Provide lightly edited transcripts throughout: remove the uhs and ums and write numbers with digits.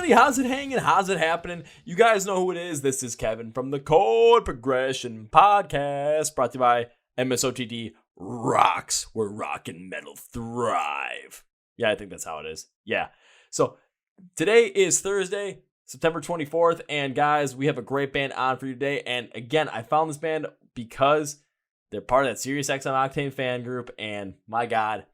everybody? How's it hanging? How's it happening? You guys know who it is. This is Kevin from the Chord Progression podcast, brought to you by MSOTD Rocks, where rock and metal thrive. Yeah, I think that's how it is. Yeah. So today is Thursday, September 24th, and guys, we have a great band on for you today. And again, I found this band because they're part of that SiriusXM Octane fan group, and my God,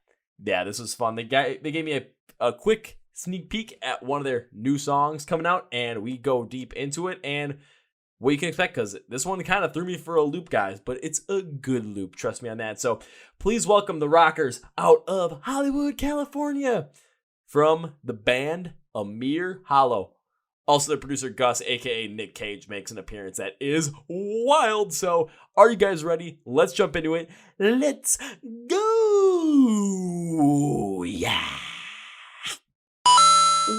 yeah, this was fun. They gave me a quick sneak peek at one of their new songs coming out, and we go deep into it and what you can expect, because this one kind of threw me for a loop, guys, but it's a good loop, trust me on that. So please welcome the rockers out of Hollywood, California, from the band Amir Hollow. Also, the producer Gus, aka Nick Cage, makes an appearance that is wild. So are you guys ready? Let's jump into it. Let's go. Yeah.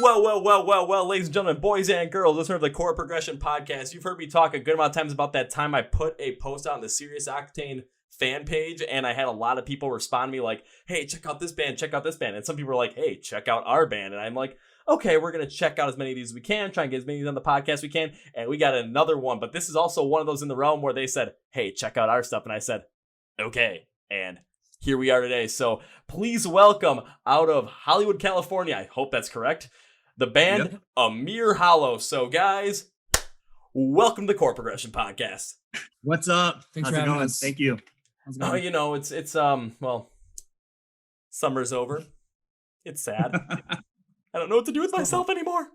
Well, ladies and gentlemen, boys and girls, listeners of the Chord Progression podcast, you've heard me talk a good amount of times about that time I put a post out on the Sirius Octane fan page, and I had a lot of people respond to me like, hey, check out this band, check out this band. And some people were like, hey, check out our band. And I'm like, okay, we're going to check out as many of these as we can, try and get as many on the podcast as we can. And we got another one, but this is also one of those in the realm where they said, hey, check out our stuff. And I said, okay. And here we are today. So please welcome out of Hollywood, California, I hope that's correct, the band Amir Hollow. So guys, welcome to the Chord Progression podcast. What's up? Thanks How's for it having going? us. Thank you. How's it going? It's well, summer's over. It's sad. I don't know what to do with myself anymore.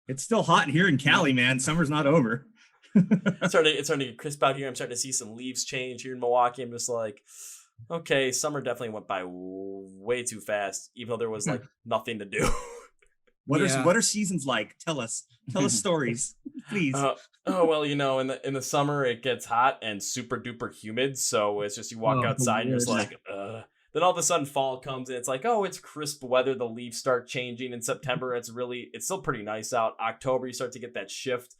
It's still hot here in Cali, man. Summer's not over. It's starting to get crisp out here. I'm starting to see some leaves change here in Milwaukee. I'm just like, okay, summer definitely went by way too fast, even though there was like nothing to do. What are seasons like? Tell us stories, please. Well, in the summer it gets hot and super duper humid, so it's just you walk outside and you're just like, Then all of a sudden fall comes and it's like, oh, it's crisp weather. The leaves start changing in September. It's still pretty nice out. October, you start to get that shift.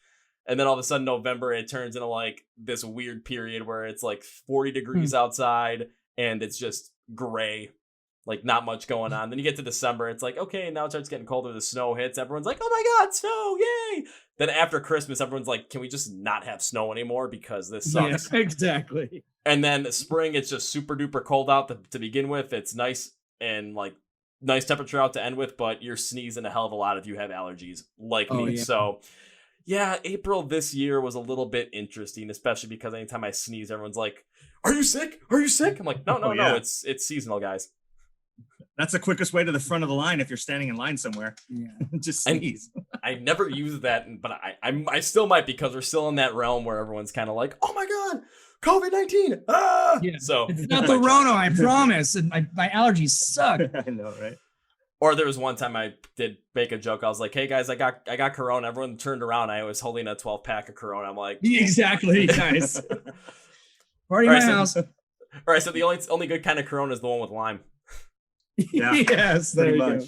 And then all of a sudden November, it turns into like this weird period where it's like 40 degrees outside and it's just gray, like not much going on. Then you get to December, it's like, okay, now it starts getting colder. The snow hits. Everyone's like, oh my God, snow, yay. Then after Christmas, everyone's like, can we just not have snow anymore because this sucks? Yeah, exactly. And then spring, it's just super duper cold out to begin with. It's nice and like nice temperature out to end with, but you're sneezing a hell of a lot if you have allergies like me. Yeah. So yeah, April this year was a little bit interesting, especially because anytime I sneeze, everyone's like, are you sick? Are you sick? I'm like, no, it's seasonal, guys. That's the quickest way to the front of the line if you're standing in line somewhere. Yeah. Just sneeze. I never use that, but I still might, because we're still in that realm where everyone's kind of like, oh my God, COVID-19. Ah! Yeah. So it's not the Rona, I promise. And my allergies suck. I know, right? Or there was one time I did make a joke. I was like, hey guys, I got Corona. Everyone turned around. I was holding a 12-pack of Corona. I'm like, exactly. Nice. Party in my house. All right, so the only good kind of Corona is the one with lime. Yeah. Yes, there you go.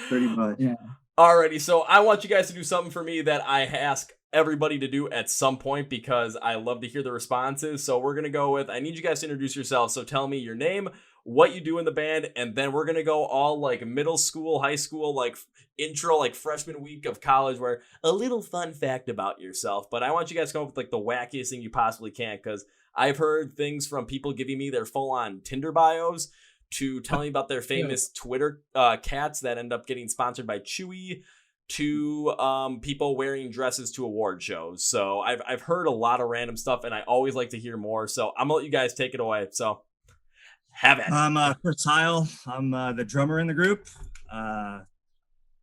Pretty much. Yeah. Alrighty, so I want you guys to do something for me that I ask everybody to do at some point because I love to hear the responses. So we're going to go with, I need you guys to introduce yourselves. So tell me your name, what you do in the band, and then we're going to go all like middle school, high school, like intro, like freshman week of college, where a little fun fact about yourself. But I want you guys to come up with like the wackiest thing you possibly can, because I've heard things from people giving me their full-on Tinder bios to telling me about their famous Twitter cats that end up getting sponsored by Chewy, to people wearing dresses to award shows. So I've heard a lot of random stuff, and I always like to hear more. So I'm gonna let you guys take it away. So have it. I'm Chris Heil. I'm the drummer in the group,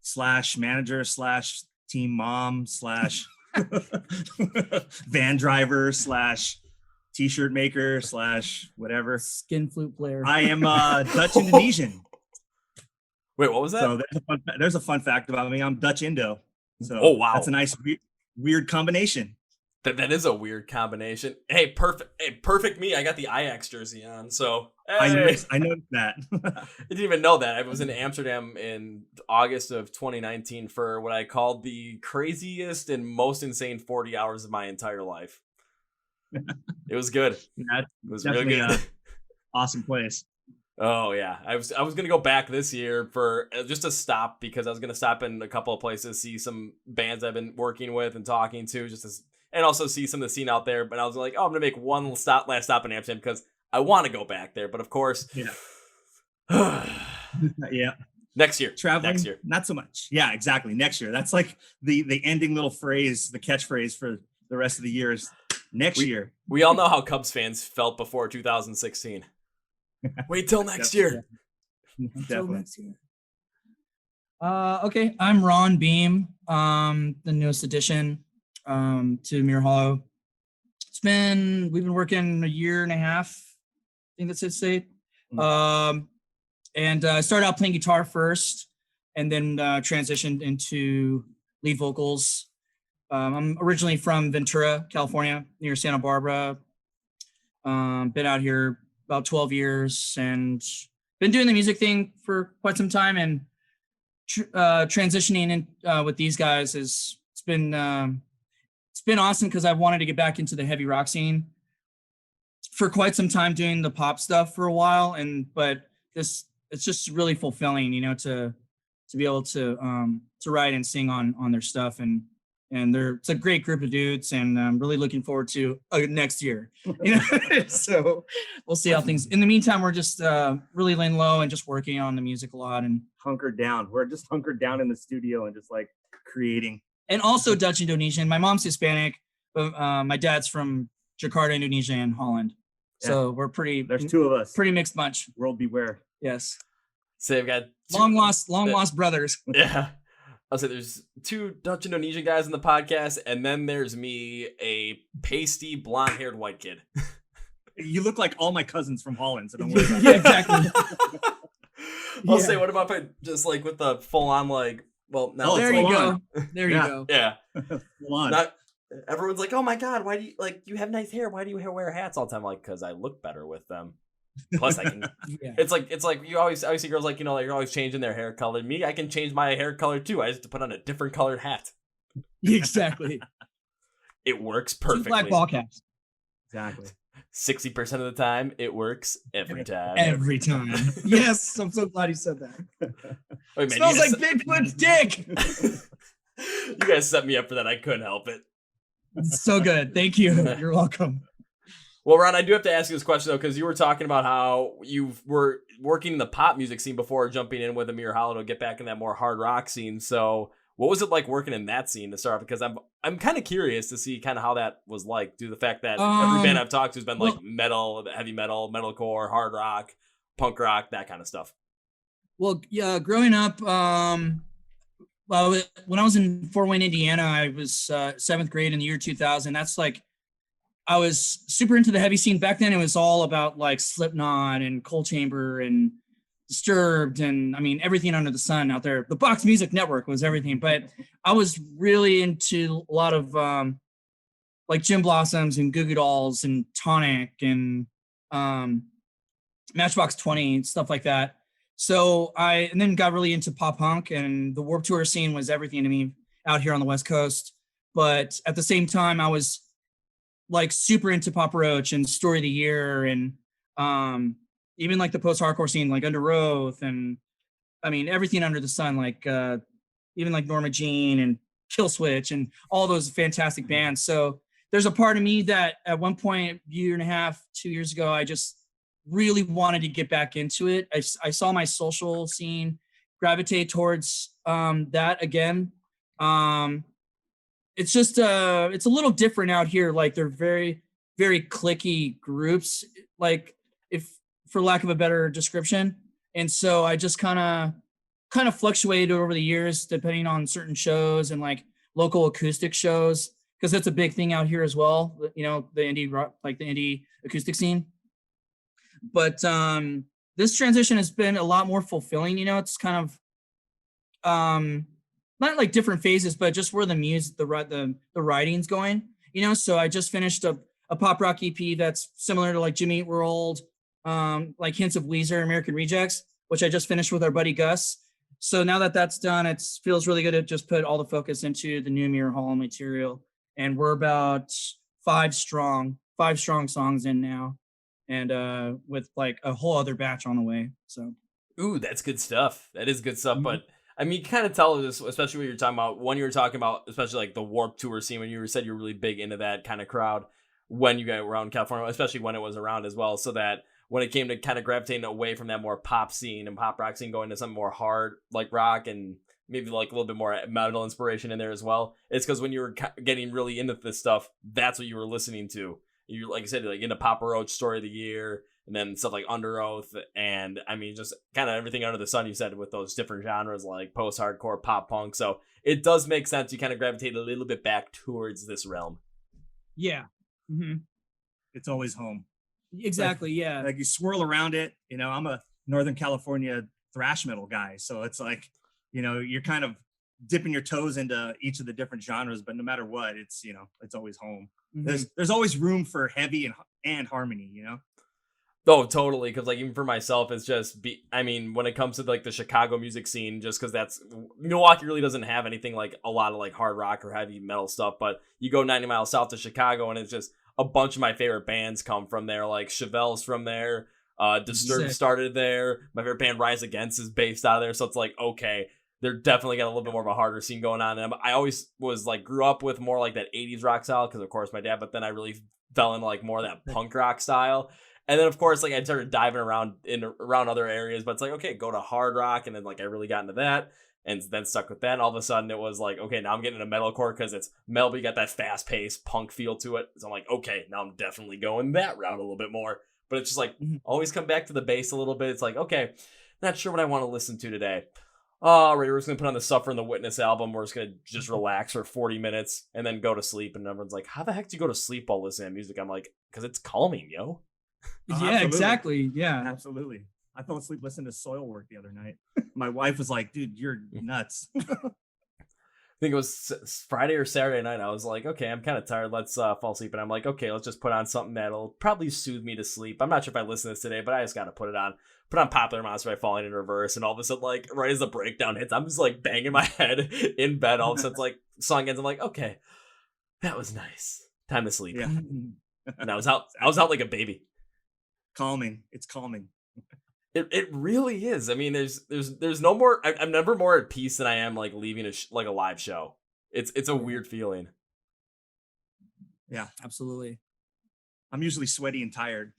slash manager, slash team mom, slash van driver, slash t-shirt maker, slash whatever. Skin flute player. I am Dutch Indonesian. Wait, what was that? So there's a fun fact about me. I'm Dutch Indo. So oh wow, that's a nice weird combination. That is a weird combination. Hey, perfect me. I got the Ajax jersey on, so hey. I noticed that. I didn't even know that. I was in Amsterdam in August of 2019 for what I called the craziest and most insane 40 hours of my entire life. It was good. It was real good. Awesome place. Oh yeah, I was gonna go back this year for just to stop because I was gonna stop in a couple of places, see some bands I've been working with and talking to, and also see some of the scene out there. But I was like, oh, I'm gonna make one last stop in Amsterdam because I want to go back there. But of course, yeah. Next year, traveling, next year, not so much. Yeah, exactly. Next year. That's like the ending little phrase, the catchphrase for the rest of the years. Next year. We all know how Cubs fans felt before 2016. Wait till next year. Until next year. Okay, I'm Ron Beam, the newest addition to Mirror Hollow. We've been working a year and a half, I think that's it, state. And I started out playing guitar first and then transitioned into lead vocals. I'm originally from Ventura, California, near Santa Barbara. Been out here about 12 years and been doing the music thing for quite some time, and transitioning in with these guys it's been awesome because I wanted to get back into the heavy rock scene for quite some time, doing the pop stuff for a while, but it's just really fulfilling, to be able to write and sing on their stuff, and it's a great group of dudes, and I'm really looking forward to next year. So we'll see how things. In the meantime, we're just really laying low and just working on the music a lot and hunkered down. We're just hunkered down in the studio and just like creating. And also Dutch Indonesian. My mom's Hispanic, but my dad's from Jakarta, Indonesia, and Holland. Yeah. So we're pretty. There's two of us. Pretty mixed bunch. World beware. Yes. So I've got long lost brothers. Yeah. I'll say there's two Dutch Indonesian guys in the podcast, and then there's me, a pasty blonde-haired white kid. You look like all my cousins from Holland, so don't worry about yeah, exactly. I'll say, what about if I just like with the full-on like? Well, now there you go. There you go. Yeah. Full on. Everyone's like, "Oh my god, why do you you have nice hair? Why do you wear hats all the time?" Like, because I look better with them. Plus, I can. Yeah. It's like you always see girls like you're always changing their hair color. Me, I can change my hair color too. I just have to put on a different colored hat. Exactly. It works perfectly. 2 black ball caps. Exactly. 60% of the time, it works every time. Every time. Yes, I'm so glad you said that. Wait, man, smells like Bigfoot's dick. You guys set me up for that. I couldn't help it. It's so good. Thank you. You're welcome. Well, Ron, I do have to ask you this question, though, because you were talking about how you were working in the pop music scene before jumping in with Amir Hollow to get back in that more hard rock scene. So what was it like working in that scene to start off? Because I'm kind of curious to see kind of how that was like, due to the fact that every band I've talked to has been like metal, heavy metal, metalcore, hard rock, punk rock, that kind of stuff. Well, yeah, growing up, when I was in Fort Wayne, Indiana, I was 7th grade in the year 2000. That's like, I was super into the heavy scene. Back then, it was all about like Slipknot and Cold Chamber and Disturbed and everything under the sun out there. The Box Music Network was everything. But I was really into a lot of like Gin Blossoms and Goo Goo Dolls and Tonic and Matchbox 20 and stuff like that. So and then got really into pop punk, and the Warped Tour scene was everything to me out here on the West Coast. But at the same time, I was like super into Papa Roach and Story of the Year, and even like the post-hardcore scene, like Under Oath, and everything under the sun, like even like Norma Jean and Killswitch and all those fantastic bands. So there's a part of me that at one point, a year and a half, 2 years ago, I just really wanted to get back into it. I saw my social scene gravitate towards that again. It's just it's a little different out here. Like they're very, very cliquey groups, like if for lack of a better description. And so I just kind of fluctuated over the years depending on certain shows and like local acoustic shows, because that's a big thing out here as well. The indie rock, like the indie acoustic scene. But this transition has been a lot more fulfilling. It's kind of not like different phases, but just where the music, the writing's going, So I just finished a pop rock EP that's similar to like Jimmy Eat World, like hints of Weezer, American Rejects, which I just finished with our buddy Gus. So now that that's done, it feels really good to just put all the focus into the new Mirror Hollow material. And we're about five strong songs in now. and with like a whole other batch on the way. So, ooh, that's good stuff. That is good stuff. But I mean, you kind of tell this, especially when you're talking about when you were talking about, especially like the Warped Tour scene, when you said you're really big into that kind of crowd when you got around California, especially when it was around as well. So that when it came to kind of gravitating away from that more pop scene and pop rock scene, going to something more hard like rock and maybe like a little bit more metal inspiration in there as well, it's because when you were getting really into this stuff, that's what you were listening to. You, like I said, like into Papa Roach, Story of the Year, and then stuff like Under Oath, and I mean, just kind of everything under the sun, you said, with those different genres like post-hardcore, pop punk. So it does make sense. You kind of gravitate a little bit back towards this realm. yeah. Mm-hmm. It's always home. Exactly. Yeah. Like you swirl around it. You know, I'm a Northern California thrash metal guy, so it's like, you know, you're kind of dipping your toes into each of the different genres, but no matter what, it's, you know, it's always home. Mm-hmm. There's always room for heavy and harmony, you know. Oh, totally. Because like even for myself, it's just I mean, when it comes to like the Chicago music scene, just because that's Milwaukee really doesn't have anything like a lot of like hard rock or heavy metal stuff. But you go 90 miles south to Chicago, and it's just a bunch of my favorite bands come from there. Like Chevelle's from there. Disturbed started there. My favorite band Rise Against is based out of there. So it's like, okay, they're definitely got a little bit more of a harder scene going on. And I always was like, grew up with more like that 80s rock style because of course my dad, but then I really fell into like more of that punk rock style. And then of course, like I started diving around other areas, but it's like, okay, go to hard rock. And then like I really got into that and then stuck with that. And all of a sudden it was like, okay, now I'm getting into metalcore because it's metal, but you got that fast paced punk feel to it. So I'm like, okay, now I'm definitely going that route a little bit more. But it's just like, always come back to the base a little bit. It's like, okay, not sure what I want to listen to today. All right, we're just going to put on the Suffer and the Witness album. We're just going to just relax for 40 minutes and then go to sleep. And everyone's like, how the heck do you go to sleep while listening to music? I'm like, because it's calming, yo. Yeah, Absolutely. exactly. Yeah. Absolutely. I fell asleep listening to Soilwork the other night. My wife was like, dude, you're nuts. I think it was Friday or Saturday night. I was like, okay, I'm kind of tired. Let's fall asleep. And I'm like, okay, let's just put on something that'll probably soothe me to sleep. I'm not sure if I listen to this today, but I just got to put it on. Put on Popular Monster by Falling in Reverse. And all of a sudden, like, right as the breakdown hits, I'm just like banging my head in bed. All of a sudden, it's like, song ends. I'm like, okay, that was nice. Time to sleep. Yeah. And I was out like a baby. Calming. It's calming. It really is. I mean, there's no more. I'm never more at peace than I am like leaving like a live show. It's a weird feeling. Yeah, Absolutely. I'm usually sweaty and tired.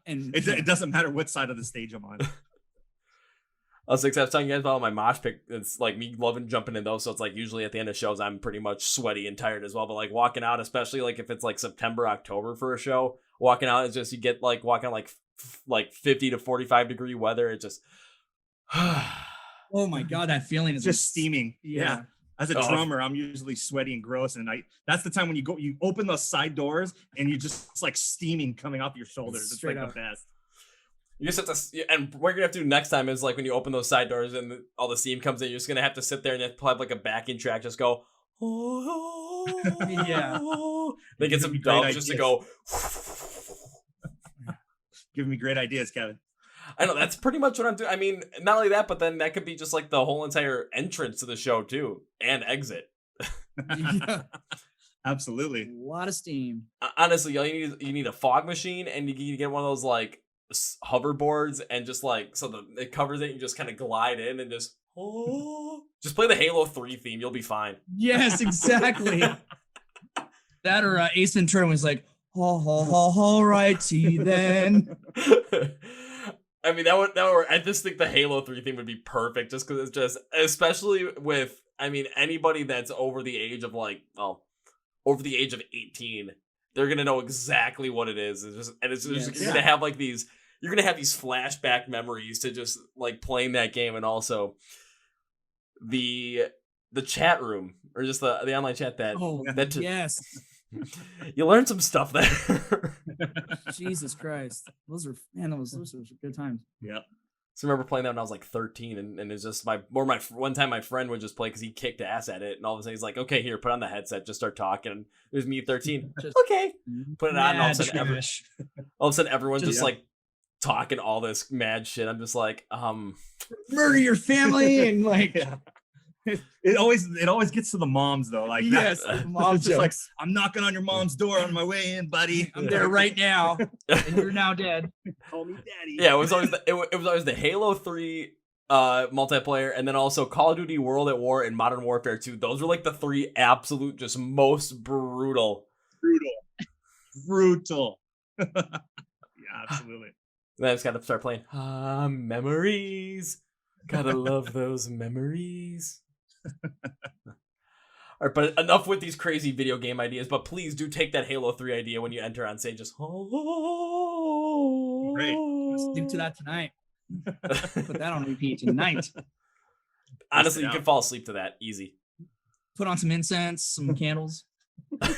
And It doesn't matter what side of the stage I'm on. I was talking guys about my mosh pit. It's like me loving jumping in those. So it's like usually at the end of shows, I'm pretty much sweaty and tired as well. But like walking out, especially like if it's like September, October for a show, walking out is just, you get like walking like 50 to 45 degree weather. It just, oh my God, that feeling is just steaming. Yeah. As a drummer, I'm usually sweaty and gross. And that's the time when you open those side doors and you just, it's like steaming coming off your shoulders. It's like the best. You just have to, and what you're gonna have to do next time is like when you open those side doors and all the steam comes in, you're just gonna have to sit there and have like a backing track, just go, yeah. Then get some dubs just to go. Giving me great ideas, Kevin. I know, that's pretty much what I'm doing. I mean, not only that, but then that could be just like the whole entire entrance to the show too, and exit. Yeah. Absolutely. A lot of steam. Honestly, you need a fog machine, and you need to get one of those like hoverboards, and just like so it covers it. You just kind of glide in and just just play the Halo 3 theme. You'll be fine. Yes, exactly. That or Ace Ventura was like, all righty then. I mean, that would. I just think the Halo 3 theme would be perfect, just because it's just, especially with, I mean, anybody that's over the age of over the age of 18, they're gonna know exactly what it is. You're gonna have like these. You're gonna have these flashback memories to just like playing that game, and also the chat room or just the online chat yes. You learn some stuff there. Jesus Christ. Those are good times. Yeah. So I remember playing that when I was like 13, and it's just one time my friend would just play because he kicked ass at it, and all of a sudden he's like, okay, here, put on the headset, just start talking. And it was me 13. Okay. Put it on, and all of a sudden everyone's just like talking all this mad shit. I'm just like, murder your family and like It always gets to the moms though. Like Yes, mom it's just like, jokes. I'm knocking on your mom's door on my way in, buddy. I'm there right now, and you're now dead. Call me daddy. Yeah, it was always it was always the Halo 3 multiplayer, and then also Call of Duty World at War and Modern Warfare 2. Those were like the 3 absolute just most brutal. Yeah, absolutely. Then I just gotta start playing memories. Gotta love those memories. All right, but enough with these crazy video game ideas. But please do take that Halo 3 idea when you enter on stage. Just Great. Sleep to that tonight. Put that on repeat tonight. Honestly, you can fall asleep to that easy. Put on some incense, some candles. My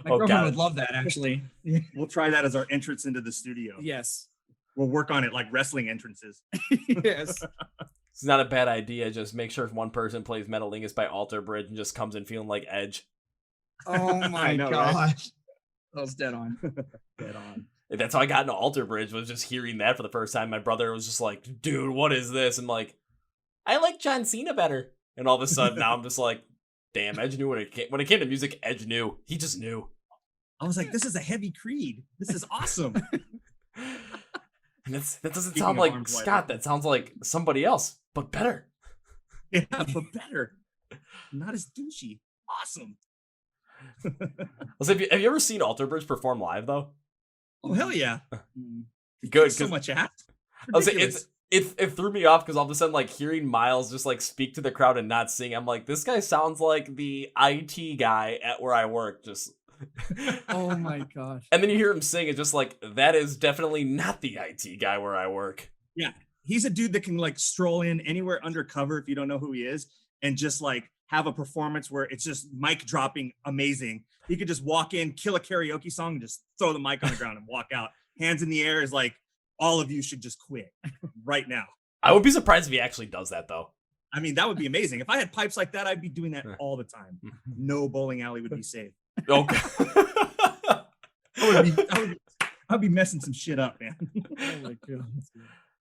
Oh, girlfriend God. would love that, actually. We'll try that as our entrance into the studio. Yes. We'll work on it like wrestling entrances. Yes. It's not a bad idea. Just make sure if one person plays Metalingus by Alter Bridge and just comes in feeling like Edge. Oh my I know, gosh. right? That was dead on. Dead on. That's how I got into Alter Bridge, was just hearing that for the first time. My brother was just like, dude, what is this? And like, I like John Cena better. And all of a sudden now I'm just like, damn, Edge knew when it came to music, Edge knew. He just knew. I was like, this is a heavy Creed. This is awesome. And that doesn't Speaking sound of like arms wide Scott. open. That sounds like somebody else, but better. Yeah, but better. Not as douchey. Awesome. Have you ever seen Alter Bridge perform live though? Oh, hell yeah. Good. So much act. I was saying it threw me off because all of a sudden, like, hearing Miles just like speak to the crowd and not sing, I'm like, this guy sounds like the IT guy at where I work. Just Oh my gosh. and then you hear him sing, it's just like, that is definitely not the IT guy where I work. Yeah. He's a dude that can like stroll in anywhere undercover if you don't know who he is and just like have a performance where it's just mic dropping amazing. He could just walk in, kill a karaoke song, and just throw the mic on the ground and walk out. Hands in the air is like, all of you should just quit right now. I would be surprised if he actually does that though. I mean, that would be amazing. If I had pipes like that, I'd be doing that all the time. No bowling alley would be safe. Okay. I'd be messing some shit up, man. Oh my god.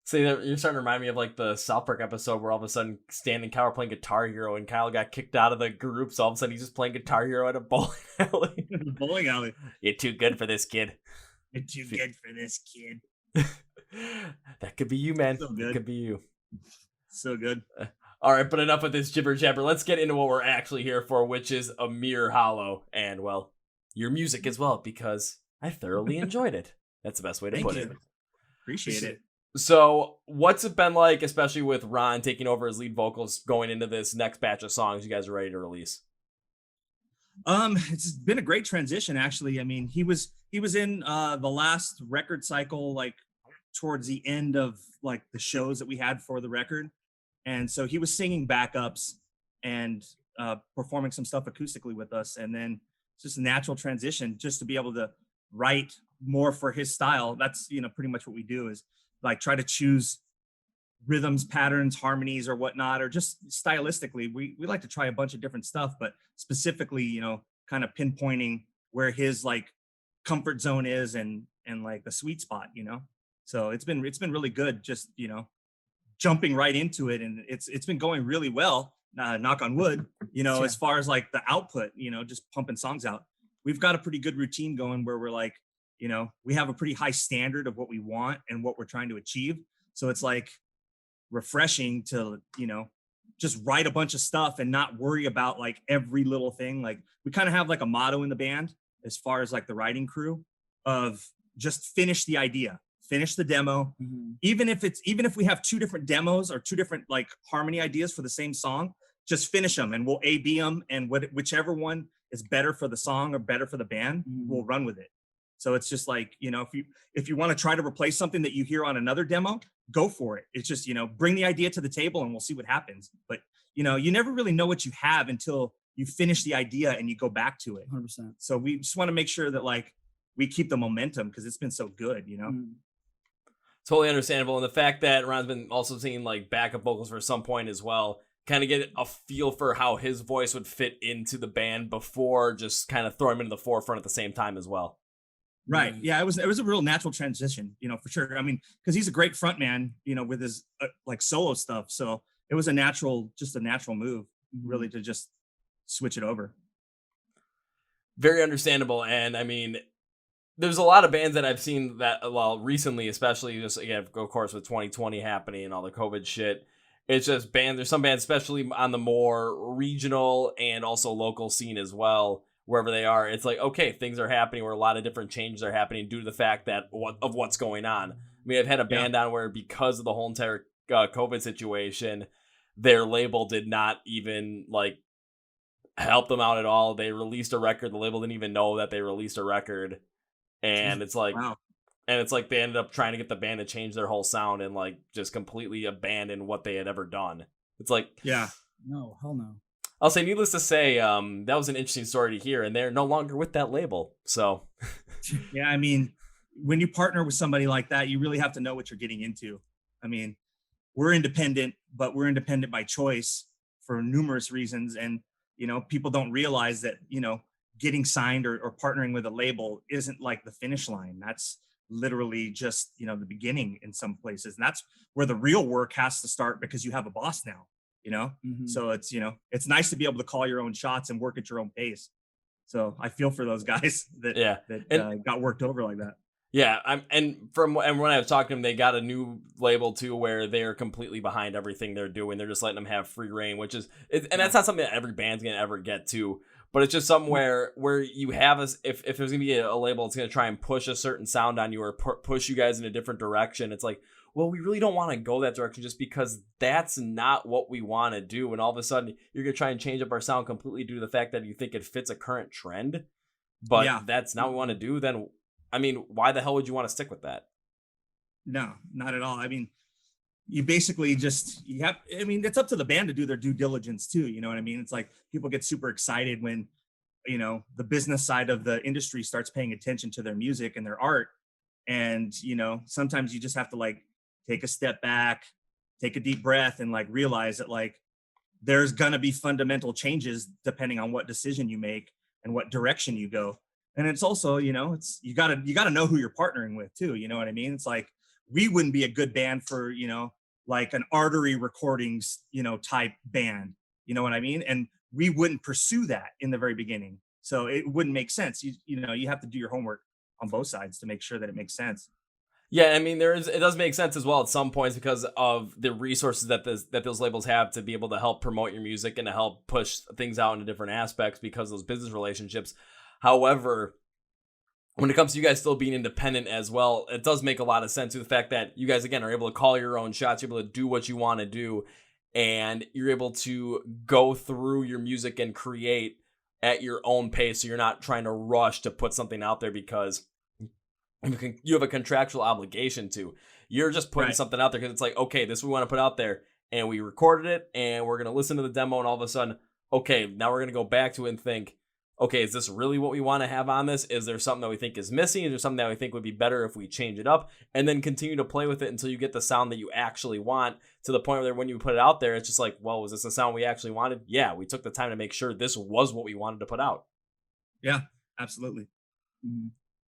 See, you're starting to remind me of like the South Park episode where all of a sudden Stan and Kyle were playing Guitar Hero and Kyle got kicked out of the group, so all of a sudden he's just playing Guitar Hero at a bowling alley. Bowling alley. You're too good for this kid. You're too good for this kid. That could be you, man. So That good. could be you. So good. All right, but enough with this jibber jabber. Let's get into what we're actually here for, which is a mere hollow and, well, your music as well, because I thoroughly enjoyed it. That's the best way to Thank put you. it. Appreciate it. So, what's it been like, especially with Ron taking over as lead vocals going into this next batch of songs you guys are ready to release? It's been a great transition, actually. I mean, he was in the last record cycle, like towards the end of like the shows that we had for the record, and so he was singing backups and performing some stuff acoustically with us, and then it's just a natural transition just to be able to write more for his style. That's pretty much what we do is like try to choose rhythms, patterns, harmonies, or whatnot, or just stylistically, we like to try a bunch of different stuff, but specifically, kind of pinpointing where his like comfort zone is and like the sweet spot, So it's been really good, just jumping right into it, and it's been going really well. Knock on wood, as far as like the output, just pumping songs out. We've got a pretty good routine going where we're like, we have a pretty high standard of what we want and what we're trying to achieve. So it's like refreshing to, just write a bunch of stuff and not worry about like every little thing. Like we kind of have like a motto in the band as far as like the writing crew of just finish the idea, finish the demo. Mm-hmm. Even if we have two different demos or two different like harmony ideas for the same song, just finish them and we'll A/B them, and whichever one is better for the song or better for the band, we'll run with it. So it's just like, if you want to try to replace something that you hear on another demo, go for it. It's just, bring the idea to the table and we'll see what happens. But, you never really know what you have until you finish the idea and you go back to it. 100%. So we just want to make sure that like we keep the momentum because it's been so good, Totally understandable. And the fact that Ron's been also singing like backup vocals for some point as well, kind of get a feel for how his voice would fit into the band before just kind of throw him into the forefront at the same time as well. Right. Yeah, it was a real natural transition, for sure. I mean, because he's a great front man, with his like solo stuff. So it was just a natural move, really, to just switch it over. Very understandable. And I mean, there's a lot of bands that I've seen that, well, recently, especially just, again, of course, with 2020 happening and all the COVID shit, it's just there's some bands, especially on the more regional and also local scene as well, wherever they are. It's like, okay, things are happening where a lot of different changes are happening due to the fact that of what's going on. I mean, I've had a band on where, because of the whole entire COVID situation, their label did not even like help them out at all. They released a record. The label didn't even know that they released a record. And it's like, Wow. and it's like they ended up trying to get the band to change their whole sound and like just completely abandon what they had ever done. It's like, no, hell no. I'll say, needless to say, that was an interesting story to hear, and they're no longer with that label. So, yeah, I mean, when you partner with somebody like that, you really have to know what you're getting into. I mean, we're independent, but we're independent by choice for numerous reasons. And, you know, people don't realize that, you know, getting signed or partnering with a label isn't like the finish line. That's literally just, you know, the beginning in some places. And that's where the real work has to start, because you have a boss now, you know? So it's, you know, it's nice to be able to call your own shots and work at your own pace. So I feel for those guys that got worked over like that. Yeah, and when I was talking to them, they got a new label too, where they're completely behind everything they're doing. They're just letting them have free reign, and that's not something that every band's gonna ever get to. But it's just somewhere where you have if there's gonna be a label that's gonna try and push a certain sound on you or push you guys in a different direction. It's like, well, we really don't want to go that direction just because that's not what we want to do. And all of a sudden, you're gonna try and change up our sound completely due to the fact that you think it fits a current trend, but that's not what we want to do. Then, I mean, why the hell would you want to stick with that? No, not at all. I mean, you basically it's up to the band to do their due diligence too. You know what I mean? It's like people get super excited when, you know, the business side of the industry starts paying attention to their music and their art. And, you know, sometimes you just have to like take a step back, take a deep breath, and like realize that like there's gonna be fundamental changes depending on what decision you make and what direction you go. And it's also, you know, you gotta know who you're partnering with too. You know what I mean? It's like, we wouldn't be a good band for, you know, like an Artery Recordings, you know, type band. You know what I mean? And we wouldn't pursue that in the very beginning. So it wouldn't make sense. You know, you have to do your homework on both sides to make sure that it makes sense. Yeah, I mean, it does make sense as well at some points because of the resources that those labels have to be able to help promote your music and to help push things out into different aspects because of those business relationships. However, when it comes to you guys still being independent as well, it does make a lot of sense to the fact that you guys, again, are able to call your own shots, you're able to do what you want to do, and you're able to go through your music and create at your own pace, so you're not trying to rush to put something out there because you have a contractual obligation to. You're just putting something out there because it's like, okay, this we want to put out there, and we recorded it, and we're going to listen to the demo, and all of a sudden, okay, now we're going to go back to it and think, okay, is this really what we want to have on this? Is there something that we think is missing? Is there something that we think would be better if we change it up? And then continue to play with it until you get the sound that you actually want, to the point where when you put it out there, it's just like, well, was this the sound we actually wanted? Yeah, we took the time to make sure this was what we wanted to put out. Yeah, absolutely.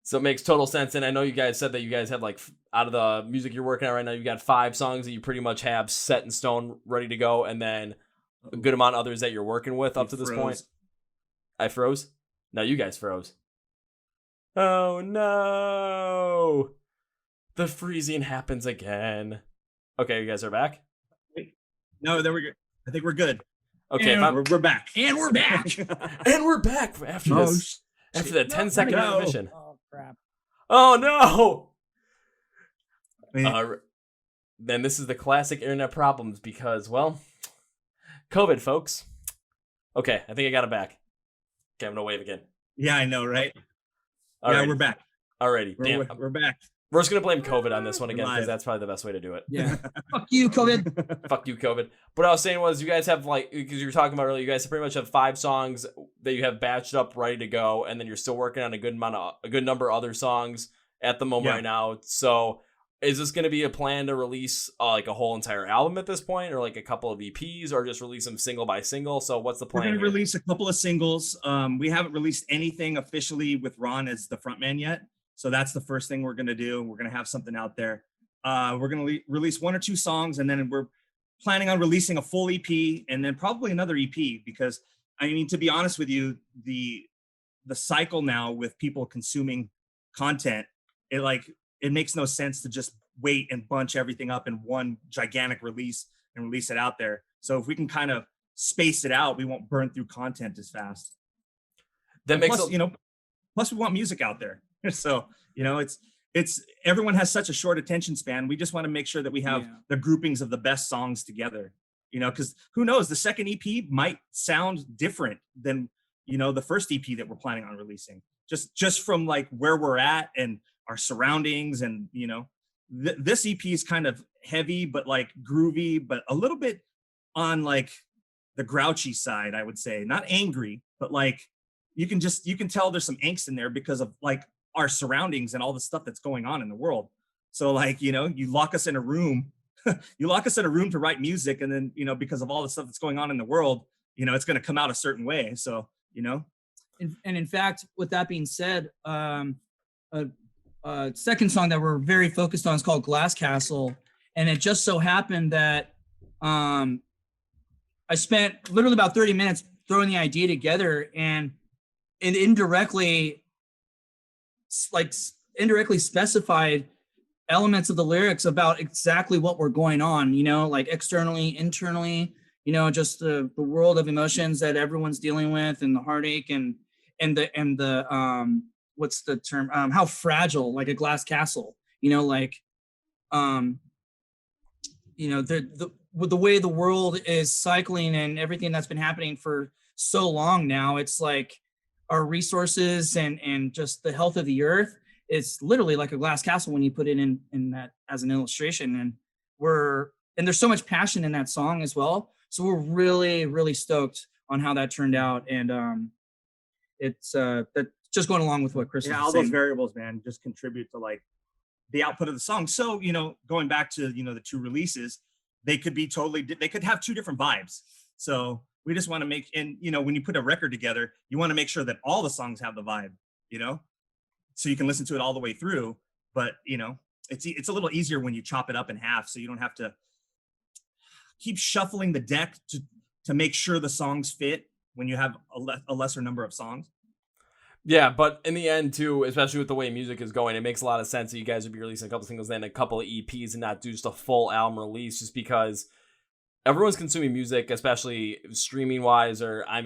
So it makes total sense. And I know you guys said that you guys had, like, out of the music you're working on right now, you got 5 songs that you pretty much have set in stone, ready to go, and then a good amount of others that you're working with up to this point. I froze? No, you guys froze. Oh no! The freezing happens again. Okay, you guys are back? No, there we go. I think we're good. Okay, we're back. And we're back. And we're back after this. After the 10-second intermission. Oh, crap. Oh no! Then this is the classic internet problems because, well, COVID, folks. Okay, I think I got it back. Okay, I'm gonna wave again. Yeah, I know, right? Alrighty. Yeah, we're back. Alrighty, We're back. We're just gonna blame COVID on this one again because that's probably the best way to do it. Yeah. Fuck you, COVID. Fuck you, COVID. What I was saying was, you guys have, like, because you were talking about earlier, you guys pretty much have 5 songs that you have batched up, ready to go, and then you're still working on a good number of other songs at the moment right now. So, is this going to be a plan to release like a whole entire album at this point, or like a couple of EPs, or just release them single by single? So, what's the plan? We're going to release a couple of singles. We haven't released anything officially with Ron as the frontman yet. So that's the first thing we're going to do. We're going to have something out there. We're going to release 1 or 2 songs, and then we're planning on releasing a full EP and then probably another EP, because I mean, to be honest with you, the cycle now with people consuming content, it makes no sense to just wait and bunch everything up in one gigantic release and release it out there. So if we can kind of space it out, we won't burn through content as fast. That makes plus we want music out there. So, it's everyone has such a short attention span. We just want to make sure that we have the groupings of the best songs together, because who knows, the second EP might sound different than, the first EP that we're planning on releasing, just from like where we're at and our surroundings. And, this EP is kind of heavy, but like groovy, but a little bit on like the grouchy side, I would say. Not angry, but like you can tell there's some angst in there because of like our surroundings and all the stuff that's going on in the world. So like, you lock us in a room, to write music. And then, because of all the stuff that's going on in the world, it's going to come out a certain way. So, And in fact, with that being said, second song that we're very focused on is called Glass Castle. And it just so happened that I spent literally about 30 minutes throwing the idea together, and it indirectly specified elements of the lyrics about exactly what were going on, like externally, internally, just the world of emotions that everyone's dealing with, and the heartache and the what's the term? How fragile, like a glass castle, the way the world is cycling and everything that's been happening for so long now. It's like our resources and just the health of the earth is literally like a glass castle when you put it in that as an illustration. And there's so much passion in that song as well. So we're really, really stoked on how that turned out. And it's that just going along with what Chris was all saying. Those variables, man, just contribute to like the output of the song. So, going back to, the two releases, they could have two different vibes. So we just want to make, and, when you put a record together, you want to make sure that all the songs have the vibe, so you can listen to it all the way through. But, it's a little easier when you chop it up in half, so you don't have to keep shuffling the deck to make sure the songs fit when you have a lesser number of songs. Yeah, but in the end, too, especially with the way music is going, it makes a lot of sense that you guys would be releasing a couple singles, then a couple of EPs, and not do just a full album release, just because everyone's consuming music, especially streaming-wise, or, I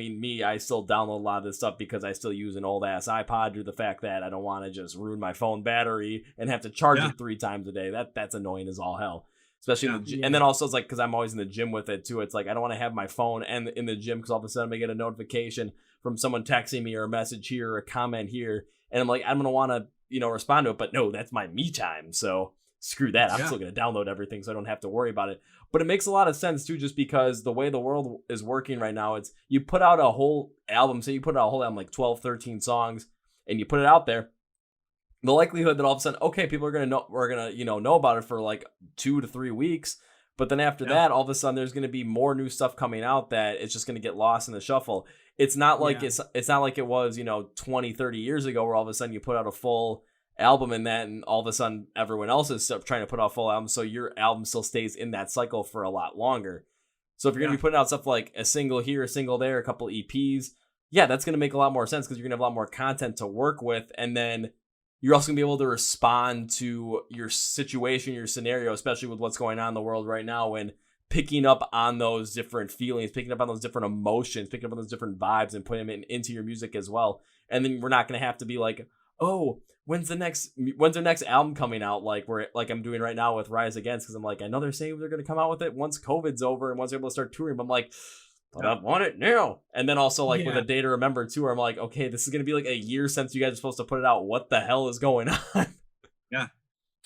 still download a lot of this stuff because I still use an old-ass iPod, due to the fact that I don't want to just ruin my phone battery and have to charge it 3 times a day. That's annoying as all hell. Especially and then also it's like, because I'm always in the gym with it too, it's like I don't want to have my phone and in the gym, because all of a sudden I get a notification from someone texting me, or a message here, or a comment here, and I'm like, I'm gonna want to respond to it, but no, that's my me time, so screw that. I'm still gonna download everything so I don't have to worry about it. But it makes a lot of sense too, just because the way the world is working right now, it's you put out a whole album, say you put out a whole album, like 12, 13 songs, and you put it out there, the likelihood that all of a sudden, okay, people are gonna know about it for like 2 to 3 weeks, but then after that, all of a sudden there's gonna be more new stuff coming out that it's just gonna get lost in the shuffle. It's not like it's not like it was 20, 30 years ago, where all of a sudden you put out a full album and all of a sudden everyone else is trying to put out full albums, so your album still stays in that cycle for a lot longer. So if you're gonna be putting out stuff like a single here, a single there, a couple EPs, that's gonna make a lot more sense, because you're gonna have a lot more content to work with, and then you're also gonna be able to respond to your situation, your scenario, especially with what's going on in the world right now, and picking up on those different feelings, picking up on those different emotions, picking up on those different vibes, and putting them into your music as well. And then we're not gonna have to be like, oh, when's their next album coming out? Like I'm doing right now with Rise Against, because I'm like, I know they're saying they're gonna come out with it once COVID's over and once they're able to start touring, but I'm like, but I want it now. And then also with a day to remember too, where I'm like, okay, this is gonna be like a year since you guys are supposed to put it out. What the hell is going on?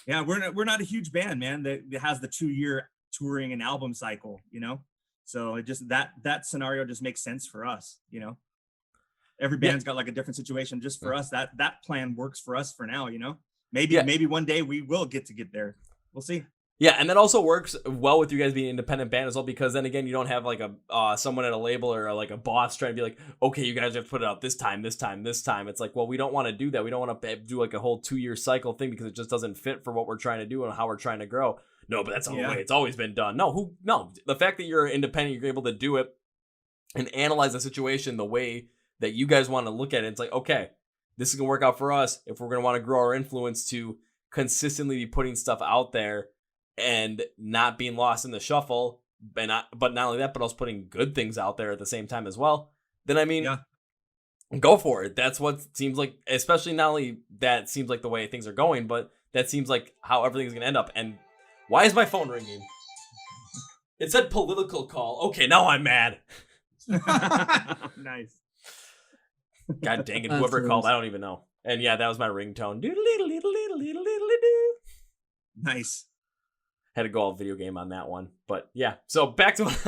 We're not a huge band, man, that has the 2-year touring and album cycle, so it just that scenario just makes sense for us. Every band's got like a different situation. Just for us, that plan works for us for now. Maybe one day we will get there. We'll see. Yeah, and that also works well with you guys being an independent band as well, because then again, you don't have like a someone at a label or like a boss trying to be like, okay, you guys have to put it out this time. It's like, well, we don't want to do that. We don't want to do like a whole 2-year cycle thing, because it just doesn't fit for what we're trying to do and how we're trying to grow. no, but that's not the way it's always been done. No, the fact that you're independent, you're able to do it and analyze the situation the way that you guys want to look at it. It's like, okay, this is going to work out for us if we're going to want to grow our influence to consistently be putting stuff out there and not being lost in the shuffle, but not only that, but also putting good things out there at the same time as well. Then, I mean, go for it. That's what seems like, especially not only that seems like the way things are going, but that seems like how everything's going to end up. And why is my phone ringing? It said political call. Okay, now I'm mad. Nice. God dang it, whoever called, I don't even know. And yeah, that was my ringtone. Nice. Had to go all video game on that one. But yeah, so back to what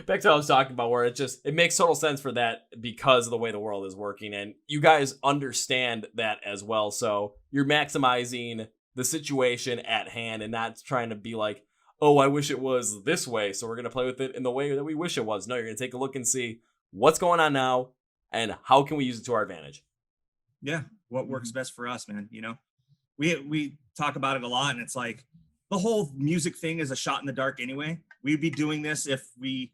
I was talking about, where it makes total sense for that because of the way the world is working. And you guys understand that as well. So you're maximizing the situation at hand and not trying to be like, oh, I wish it was this way, so we're going to play with it in the way that we wish it was. No, you're going to take a look and see what's going on now and how can we use it to our advantage. Yeah, what works best for us, man. You know, we talk about it a lot, and it's like the whole music thing is a shot in the dark anyway. We'd be doing this if we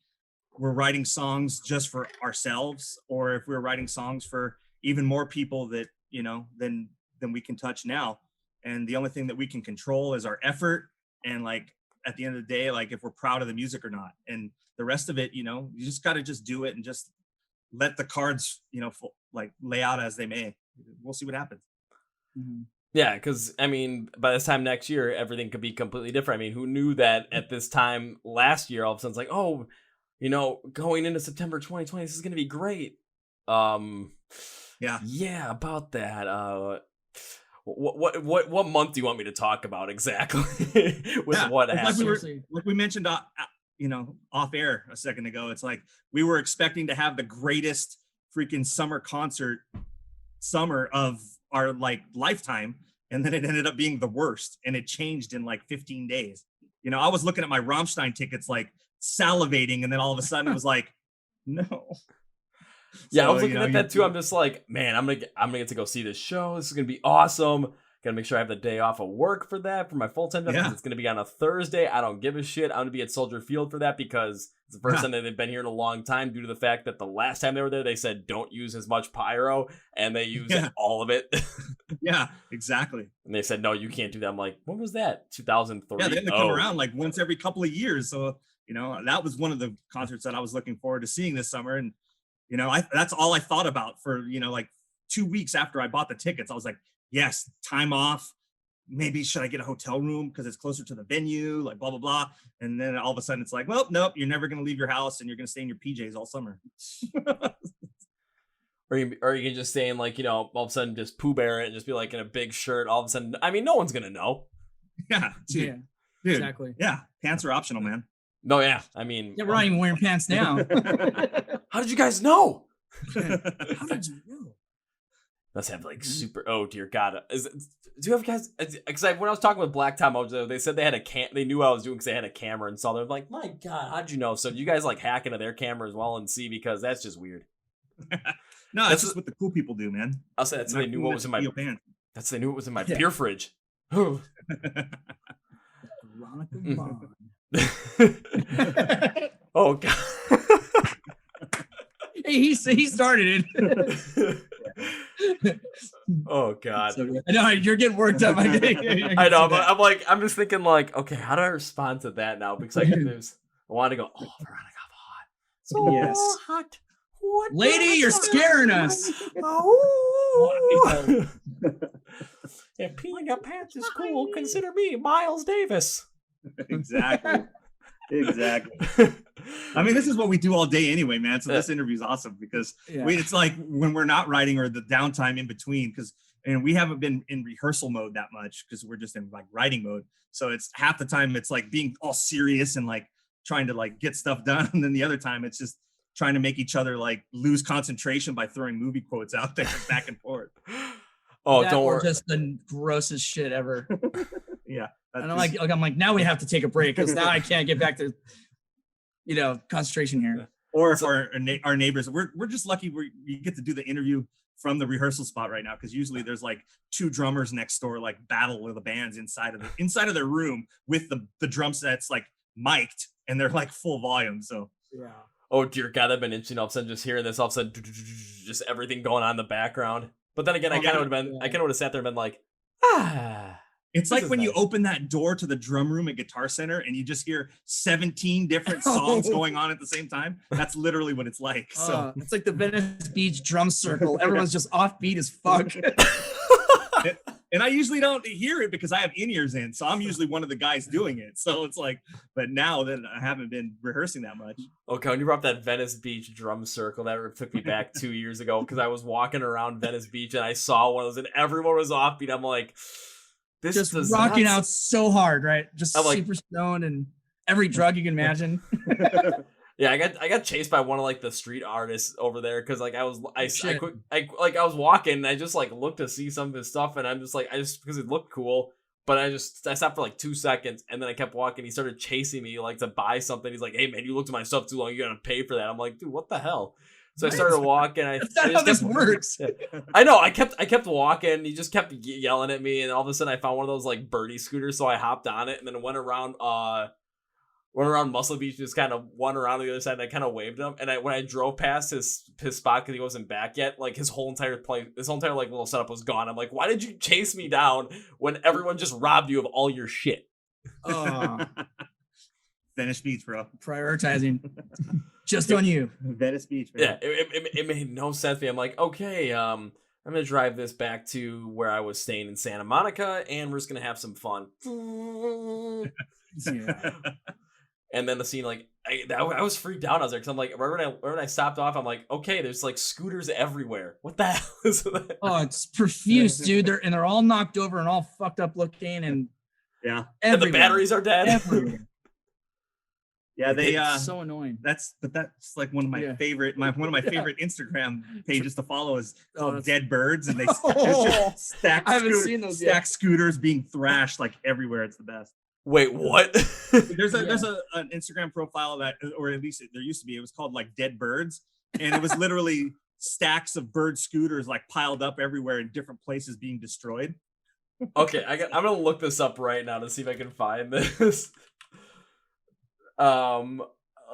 were writing songs just for ourselves, or if we were writing songs for even more people that, you know, than we can touch now. And the only thing that we can control is our effort, and like at the end of the day, like if we're proud of the music or not. And the rest of it, you know, you just got to just do it and just let the cards, you know, like lay out as they may. We'll see what happens. Mm-hmm. Yeah, because, I mean, by this time next year, everything could be completely different. I mean, who knew that at this time last year, all of a sudden it's like, oh, you know, going into September 2020, this is going to be great. Yeah, about that. What month do you want me to talk about exactly? What happened? Like we mentioned, you know, off air a second ago, it's like we were expecting to have the greatest freaking summer of our like lifetime, and then it ended up being the worst, and it changed in like 15 days. You know, I was looking at my Rammstein tickets like salivating, and then all of a sudden it was like, no. Yeah, so, I was looking at that too. I'm just like, man, I'm gonna get to go see this show. This is gonna be awesome. Gotta make sure I have the day off of work for that, for my full-time job. It's gonna be on a Thursday. I don't give a shit. I'm gonna be at Soldier Field for that because it's the first time that they've been here in a long time, due to the fact that the last time they were there, they said don't use as much pyro, and they used all of it. Yeah, exactly. And they said, no, you can't do that. I'm like, when was that? 2003? Yeah, they come around like once every couple of years. So, you know, that was one of the concerts that I was looking forward to seeing this summer. And, you know, that's all I thought about for, you know, like 2 weeks after I bought the tickets. I was like, yes, time off. Maybe should I get a hotel room because it's closer to the venue, like blah, blah, blah. And then all of a sudden it's like, well, nope, you're never going to leave your house and you're going to stay in your PJs all summer. Or you can just stay in, like, you know, all of a sudden just Pooh Bear it and just be like in a big shirt. All of a sudden, I mean, no one's going to know. Yeah, dude. Exactly. Yeah, pants are optional, man. No, yeah. I mean, yeah, we're not even wearing pants now. How did you guys know? How did you know? Let's have like super. Oh dear God! Do you have guys? Because when I was talking with Black Tom, they said they had they knew what I was doing because they had a camera and saw. They're like, my God, how'd you know? So do you guys like hack into their camera as well and see? Because that's just weird. No, that's just what the cool people do, man. I'll say that's they knew what was in my pants. That's they knew what was in my beer fridge. Oh God. Hey, he started it. Oh God. So, I know you're getting worked up. I know, but I'm just thinking like, okay, how do I respond to that now? Because I want to go, oh, Veronica, I'm hot. So hot. What, lady, you're scaring us. Oh. If peeing your pants is cool, consider me Miles Davis. Exactly. I mean, this is what we do all day anyway, man. So this interview is awesome because it's like when we're not writing or the downtime in between, because we haven't been in rehearsal mode that much because we're just in like writing mode. So it's half the time it's like being all serious and like trying to like get stuff done, and then the other time it's just trying to make each other like lose concentration by throwing movie quotes out there back and forth. Oh, don't worry. Just the grossest shit ever. Yeah. And I'm like, now we have to take a break because now I can't get back to, you know, concentration here. Or if our neighbors, we're just lucky you get to do the interview from the rehearsal spot right now, because usually there's like 2 drummers next door like battle with the bands inside of their room with the drum sets like mic'd and they're like full volume. So Yeah. Oh dear God, I've been interesting all of a sudden just hearing this, all of a sudden just everything going on in the background. But then again, I kind of would have sat there and been like, it's like when nice. you open that door to the drum room at Guitar Center and you just hear 17 different songs going on at the same time. That's literally what it's like. So It's like the Venice Beach drum circle. Everyone's just offbeat as fuck. and I usually don't hear it because I have in-ears in. So I'm usually one of the guys doing it. So it's like, but now that I haven't been rehearsing that much. Okay, when you brought up that Venice Beach drum circle, that took me back 2 years ago because I was walking around Venice Beach and I saw one of those and everyone was offbeat. I'm like, this just does rocking not... out so hard, right? Just I'm like, super stoned and every drug you can imagine. Yeah, I got chased by one of like the street artists over there because like I was walking and I just like looked to see some of his stuff and I'm just like because it looked cool, but I stopped for like 2 seconds and then I kept walking. He started chasing me like to buy something. He's like, "Hey man, you looked at my stuff too long. You gotta pay for that." I'm like, "Dude, what the hell?" So I started walking. That's not how this works. I know. I kept walking. He just kept yelling at me, and all of a sudden I found one of those like birdie scooters. So I hopped on it and then went around Muscle Beach, just kind of went around to the other side. And I kind of waved him. And when I drove past his spot because he wasn't back yet, like his whole entire like little setup was gone. I'm like, why did you chase me down when everyone just robbed you of all your shit? Venice Beach, bro. Prioritizing. Just on you. Venice Beach, man. Yeah, it made no sense to me. I'm like, okay, I'm gonna drive this back to where I was staying in Santa Monica, and we're just gonna have some fun. Yeah. And then the scene, like, I was freaked out. I was there because I'm like, right when I stopped off, I'm like, okay, there's like scooters everywhere. What the hell is that? Oh, it's profuse, dude. They're all knocked over and all fucked up looking, and yeah, and the batteries are dead. Everywhere. Yeah, they so annoying. That's like one of my favorite favorite Instagram pages to follow is called Dead Birds, and they stack I haven't seen those yet. Scooters being thrashed like everywhere. It's the best. Wait, what? There's an Instagram profile that, or at least there used to be. It was called like Dead Birds, and it was literally stacks of bird scooters like piled up everywhere in different places being destroyed. Okay, I'm gonna look this up right now to see if I can find this.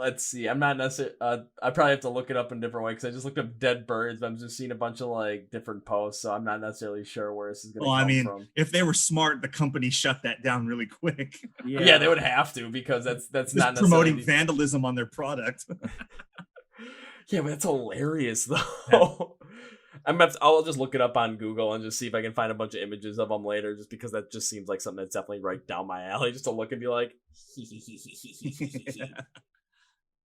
Let's see. I'm not necessarily. I probably have to look it up in a different way because I just looked up dead birds. But I'm just seeing a bunch of like different posts, so I'm not necessarily sure where this is going to come from. If they were smart, the company shut that down really quick. Yeah, they would have to because that's just not promoting vandalism on their product. Yeah, but that's hilarious though. I'll just look it up on Google and just see if I can find a bunch of images of them later, just because that just seems like something that's definitely right down my alley, just to look and be like,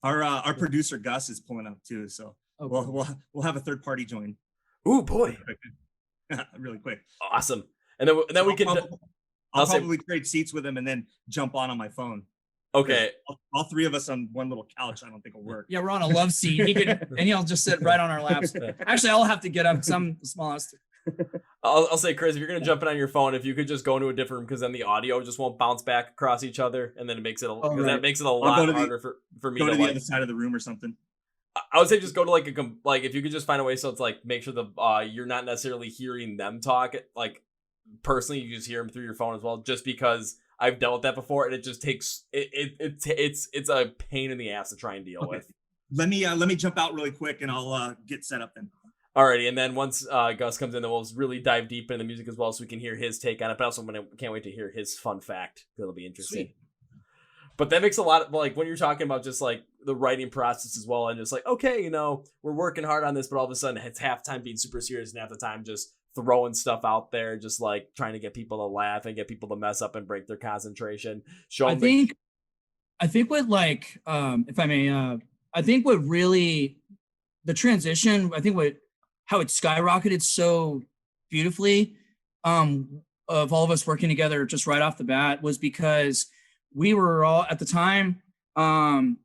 Our producer Gus is pulling up too, so we'll have a third party join. Ooh boy, really quick. Awesome. And then we can. I'll probably trade seats with him and then jump on my phone. Okay. All three of us on one little couch, I don't think will work. Yeah, we're on a love seat. And he'll just sit right on our laps. Actually, I'll have to get up. Some smallest. I'll say, Chris, if you're gonna jump in on your phone, if you could just go into a different room, because then the audio just won't bounce back across each other, and then it makes it that makes it a lot harder for me to to the like, other side of the room or something. I would say just go to like if you could just find a way so it's like make sure you're not necessarily hearing them talk, like personally you just hear them through your phone as well, just because I've dealt with that before and it just takes it's a pain in the ass to try and deal with. Let me jump out really quick and I'll get set up then. Alrighty, and then once Gus comes in, then we'll really dive deep into the music as well, so we can hear his take on it. But also, can't wait to hear his fun fact. It'll be interesting. Sweet. But that makes a lot of, like, when you're talking about just like the writing process as well, and just like, okay, we're working hard on this, but all of a sudden it's half the time being super serious and half the time just throwing stuff out there, just like trying to get people to laugh and get people to mess up and break their concentration. I think what, like, if I may, I think what really the transition, how it skyrocketed so beautifully, of all of us working together just right off the bat, was because we were all at the time, the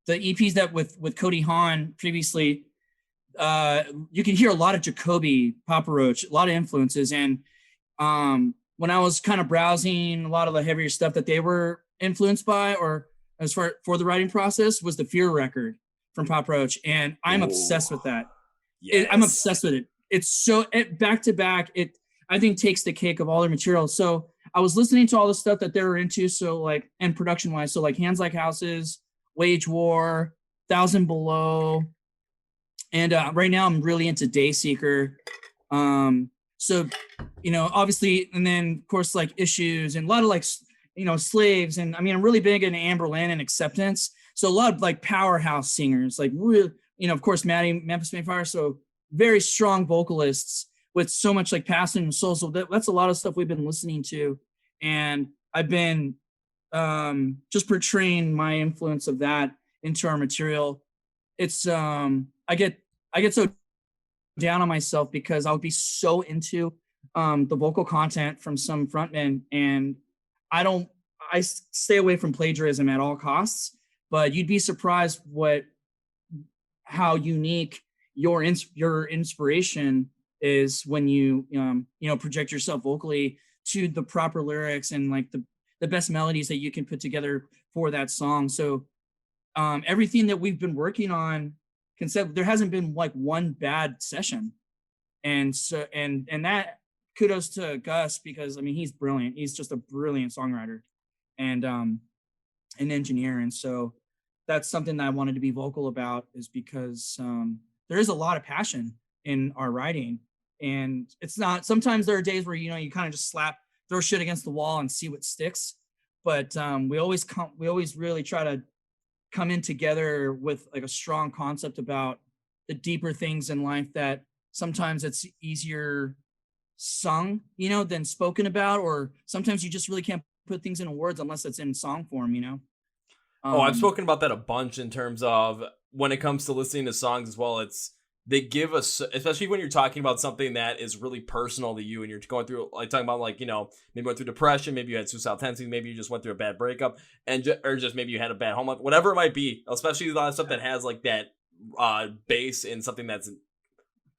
EPs that with Cody Hahn previously, you can hear a lot of Jacoby, Papa Roach, a lot of influences. And when I was kind of browsing a lot of the heavier stuff that they were influenced by, or as far for the writing process, was the Fear record from Papa Roach. And I'm obsessed with that. Yes. I'm obsessed with it. it's so back to back. It I think takes the cake of all their material. So I was listening to all the stuff that they were into. So like, and production wise, so like Hands Like Houses, Wage War, Thousand Below, and right now I'm really into Dayseeker. So obviously, and then of course like Issues and a lot of like Slaves, and I mean I'm really big into Amberlynn and Acceptance. So a lot of like powerhouse singers, like really, of course Maddie, Memphis Mayfire. So very strong vocalists with so much like passion and soul. So that's a lot of stuff we've been listening to, and I've been just portraying my influence of that into our material. It's I get so down on myself because I would be so into the vocal content from some frontmen, and I stay away from plagiarism at all costs. But you'd be surprised how unique your inspiration is when you project yourself vocally to the proper lyrics and like the best melodies that you can put together for that song. So everything that we've been working on, there hasn't been like one bad session, and so and that kudos to Gus, because I mean he's brilliant. He's just a brilliant songwriter and an engineer, and so that's something that I wanted to be vocal about, is because there is a lot of passion in our writing, and it's not. Sometimes there are days where you kind of just throw shit against the wall and see what sticks, but we always really try to come in together with like a strong concept about the deeper things in life that sometimes it's easier sung, than spoken about, or sometimes you just really can't put things into words unless it's in song form, I've spoken about that a bunch in terms of when it comes to listening to songs as well. They give us, especially when you're talking about something that is really personal to you and you're going through, like talking about like, maybe went through depression, maybe you had suicidal tendencies, maybe you just went through a bad breakup, or just maybe you had a bad home life, whatever it might be, especially a lot of stuff that has like that base in something that's,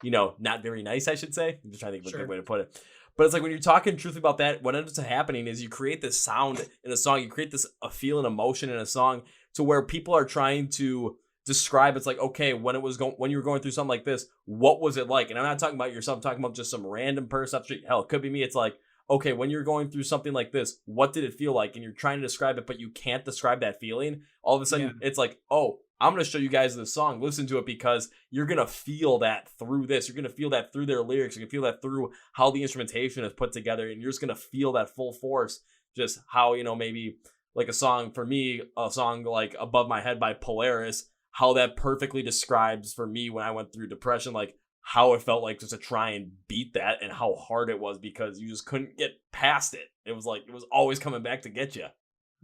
not very nice, I should say. I'm just trying to think of a good way to put it. But it's like when you're talking truthfully about that, what ends up happening is you create this sound in a song, you create a feeling, emotion in a song to where people are trying to describe. It's like, okay, when you were going through something like this, what was it like? And I'm not talking about yourself, I'm talking about just some random person up the street. Hell, it could be me. It's like, okay, when you're going through something like this, what did it feel like? And you're trying to describe it, but you can't describe that feeling. All of a sudden, It's like, oh, I'm going to show you guys this song. Listen to it, because you're going to feel that through this. You're going to feel that through their lyrics. You're going to feel that through how the instrumentation is put together. And you're just going to feel that full force, just how, maybe like a song like Above My Head by Polaris, how that perfectly describes for me when I went through depression, like how it felt like just to try and beat that and how hard it was because you just couldn't get past it. It was like, it was always coming back to get you.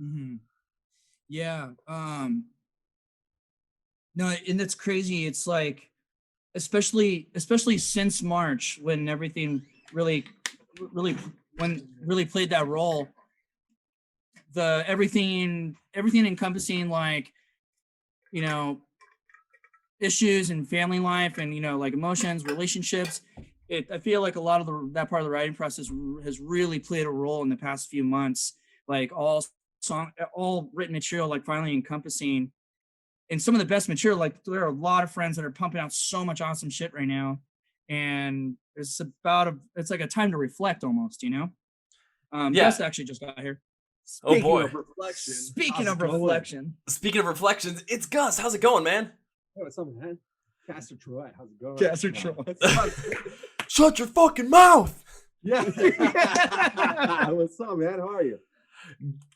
Mm-hmm. Yeah. No, and that's crazy. It's like, especially since March, when everything really played that role, everything encompassing like, issues and family life and, like emotions, relationships. I feel like a lot of that part of the writing process has really played a role in the past few months, like all written material, like finally encompassing. And some of the best material, like there are a lot of friends that are pumping out so much awesome shit right now. And it's like a time to reflect almost, Gus actually just got here. Speaking of reflection. Speaking of reflections, it's Gus. How's it going, man? Hey, what's up, man? Caster Troy, how's it going? Caster Troy. Shut your fucking mouth. Yeah. What's up, man? How are you?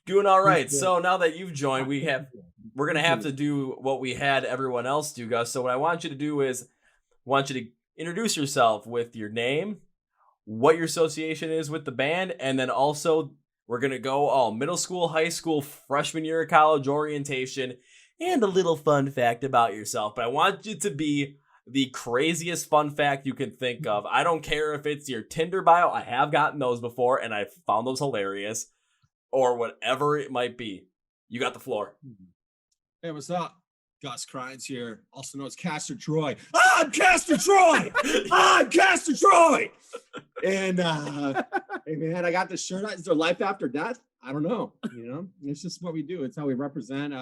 Doing all right. So now that you've joined, we're gonna have to do what we had everyone else do, Gus. So what I want you to do is, to introduce yourself with your name, what your association is with the band, and then also we're gonna go all middle school, high school, freshman year of college orientation, and a little fun fact about yourself. But I want you to be the craziest fun fact you can think of. I don't care if it's your Tinder bio. I have gotten those before, and I found those hilarious. Or whatever it might be. You got the floor. Hey, what's up? Gus Crines here, also known as Caster Troy. I'm Caster Troy! I'm Caster Troy! And, hey, man, I got this shirt on. Is there life after death? I don't know. It's just what we do. It's how we represent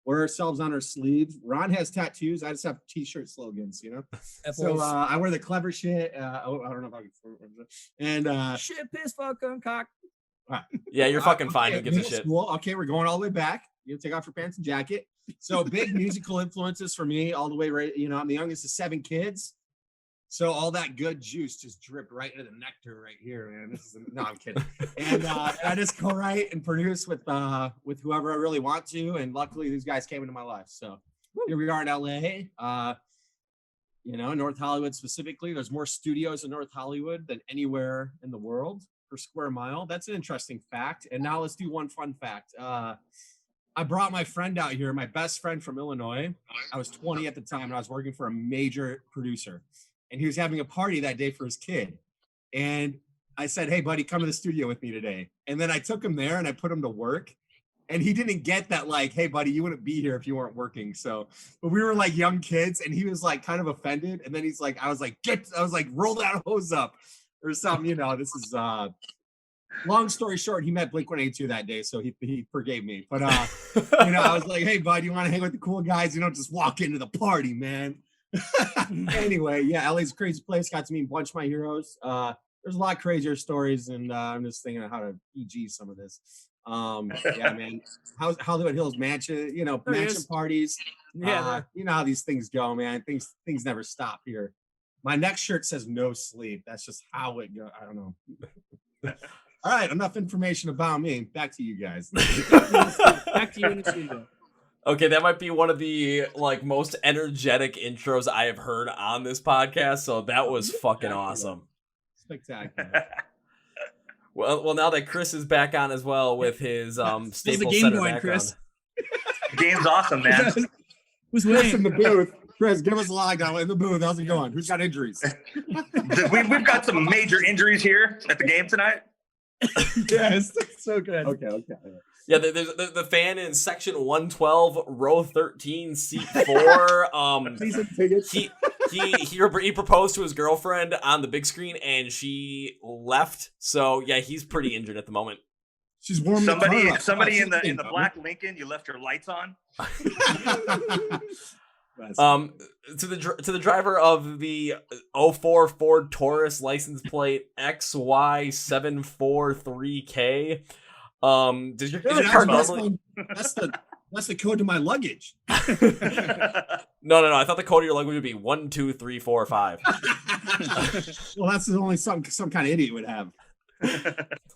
wear ourselves on our sleeves. Ron has tattoos. I just have t-shirt slogans, you know? So I wear the clever shit. I don't know if I can. And shit, piss, fucking cock. Yeah, you're fucking fine. Who okay, gives a middle shit? school. Okay, we're going all the way back. You take off your pants and jacket. So big musical influences for me all the way right. You know, I'm the youngest of 7 kids. So all that good juice just dripped right into the nectar right here, man. No, I'm kidding. And I just co-write and produce with whoever I really want to. And luckily these guys came into my life. So here we are in LA. You know, North Hollywood specifically. There's more studios in North Hollywood than anywhere in the world per square mile. That's an interesting fact. And now let's do one fun fact. I brought my friend out here, my best friend from Illinois. I was 20 at the time, and I was working for a major producer. And he was having a party that day for his kid. And I said, hey, buddy, come to the studio with me today. And then I took him there and I put him to work. And he didn't get that, like, hey, buddy, you wouldn't be here if you weren't working. So, but we were like young kids, and he was like kind of offended. And then he's like, I was like, roll that hose up or something. You know, this is long story short, he met Blink-182 that day, so he forgave me. But you know, I was like, hey, bud, you want to hang with the cool guys? You don't just walk into the party, man. Anyway, yeah, LA's a crazy place. Got to meet a bunch of my heroes. There's a lot crazier stories, and I'm just thinking of how to PG some of this. Yeah, man. Hollywood Hills mansion, you know, mansion parties. Yeah, you know how these things go, man. Things never stop here. My next shirt says no sleep. That's just how it goes. I don't know. All right, enough information about me. Back to you guys. Back to you in the studio. Okay, that might be one of the like most energetic intros I have heard on this podcast. So that was fucking awesome. Spectacular. Well, now that Chris is back on as well with his Staples the game Center going, background. Chris? The game's awesome, man. Who's Chris in winning? the booth. Chris, give us a logdown in the booth. How's it going? Who's got injuries? We've got some major injuries here at the game tonight. Yes, so good. Okay. Yeah, there's the fan in section 112, row 13, seat 4. Season tickets. He proposed to his girlfriend on the big screen, and she left. So yeah, he's pretty injured at the moment. She's warming Somebody in the black Lincoln, you left your lights on. To the driver of the 04 Ford Taurus license plate XY743K. Does your car normally? That's the code to my luggage. No. I thought the code of your luggage would be 1, 2, 3, 4, 5. Well, that's only some kind of idiot would have.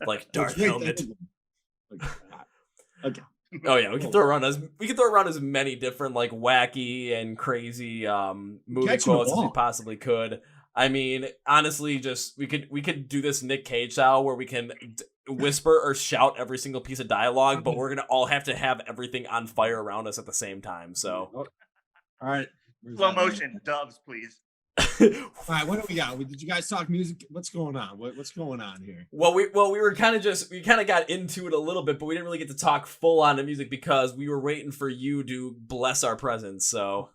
Like Darth Helmet. Okay. Oh yeah, we can throw around as many different like wacky and crazy movie quotes as we possibly could. I mean, honestly, just we could do this Nick Cage style where we can whisper or shout every single piece of dialogue, but we're gonna all have to have everything on fire around us at the same time. So, all right, Slow motion, doves, please. All right, what do we got? Did you guys talk music? What's going on? What's going on here? Well, we kind of got into it a little bit, but we didn't really get to talk full on to music because we were waiting for you to bless our presence. So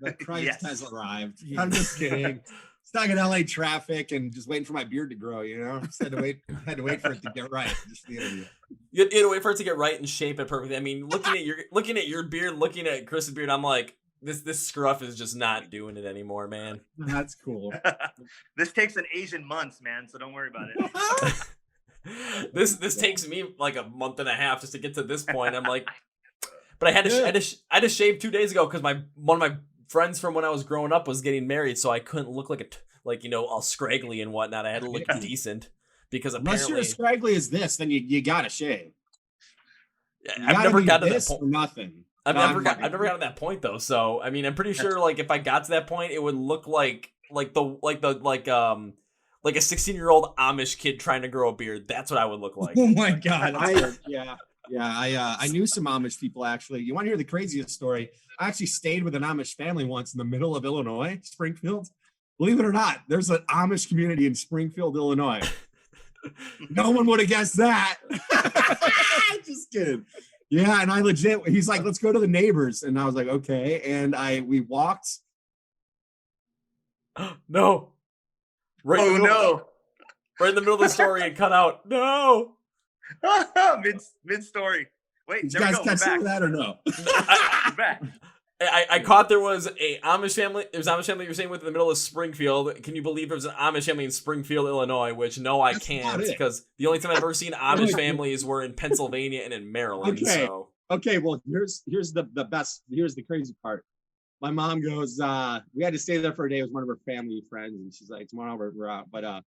The Christ Yes. has arrived. I'm just kidding. Stuck in LA traffic and just waiting for my beard to grow. You know, just had to wait for it to get right. Just the interview. you had to wait for it to get right and shape it perfectly. I mean, looking at your beard, looking at Chris's beard, I'm like, this scruff is just not doing it anymore, man. That's cool. This takes an Asian months, man, so don't worry about it. This takes me like a month and a half just to get to this point. I'm like, but I had to shave 2 days ago because one of my friends from when I was growing up was getting married, so I couldn't look like all scraggly and whatnot. I had to look decent because Unless apparently you're as scraggly as this, then you gotta shave. I've never gotten to that point. Nothing. I've never gotten to that point though. So I mean, I'm pretty sure like if I got to that point, it would look like a 16-year-old Amish kid trying to grow a beard. That's what I would look like. Oh my god. I knew some Amish people actually. You want to hear the craziest story? I actually stayed with an Amish family once in the middle of Illinois, Springfield. Believe it or not, there's an Amish community in Springfield, Illinois. No one would have guessed that. Just kidding. Yeah, and I legit, he's like, let's go to the neighbors. And I was like, okay. And we walked. No. Right Oh no. Right in the middle of the story and cut out. No. Mid story. Wait, Did you there we guys go. catch We're some of back. that or no? We're back. I caught there was a Amish family. There's an Amish family you're saying with in the middle of Springfield. Can you believe there's an Amish family in Springfield, Illinois? Which no, I That's can't, about it. because the only time I've ever seen Amish families were in Pennsylvania and in Maryland. Okay. So Okay, well, here's the best. Here's the crazy part. My mom goes, we had to stay there for a day. It was one of her family friends, and she's like, tomorrow we're out. But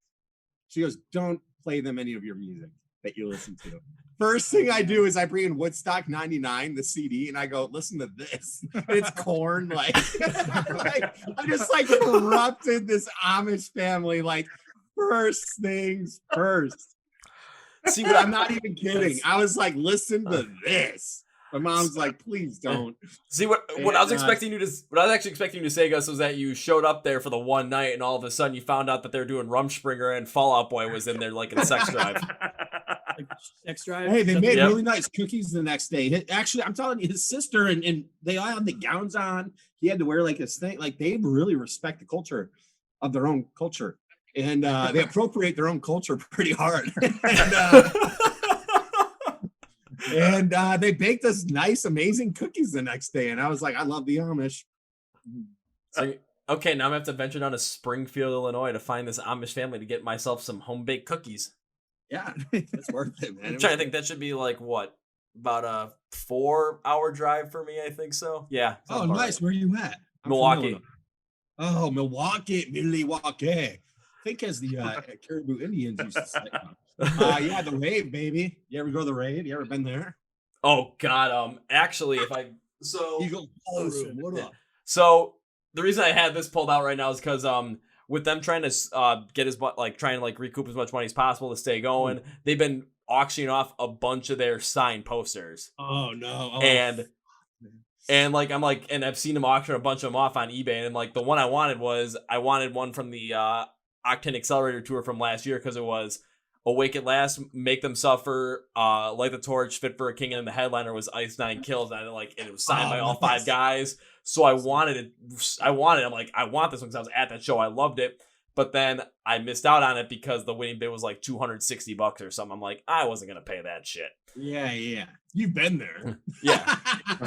she goes, don't play them any of your music that you listen to. First thing I do is I bring in Woodstock 99, the CD, and I go, listen to this. And it's Corn. Like, I just like corrupted this Amish family, like, first things first. see But I'm not even kidding. I was like, listen to this. My mom's like, please don't. See what I was expecting you to what I was actually expecting you to say, Gus, was that you showed up there for the one night and all of a sudden you found out that they're doing Rumspringer and Fall Out Boy was in there like in Sex Drive. Sex Drive. Hey, they made Yep. really nice cookies the next day. Actually, I'm telling you, his sister and they all had the gowns on. He had to wear like his thing. Like they really respect the culture of their own culture. And they appropriate their own culture pretty hard. And they baked us nice, amazing cookies the next day. And I was like, I love the Amish. So, okay, now I'm gonna have to venture down to Springfield, Illinois to find this Amish family to get myself some home baked cookies. Yeah, it's worth it, man. I'm trying to think that should be like what? About a 4-hour drive for me, I think so. Yeah. Oh, sounds about nice. right. Where you at? I'm from Milwaukee. Illinois. Oh, Milwaukee. I think as the Caribou Indians used to say. Yeah, the rave, baby. You ever go to the rave? You ever been there? Oh God. Actually, if I so Eagle Ballroom. What Yeah. up? So the reason I had this pulled out right now is because with them trying to get trying to like recoup as much money as possible to stay going, they've been auctioning off a bunch of their signed posters. Oh no. Oh, And like and I've seen them auction a bunch of them off on eBay, and like the one I wanted one from the Octane Accelerator tour from last year, because it was Awake at Last, Make Them Suffer, Light the Torch, Fit for a King, and the headliner was Ice Nine Kills, and it was signed by all 5 guys. So I wanted it. I'm like, I want this one because I was at that show. I loved it. But then I missed out on it because the winning bid was like $260 or something. I'm like, I wasn't going to pay that shit. yeah. You've been there. Yeah.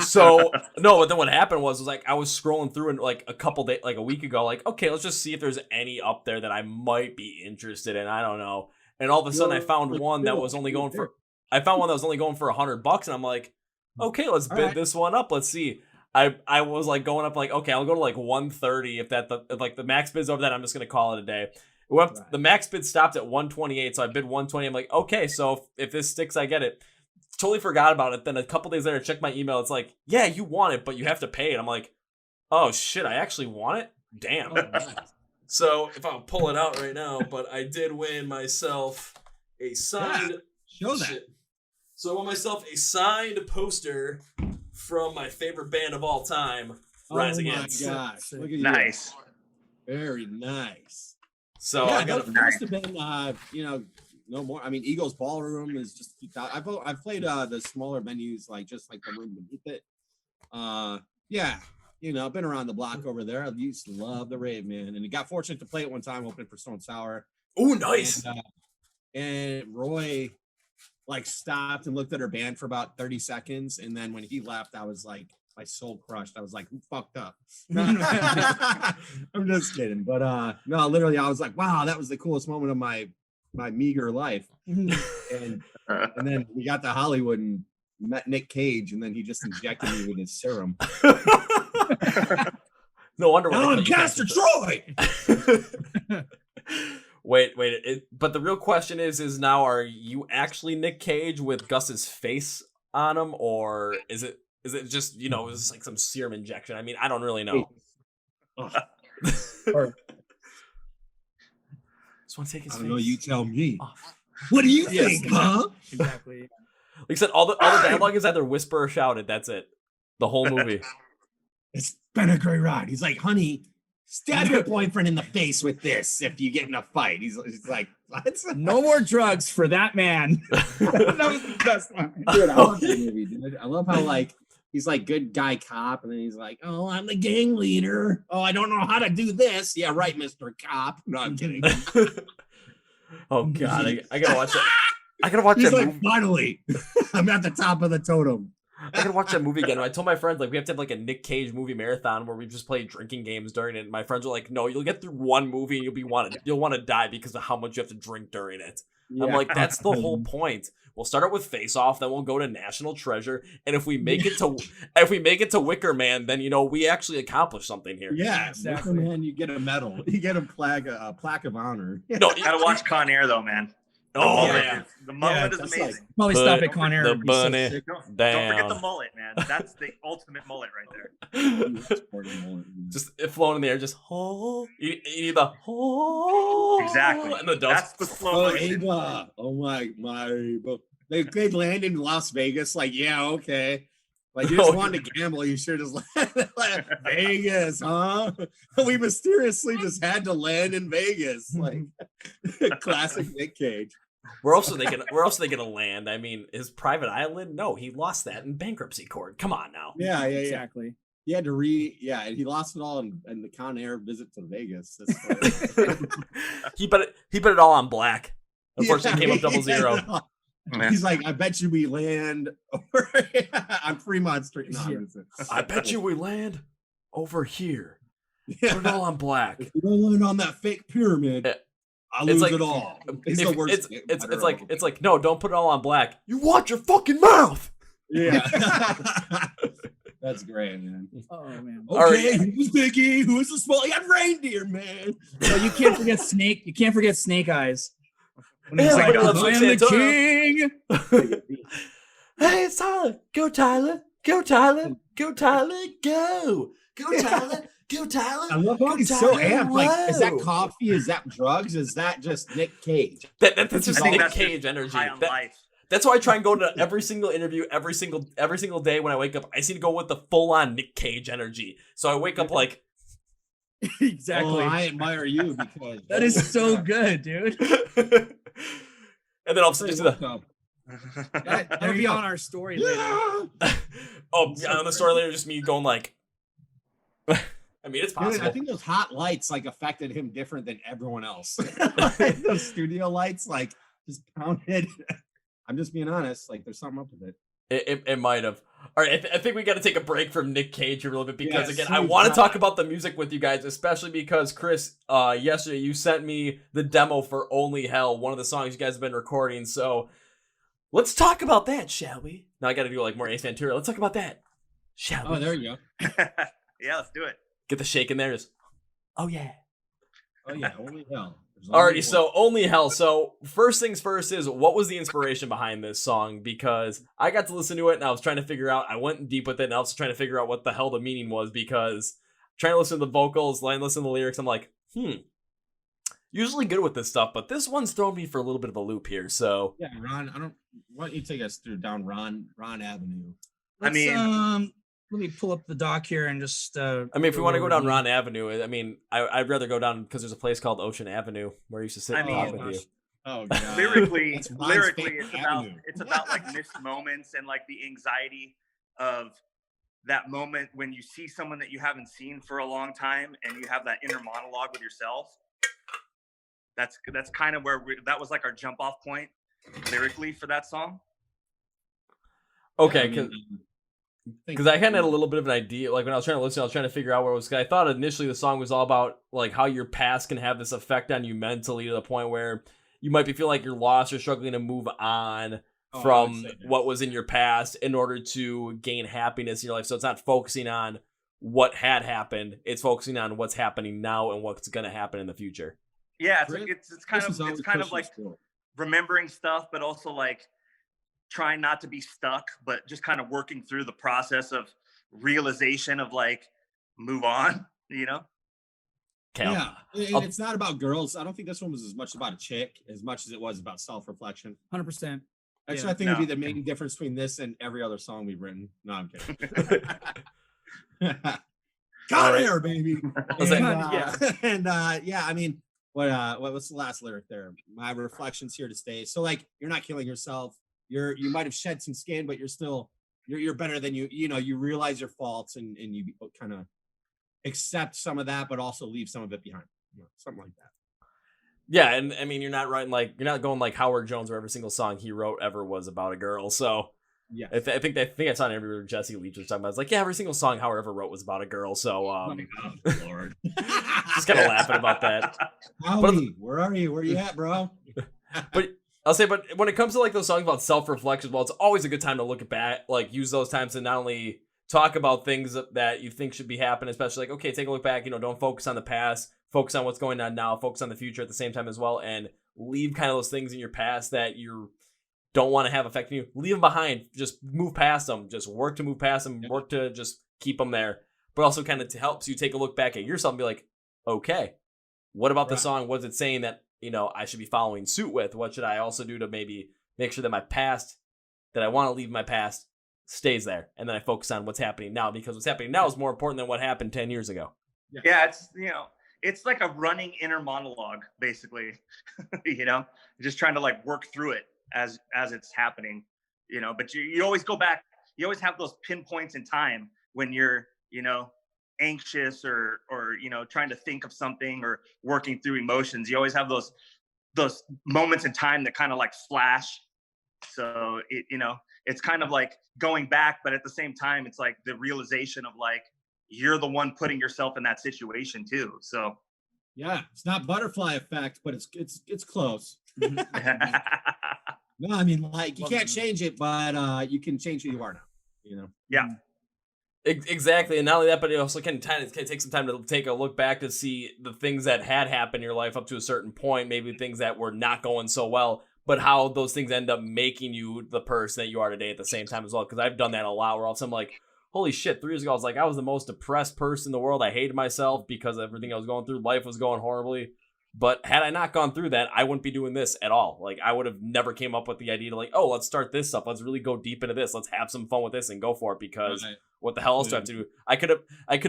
So no, but then what happened was like I was scrolling through and like a couple days, like a week ago, like, okay, let's just see if there's any up there that I might be interested in. I don't know. And all of a sudden I found one that was only going for $100, and I'm like, okay, let's bid this one up. Let's see. I was like going up like, okay, I'll go to like 130 if the max bid's over that, I'm just gonna call it a day. The max bid stopped at 128, so I bid 120. I'm like, okay, so if this sticks, I get it. Totally forgot about it. Then a couple days later, I checked my email. It's like, yeah, you want it, but you have to pay it. I'm like, oh shit, I actually want it? Damn. So if I'll pull it out right now, but I did win myself a signed Show that. shit. So I won myself a signed poster from my favorite band of all time, Rise Against. Oh my gosh. Look at you. Nice. Very nice. So Yeah, I got that must have been, no more. I mean, Eagles Ballroom is just. I've played the smaller venues, like just like the room beneath it. Yeah, I've been around the block over there. I used to love the rave, man, and got fortunate to play it one time, opening for Stone Sour. Oh, nice. And Roy like stopped and looked at her band for about 30 seconds, and then when he left, I was like, my soul crushed. I was like, who fucked up? I'm just kidding. But no, literally, I was like, wow, that was the coolest moment of my meager life. And then we got to Hollywood and met Nick Cage, and then he just injected me with his serum. No wonder why. I'm Castor Troy. Wait. But the real question is now, are you actually Nick Cage with Gus's face on him, or is it just, is this like some serum injection? I mean, I don't really know. Just want to take his I face. don't know. You tell me. off. What do you Yes. think, huh? Exactly. Like I said, all the dialogue is either whisper or shouted. That's it. The whole movie. It's been a great ride. He's like, honey, stab your boyfriend in the face with this if you get in a fight. He's like, what? No more drugs for that man. That was the best one. Dude, I love that movie, dude. I love how like he's like good guy cop, and then he's like, oh, I'm the gang leader. Oh, I don't know how to do this. Yeah, right, Mr. Cop. No, I'm kidding. Oh God, I gotta watch that. I gotta watch He's that like, movie. finally, I'm at the top of the totem. I gotta watch that movie again. I told my friends like we have to have like a Nick Cage movie marathon where we just play drinking games during it. And my friends were like, "No, you'll get through one movie and you'll want to die because of how much you have to drink during it." I'm like, that's the whole point. We'll start out with Face Off, then we'll go to National Treasure, and if we make it to Wicker Man, then we actually accomplished something here. Yeah, Exactly. man, you get a medal. You get a plaque of honor. No, Gotta watch Con Air though, man. The Oh, mullet yeah. The mullet is that's amazing. Probably Put stop at Con Air. the It'd be so bunny sick. Don't down. forget the mullet, man. That's the ultimate mullet right there. Just it flown in the air, just you need the Exactly. and the That's dust. the slow Oh, motion. Ava. Oh my. They land in Las Vegas. Like, yeah, okay. Like, you just wanted to gamble. You should just like Vegas, huh? We mysteriously just had to land in Vegas. Like, classic Nick Cage. Where else are they gonna land? I mean, his private island? No, he lost that in bankruptcy court. Come on now. Yeah. Exactly. He had to and he lost it all in the Con Air visit to Vegas. He put it all on black. Unfortunately, came up 0-0. He's like, I bet you we land on Fremont Street. No, I bet you we land over here. Put it all on black. If we don't land on that fake pyramid, I It's lose like- it all. He's the worst. It's like no, don't put it all on black. You watch your fucking mouth. Yeah. That's great, man. Oh man. Okay, who's Biggie? Who's the small? You got reindeer, man. Well, you can't forget Snake. You can't forget Snake Eyes. When he's Everybody like, loves I am Sweet the Santana. king. Hey, it's Tyler. Go Tyler. Go Tyler. Go Tyler. Go. Go Tyler. Go Tyler. I love how Go he's so Tyler. amped. Like, is that Whoa. coffee? Is that drugs? Is that just Nick Cage? That's just I think Nick that's Cage just energy. high on That- life. That's why I try and go to every single interview, every single day when I wake up. I seem to go with the full on Nick Cage energy. So I wake up like, Exactly. Oh, I admire you because That is so good, dude. and then I'll just do the That'll be on our story later. Yeah. oh yeah, on the story later, just me going like. I mean, it's Dude, I possible. think those hot lights like affected him different than everyone else. Those studio lights like just pounded. I'm just being honest. Like, there's something up with it. It might have. All right, I think we got to take a break from Nick Cage here a little bit because Yes, again, I please want to do. talk about the music with you guys, especially because Chris, yesterday you sent me the demo for Only Hell, one of the songs you guys have been recording. So let's talk about that, shall we? Now I got to do like more Ace Ventura. Let's talk about that, shall we? Oh, there you go. Yeah, let's do it. Get the shake in there. Just, oh yeah. Oh yeah, holy hell. There's only Alrighty, one. so Only Hell. So first things first is what was the inspiration behind this song? Because I got to listen to it and I was trying to figure out, I went deep with it and I was trying to figure out what the hell the meaning was because trying to listen to the vocals, listen to the lyrics, I'm like, usually good with this stuff, but this one's thrown me for a little bit of a loop here. So Yeah, Ron, why don't you take us through down Ron Avenue? Let me pull up the doc here and just. I mean, if we want to go down Ron Avenue, I mean, I'd rather go down because there's a place called Ocean Avenue where I used to sit I and mean, talk with you. Oh god. Lyrically, That's Ron's favorite it's about like missed moments and like the anxiety of that moment when you see someone that you haven't seen for a long time and you have that inner monologue with yourself. That's kind of where that was like our jump off point lyrically for that song. Okay, Yeah, because I kind of had a little bit of an idea, like when I was trying to listen, I was trying to figure out where it was. 'Cause I thought initially the song was all about like how your past can have this effect on you mentally to the point where you might be feeling like you're lost or struggling to move on from what was in your past in order to gain happiness in your life. So it's not focusing on what had happened; it's focusing on what's happening now and what's going to happen in the future. Yeah, Chris- it's kind of like remembering stuff, but also like trying not to be stuck, but just kind of working through the process of realization of like move on, you know? Okay, Yeah, and it's not about girls. I don't think this one was as much about a chick as much as it was about self-reflection. 100%. Actually, Yeah. I think it'd be the main difference between this and every other song we've written. No, I'm kidding. Got here, baby. Listen, Yeah, I mean, what's the last lyric there? My reflections here to stay. So like, you're not killing yourself. You might have shed some skin, but you're better than you realize your faults and you kind of accept some of that, but also leave some of it behind. Something like that. Yeah, and I mean, you're not going like Howard Jones, where every single song he wrote ever was about a girl. So Yeah. I think I saw an interview where Jesse Leach was talking about. It's like, yeah, every single song Howard ever wrote was about a girl. So Oh, Lord. just kind of laughing about that. Howie, where are you? Where you at, bro? But I'll say, but when it comes to like those songs about self-reflection, well, it's always a good time to look back, like use those times to not only talk about things that you think should be happening, especially like, okay, take a look back, don't focus on the past, focus on what's going on now, focus on the future at the same time as well, and leave kind of those things in your past that you don't want to have affecting you. Leave them behind. Just move past them. Just work to move past them. Work to just keep them there. But also kind of to help you take a look back at yourself and be like, okay, what about the song? What's it saying that, I should be following suit with? What should I also do to maybe make sure that my past, that I want to leave my past, stays there? And then I focus on what's happening now, because what's happening now is more important than what happened 10 years ago. Yeah, it's like a running inner monologue, basically. Just trying to like work through it as it's happening. But you always go back. You always have those pinpoints in time when you're anxious or trying to think of something or working through emotions. You always have those moments in time that kind of like flash. So it's kind of like going back, but at the same time, it's like the realization of like, you're the one putting yourself in that situation too. So yeah, it's not butterfly effect, but it's close. No, I mean, like, you can't change it, but you can change who you are now, Yeah. Exactly. And not only that, but it also can take some time to take a look back to see the things that had happened in your life up to a certain point, maybe things that were not going so well, but how those things end up making you the person that you are today at the same time as well. Because I've done that a lot, where all of a sudden I'm like, holy shit, 3 years ago, I was the most depressed person in the world. I hated myself because of everything I was going through. Life was going horribly. But had I not gone through that, I wouldn't be doing this at all. Like, I would have never came up with the idea to like, oh, let's start this up. Let's really go deep into this. Let's have some fun with this and go for it, because what the hell else do I have to do? I could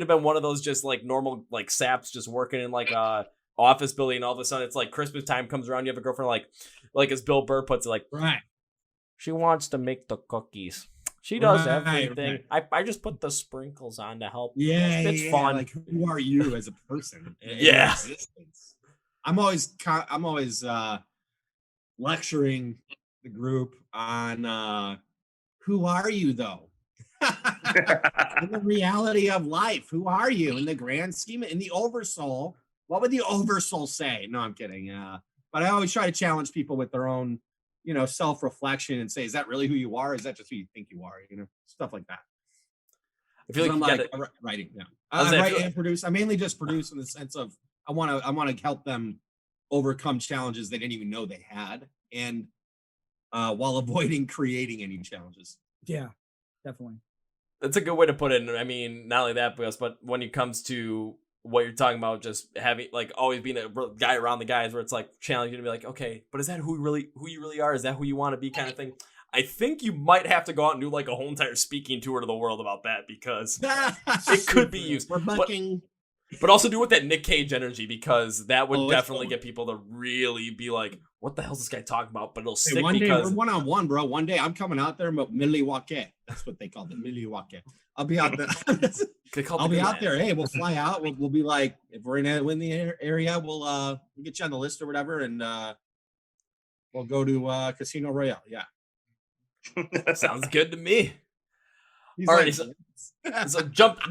have been one of those just like normal like saps just working in like a office building, and all of a sudden it's like Christmas time comes around, you have a girlfriend like as Bill Burr puts it, like, she wants to make the cookies. She does everything. Right. I just put the sprinkles on to help. Yeah, it's fun. Like, who are you as a person? Yeah. I'm always lecturing the group on who are you though? In the reality of life, who are you in the grand scheme, in the oversoul? What would the oversoul say? No, I'm kidding. But I always try to challenge people with their own, self-reflection and say, is that really who you are? Or is that just who you think you are? Stuff like that. I feel like I'm writing. Yeah, I write and produce. I mainly just produce in the sense of I want to help them overcome challenges they didn't even know they had, and while avoiding creating any challenges. Yeah, definitely. That's a good way to put it. I mean, not only that, but when it comes to what you're talking about, just having like always being a guy around the guys, where it's like challenging to be like, okay, but is that who you really are? Is that who you want to be, kind of thing? I think you might have to go out and do like a whole entire speaking tour to the world about that, because it could be used. We're bucking. But also do it with that Nick Cage energy, because that would definitely get people to really be like, what the hell's this guy talking about? But it'll stick, one because day we're one-on-one, bro. One day I'm coming out there, Milwaukee. That's what they call it, Milwaukee. I'll be out there. I'll be out there. Hey, we'll fly out. We'll be like, if we're in the area, we'll get you on the list or whatever, and we'll go to Casino Royale. Yeah. Sounds good to me. Alrighty, so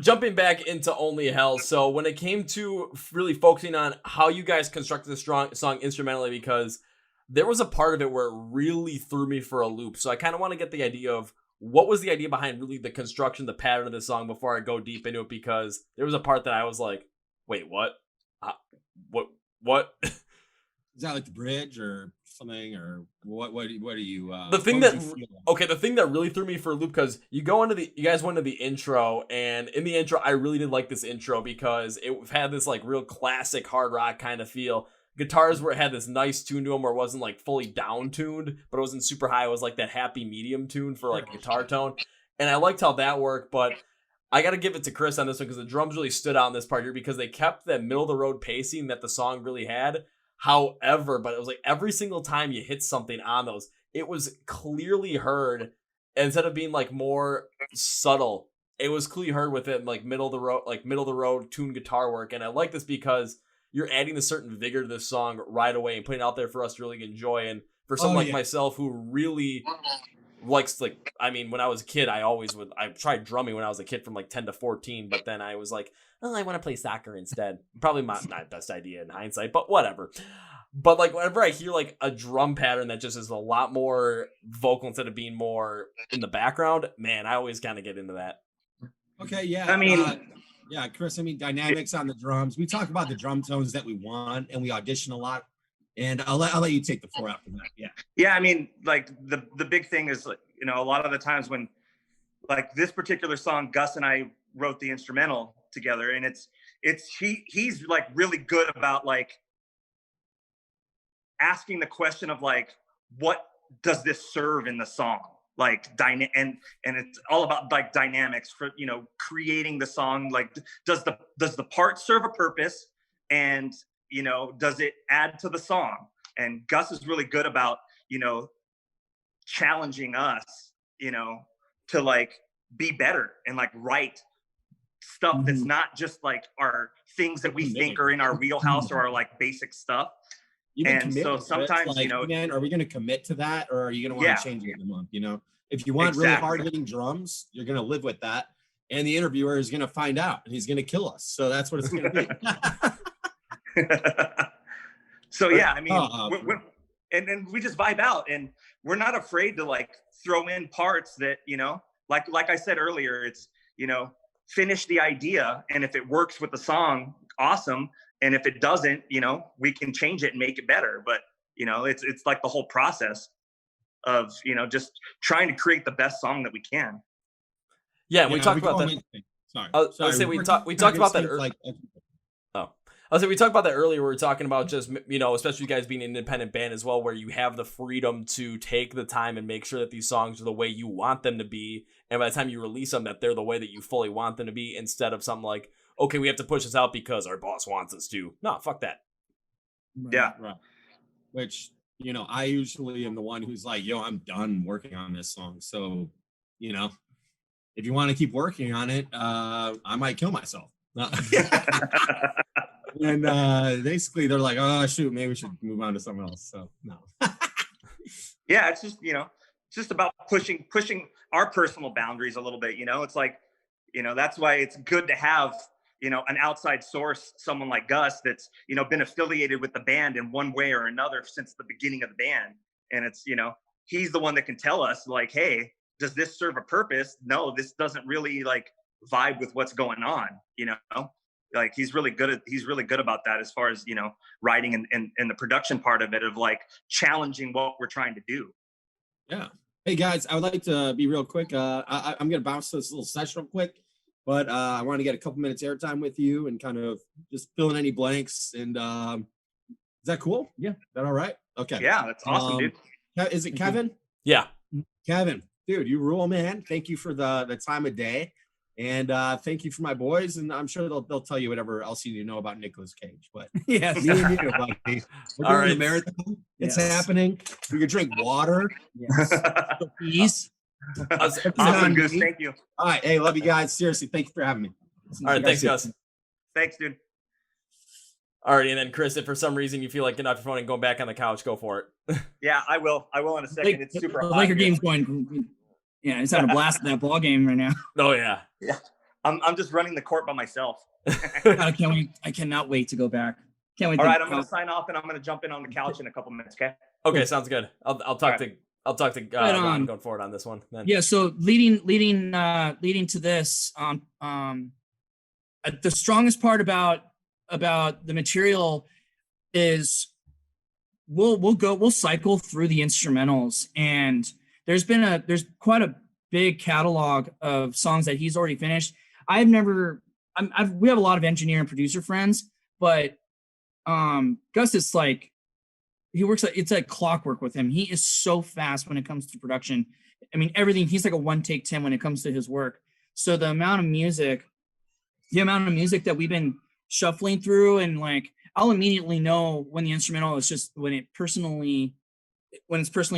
jumping back into Only Hell. So when it came to really focusing on how you guys constructed the song instrumentally, because there was a part of it where it really threw me for a loop. So I kind of want to get the idea of what was the idea behind really the construction, the pattern of the song before I go deep into it, because there was a part that I was like, wait, what? What? Is that like the bridge or something, or what are you the thing that really threw me for a loop, because you guys went into the intro, and in the intro I really did like this intro because it had this like real classic hard rock kind of feel. Guitars where it had this nice tune to them, where it wasn't like fully down tuned, but it wasn't super high. It was like that happy medium tune for like a guitar tone, and I liked how that worked. But I got to give it to Chris on this one, because the drums really stood out in this part here, because they kept that middle of the road pacing that the song really had. However, but it was like every single time you hit something on those, it was clearly heard. Instead of being like more subtle, it was clearly heard with it like middle of the road tune guitar work. And I like this because you're adding a certain vigor to the song right away and putting it out there for us to really enjoy. And for someone like myself who really likes, like, I mean, when I was a kid, I tried drumming when I was a kid from like 10 to 14, but then I was like, oh, I want to play soccer instead. Probably not best idea in hindsight, but whatever. But like whenever I hear like a drum pattern that just is a lot more vocal instead of being more in the background, man, I always kind of get into that. Okay, yeah. I mean, yeah, Chris, I mean, dynamics on the drums. We talk about the drum tones that we want, and we audition a lot. And I'll let you take the floor after that. Yeah. Yeah, I mean, like the big thing is, like, you know, a lot of the times when, like, this particular song, Gus and I wrote the instrumental together, and he's like really good about like asking the question of like, what does this serve in the song? Like and it's all about like dynamics for, you know, creating the song. Like, does the part serve a purpose, and, you know, does it add to the song? And Gus is really good about, you know, challenging us, you know, to like be better and like write stuff that's not just like our things that we think are in our wheelhouse or our like basic stuff. And so sometimes, like, you know, man, are we going to commit to that, or are you going to want to change it in a month? You know, if you want really hard hitting drums, you're going to live with that, and the interviewer is going to find out, and he's going to kill us. So that's what it's going to be. So yeah, I mean, and we just vibe out, and we're not afraid to like throw in parts that, you know, like I said earlier, it's, you know, finish the idea, and if it works with the song, awesome. And if it doesn't, you know, we can change it and make it better. But, you know, it's like the whole process of, you know, just trying to create the best song that we can. Yeah, we talked about that. Sorry. We talked about that earlier. We talked about that earlier. We were talking about just, you know, especially you guys being an independent band as well, where you have the freedom to take the time and make sure that these songs are the way you want them to be. And by the time you release them, that they're the way that you fully want them to be, instead of something like, okay, we have to push this out because our boss wants us to. No, fuck that. Yeah. Right. Which, you know, I usually am the one who's like, yo, I'm done working on this song. So, you know, if you want to keep working on it, I might kill myself. And basically they're like, oh shoot, maybe we should move on to something else. So no. Yeah, it's just, you know, it's just about pushing our personal boundaries a little bit. You know, it's like, you know, that's why it's good to have, you know, an outside source, someone like Gus that's, you know, been affiliated with the band in one way or another since the beginning of the band. And it's, you know, he's the one that can tell us like, hey, does this serve a purpose? No, this doesn't really like vibe with what's going on, you know? Like he's really good about that as far as, you know, writing and the production part of it, of like challenging what we're trying to do. Yeah. Hey guys, I would like to be real quick. I'm going to bounce this little session real quick, but I want to get a couple minutes airtime with you and kind of just fill in any blanks. And is that cool? Yeah. Is that all right? Okay. Yeah, that's awesome, dude. Is it Kevin? Yeah. Kevin, dude, you rule, man. Thank you for the time of day. And thank you for my boys, and I'm sure they'll tell you whatever else you need to know about Nicolas Cage. But yes, me and you, buddy. We're doing the marathon. It's happening. We can drink water. Yes. Peace. Awesome, Goose. Thank you. All right. Hey, love you guys. Seriously, thank you for having me. All right, thanks, Gus. Thanks, dude. All right, and then Chris, if for some reason you feel like getting off your phone and going back on the couch, go for it. Yeah, I will in a second. It's super hot. The Laker game's going. Yeah, he's having a blast at that ball game right now. Oh yeah. Yeah. I'm just running the court by myself. I can't wait. I cannot wait to go back. Can't wait. All right, I'm gonna sign off and I'm gonna jump in on the couch in a couple minutes. Okay. Okay, sounds good. I'll talk to Ron going forward on this one. Then. Yeah. So leading to this, the strongest part about the material is we'll cycle through the instrumentals, and there's quite a big catalog of songs that he's already finished. We have a lot of engineer and producer friends, but Gus is like, it's like clockwork with him. He is so fast when it comes to production. I mean, everything, he's like a one take 10 when it comes to his work. So the amount of music that we've been shuffling through, and like, I'll immediately know when the instrumental is just when it's personally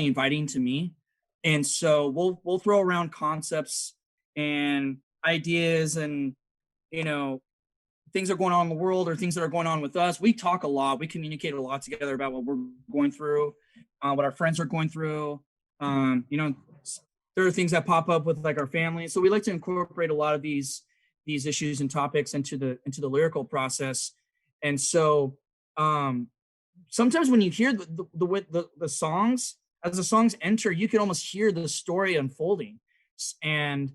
inviting to me. And so we'll throw around concepts and ideas and, you know, things that are going on in the world or things that are going on with us, we talk a lot. We communicate a lot together about what we're going through, what our friends are going through. There are things that pop up with like our family. So we like to incorporate a lot of these issues and topics into the lyrical process. And so sometimes when you hear the songs, as the songs enter, you can almost hear the story unfolding. And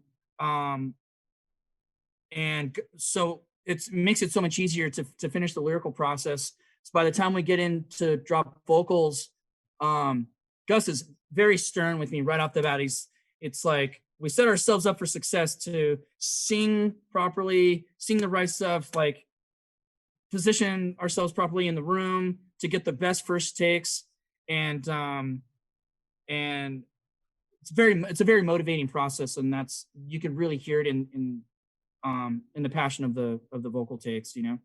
so it makes it so much easier to finish the lyrical process. So by the time we get into drop vocals, Gus is very stern with me right off the bat. It's like we set ourselves up for success to sing properly, sing the right stuff, like position ourselves properly in the room to get the best first takes. And it's a very motivating process, and that's, you can really hear it in the passion of the vocal takes, you know?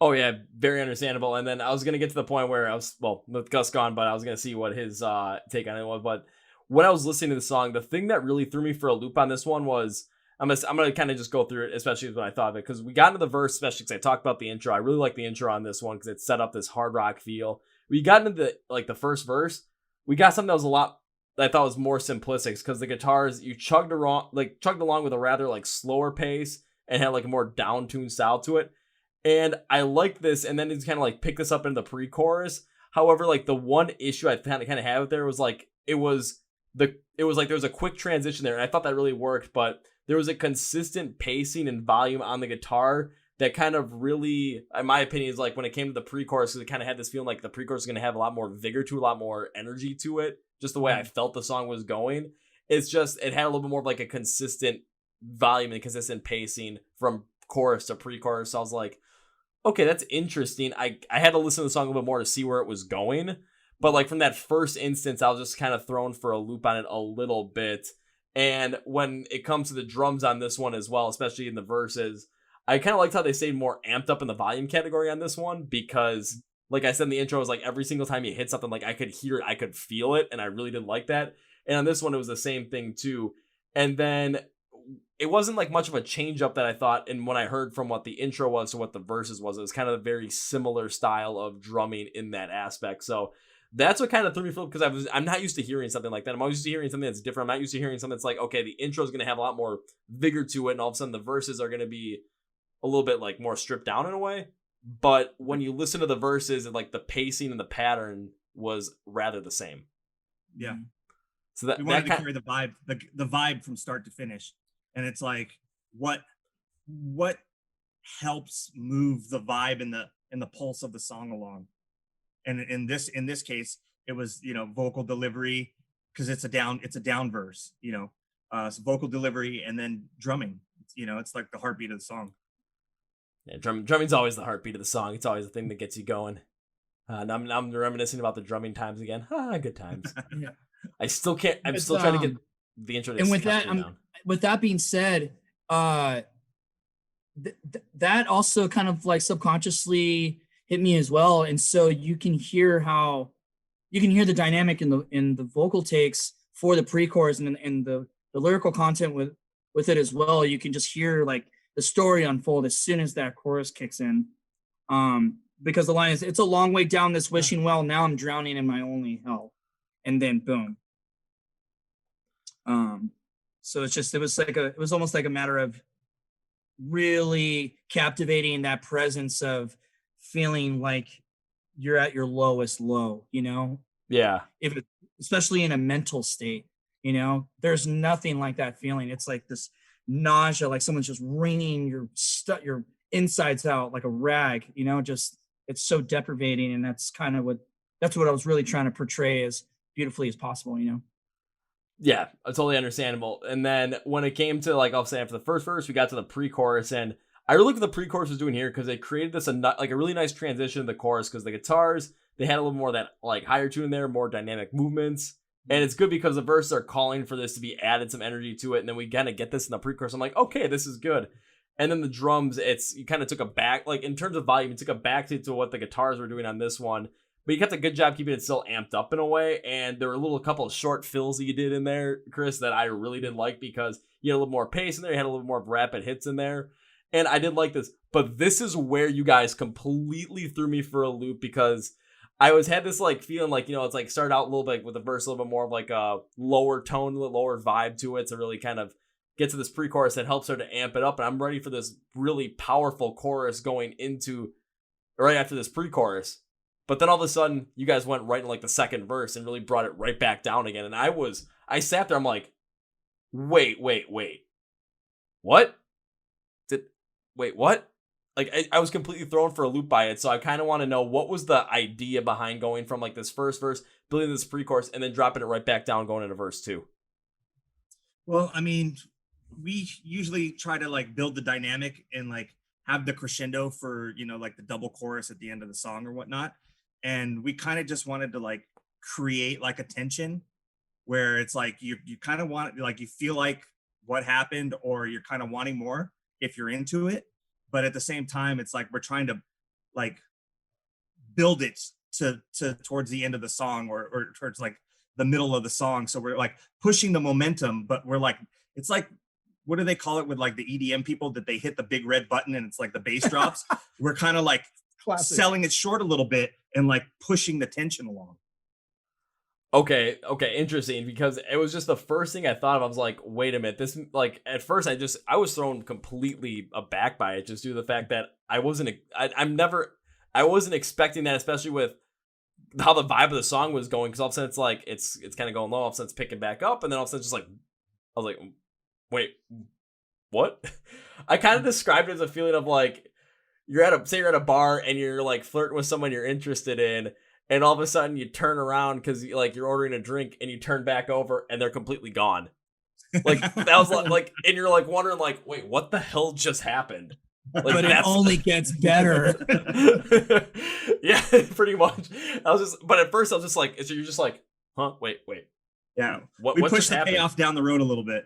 Oh yeah, very understandable. And then I was gonna get to the point where I was, well, with Gus gone, but I was gonna see what his take on it was. But when I was listening to the song, the thing that really threw me for a loop on this one was, I'm gonna kind of just go through it, especially when I thought of it, because we got into the verse, especially because I talked about the intro. I really like the intro on this one because it set up this hard rock feel. We got into the first verse, we got something that was a lot that I thought was more simplistic, because the guitars, you chugged along with a rather like slower pace and had like a more down-tuned style to it. And I like this, and then it's kind of like pick this up into the pre-chorus. However, like the one issue I kind of had with there was like there was a quick transition there, and I thought that really worked, but there was a consistent pacing and volume on the guitar that kind of really, in my opinion, is like when it came to the pre-chorus, it kind of had this feeling like the pre-chorus is going to have a lot more vigor to it, a lot more energy to it, just the way I felt the song was going. It's just, it had a little bit more of like a consistent volume and consistent pacing from chorus to pre-chorus. So I was like, okay, that's interesting. I had to listen to the song a little bit more to see where it was going. But like from that first instance, I was just kind of thrown for a loop on it a little bit. And when it comes to the drums on this one as well, especially in the verses, I kind of liked how they stayed more amped up in the volume category on this one, because like I said in the intro, it was like every single time you hit something, like I could hear it, I could feel it, and I really did like that. And on this one, it was the same thing too. And then it wasn't like much of a change up that I thought, and when I heard from what the intro was to what the verses was, it was kind of a very similar style of drumming in that aspect. So that's what kind of threw me for, because I'm not used to hearing something like that. I'm always used to hearing something that's different. I'm not used to hearing something that's like, okay, the intro is going to have a lot more vigor to it, and all of a sudden the verses are going to be a little bit like more stripped down in a way. But when you listen to the verses, and like the pacing and the pattern was rather the same. Yeah. So that we wanted that to carry the vibe, the vibe from start to finish. And it's like what helps move the vibe in the pulse of the song along. And in this case, it was, vocal delivery, because it's a down verse, so vocal delivery and then drumming. It's like the heartbeat of the song. Yeah, drumming's always the heartbeat of the song. It's always the thing that gets you going. I'm reminiscing about the drumming times again. Good times. Yeah. I still can't. I'm still trying to get the intro to. And with that being said, that also kind of like subconsciously hit me as well. And so you can hear the dynamic in the vocal takes for the pre-chorus and the lyrical content with it as well. You can just hear like the story unfold as soon as that chorus kicks in. Because the line is, it's a long way down this wishing well, now I'm drowning in my only hell. And then boom. So it was almost like a matter of really captivating that presence of feeling like you're at your lowest low, Yeah. Especially in a mental state, there's nothing like that feeling. It's like this nausea, like someone's just wringing your insides out like a rag, just, it's so deprivating. And that's what I was really trying to portray as beautifully as possible, Yeah, totally understandable. And then when it came to, like, I'll say after the first verse, we got to the pre-chorus, and I really like what the pre-chorus was doing here, because they created this like a really nice transition to the chorus, because the guitars, they had a little more of that like higher tune in there, more dynamic movements, and it's good because the verses are calling for this to be added some energy to it, and then we kind of get this in the pre-chorus. I'm like, okay, this is good. And then the drums, you kind of took a back, like in terms of volume, it took a back to what the guitars were doing on this one. But you got a good job keeping it still amped up in a way. And there were a couple of short fills that you did in there, Chris, that I really did like, because you had a little more pace in there. You had a little more rapid hits in there. And I did like this, but this is where you guys completely threw me for a loop because I had this like feeling like, it's like started out a little bit with the verse a little bit more of like a lower tone, a lower vibe to it to really kind of get to this pre-chorus that helps her to amp it up. And I'm ready for this really powerful chorus going into right after this pre-chorus. But then all of a sudden you guys went right in like the second verse and really brought it right back down again. And I sat there, I'm like, wait. What? Wait, what? Like, I was completely thrown for a loop by it, so I kind of want to know what was the idea behind going from, like, this first verse, building this pre-chorus, and then dropping it right back down going into verse 2? Well, I mean, we usually try to, like, build the dynamic and, like, have the crescendo for, like, the double chorus at the end of the song or whatnot. And we kind of just wanted to, like, create, like, a tension where it's, like, you kind of want, like, you feel like what happened or you're kind of wanting more if you're into it. But at the same time, it's like we're trying to like build it to towards the end of the song or towards like the middle of the song. So we're like pushing the momentum, but we're like, it's like, what do they call it with like the EDM people that they hit the big red button and it's like the bass drops? We're kind of like selling it short a little bit and like pushing the tension along. Okay, interesting, because it was just the first thing I thought of. I was like, wait a minute, this, like, at first I was thrown completely aback by it, just due to the fact that I wasn't expecting that, especially with how the vibe of the song was going, because all of a sudden it's like, it's kind of going low, all of a sudden it's picking back up, and then all of a sudden just like, I was like, wait, what? I kind of described it as a feeling of like, you're at a bar and you're like flirting with someone you're interested in, and all of a sudden you turn around because like you're ordering a drink and you turn back over and they're completely gone. Like that was like, and you're like wondering like, wait, what the hell just happened? Like, but it only gets better. Yeah, pretty much. But at first I was just like, so you're just like, huh? Wait. Yeah, we pushed the payoff down the road a little bit.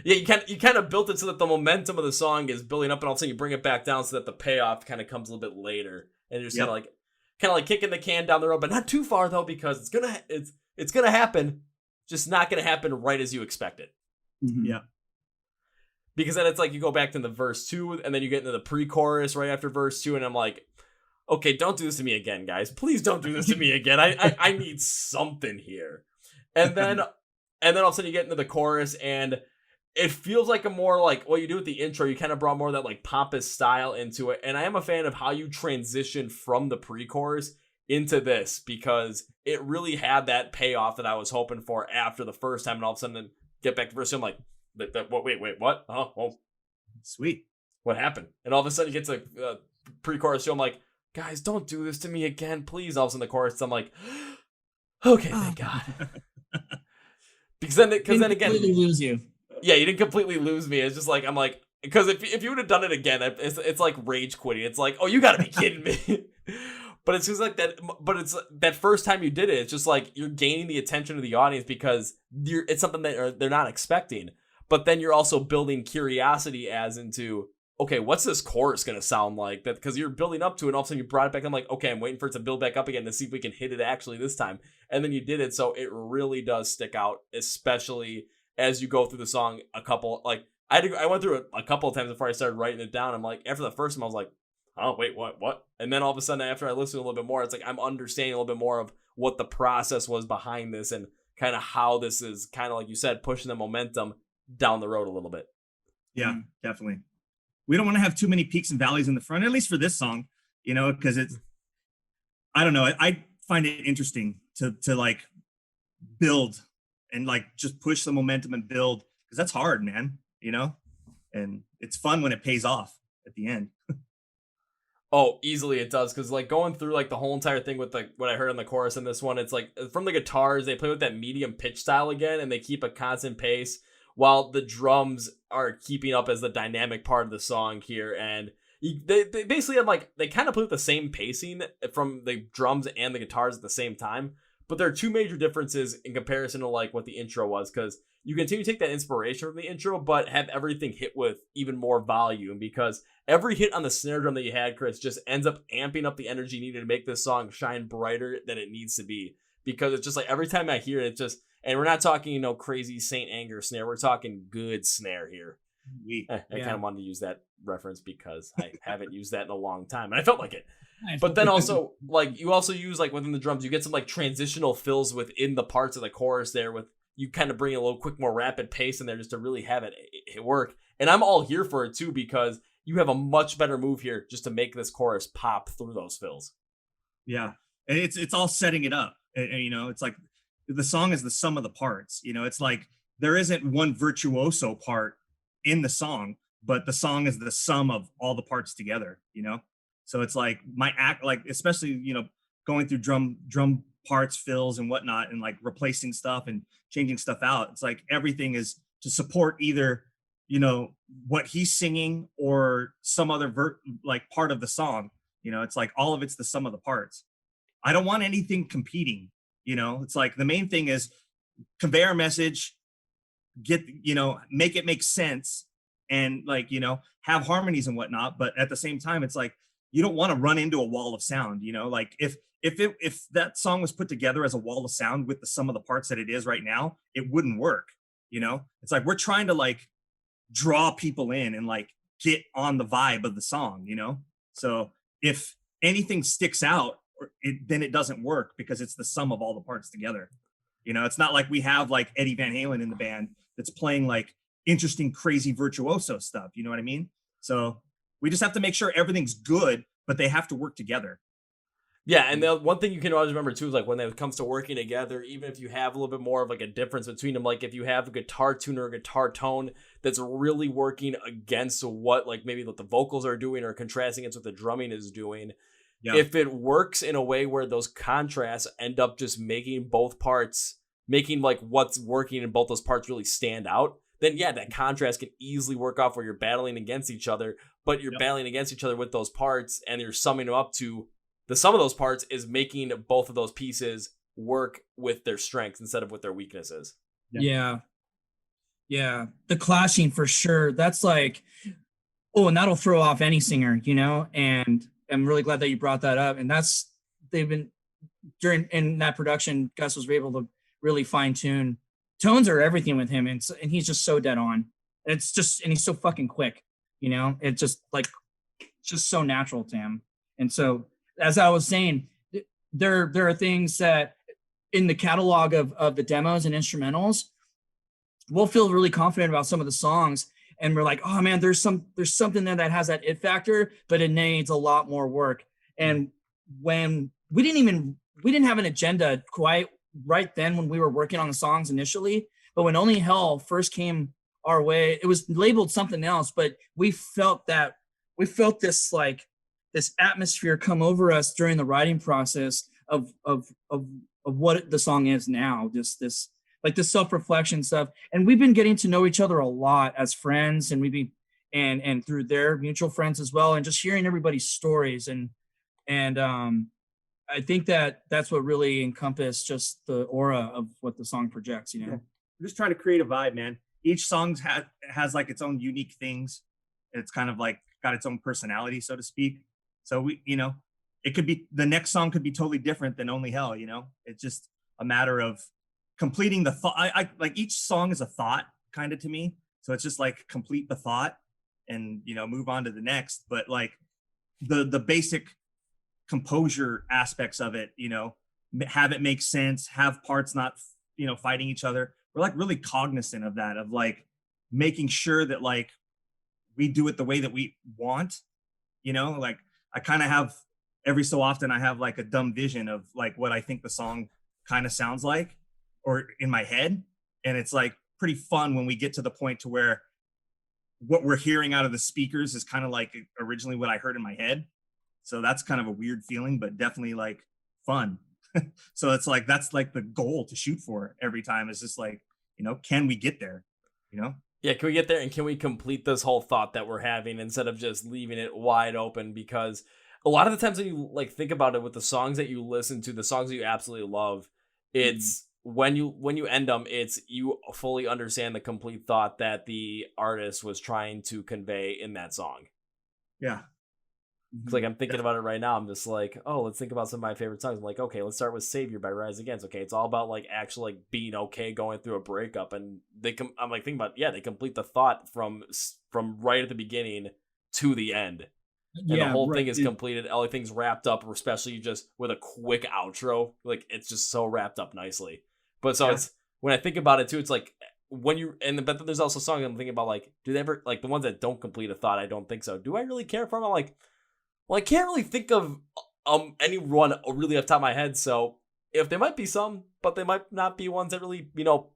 Yeah, you kind of built it so that the momentum of the song is building up, and all of a sudden you bring it back down so that the payoff kind of comes a little bit later, and you're just kind of like kicking the can down the road, but not too far though, because it's gonna happen, just not gonna happen right as you expect it. Mm-hmm. Yeah, because then it's like you go back to the verse 2, and then you get into the pre-chorus right after verse 2, and I'm like, okay, don't do this to me again, guys. Please don't do this to me again. I need something here. And then all of a sudden you get into the chorus, and it feels like a more like what you do with the intro. You kind of brought more of that like pompous style into it. And I am a fan of how you transition from the pre-chorus into this, because it really had that payoff that I was hoping for after the first time. And all of a sudden get back to verse 2, I'm like, wait, what? Oh, sweet. What happened? And all of a sudden you get to pre-chorus 2. I'm like, guys, don't do this to me again, please. All of a sudden the chorus, I'm like, okay, thank God. Because then again, completely lose you. Yeah, you didn't completely lose me. It's just like, I'm like, because if you would have done it again, it's like rage quitting. It's like, oh, you gotta be kidding me. But it's just like that. But it's that first time you did it, it's just like you're gaining the attention of the audience because it's something that they're not expecting. But then you're also building curiosity as into, okay, what's this chorus gonna sound like? That because you're building up to it, and all of a sudden you brought it back. I'm like, okay, I'm waiting for it to build back up again to see if we can hit it actually this time. And then you did it, so it really does stick out, especially as you go through the song. A couple, like I went through it a couple of times before I started writing it down. I'm like, after the first time, I was like, oh wait, what? And then all of a sudden, after I listened a little bit more, it's like I'm understanding a little bit more of what the process was behind this and kind of how this is kind of like you said, pushing the momentum down the road a little bit. Yeah, definitely. We don't want to have too many peaks and valleys in the front, at least for this song, because it's, I don't know. I find it interesting to like build and like just push the momentum and build, because that's hard, man, and it's fun when it pays off at the end. Oh, easily it does, because like going through like the whole entire thing with like what I heard in the chorus in this one, it's like from the guitars, they play with that medium pitch style again, and they keep a constant pace while the drums are keeping up as the dynamic part of the song here. And they basically have like, they kind of play with the same pacing from the drums and the guitars at the same time. But there are two major differences in comparison to like what the intro was, because you continue to take that inspiration from the intro, but have everything hit with even more volume, because every hit on the snare drum that you had, Chris, just ends up amping up the energy needed to make this song shine brighter than it needs to be. Because it's just like every time I hear it, just, and we're not talking, crazy Saint Anger snare. We're talking good snare here. I kind of wanted to use that reference because I haven't used that in a long time, and I felt like it. But then also, like, you also use, like, within the drums, you get some, like, transitional fills within the parts of the chorus there with you kind of bring a little quick, more rapid pace in there just to really have it work. And I'm all here for it too, because you have a much better move here just to make this chorus pop through those fills. Yeah. And it's all setting it up. And, you know, it's like the song is the sum of the parts. You know, it's like there isn't one virtuoso part in the song, but the song is the sum of all the parts together, you know? So it's like my act, like, especially, you know, going through drum parts, fills and whatnot, and like replacing stuff and changing stuff out. It's like everything is to support either, you know, what he's singing or some other like part of the song. You know, it's like all of it's the sum of the parts. I don't want anything competing. You know, it's like the main thing is convey our message, get, you know, make it make sense, and, like, you know, have harmonies and whatnot. But at the same time, it's like you don't want to run into a wall of sound. You know, like if that song was put together as a wall of sound with the sum of the parts that it is right now, it wouldn't work. You know, it's like we're trying to like draw people in and like get on the vibe of the song. You know, so if anything sticks out, then it doesn't work because it's the sum of all the parts together. You know, it's not like we have like Eddie Van Halen in the band that's playing like interesting, crazy virtuoso stuff. You know what I mean? So we just have to make sure everything's good, but they have to work together. Yeah, and the one thing you can always remember too is, like, when it comes to working together, even if you have a little bit more of like a difference between them, like if you have a guitar tuner or guitar tone that's really working against what, like, maybe what the vocals are doing or contrasting against what the drumming is doing, yeah. If it works in a way where those contrasts end up just making both parts, making like what's working in both those parts really stand out, then yeah, that contrast can easily work off where you're battling against each other, but you're battling against each other with those parts and you're summing them up to the sum of those parts is making both of those pieces work with their strengths instead of with their weaknesses. Yeah. The clashing for sure. That's like, and that'll throw off any singer, you know, and I'm really glad that you brought that up. And they've been in that production, Gus was able to really fine tune. Tones are everything with him. And he's just so dead on. And he's so fucking quick, you know, it's just like, just so natural to him. And so, as I was saying, there are things that in the catalog of the demos and instrumentals, we'll feel really confident about some of the songs. And we're like, oh man, there's something there that has that it factor, but it needs a lot more work. And when we didn't have an agenda quite right then when we were working on the songs initially, but when Only Hell first came our way, it was labeled something else, but we felt this like this atmosphere come over us during the writing process of what the song is now, just this like the self-reflection stuff. And we've been getting to know each other a lot as friends, and and through their mutual friends as well, and just hearing everybody's stories. And I think that's what really encompassed just the aura of what the song projects, you know? Yeah. We're just trying to create a vibe, man. Each song has like its own unique things. It's kind of like got its own personality, so to speak. So we, you know, it could be, the next song could be totally different than Only Hell, you know? It's just a matter of completing the thought. I like each song is a thought kind of to me. So it's just like complete the thought and, you know, move on to the next. But like the basic composure aspects of it, you know, have it make sense, have parts not, you know, fighting each other. We're like really cognizant of that, of like making sure that like we do it the way that we want, you know, like I kind of have every so often I have like a dumb vision of like what I think the song kind of sounds like, or in my head. And it's like pretty fun when we get to the point to where what we're hearing out of the speakers is kind of like originally what I heard in my head. So that's kind of a weird feeling, but definitely like fun. So it's like, that's like the goal to shoot for every time. It's just like, you know, can we get there? You know? Yeah, can we get there and can we complete this whole thought that we're having instead of just leaving it wide open? Because a lot of the times when you like think about it with the songs that you listen to, the songs that you absolutely love, it's when you end them, it's you fully understand the complete thought that the artist was trying to convey in that song. Yeah. It's like I'm thinking about it right now. I'm just like, oh, let's think about some of my favorite songs. I'm like, okay, let's start with Savior by Rise Against. Okay, it's all about like actually like being okay going through a breakup, and I'm like thinking about, yeah, they complete the thought from right at the beginning to the end. And the whole thing is completed. Everything's wrapped up, especially just with a quick outro. Like, it's just so wrapped up nicely. But so it's, when I think about it too, it's like when you, but then there's also songs I'm thinking about, like, do they ever, like the ones that don't complete a thought, I don't think so. Do I really care for them? I'm like, well, I can't really think of anyone really off the top of my head. So if there might be some, but they might not be ones that really,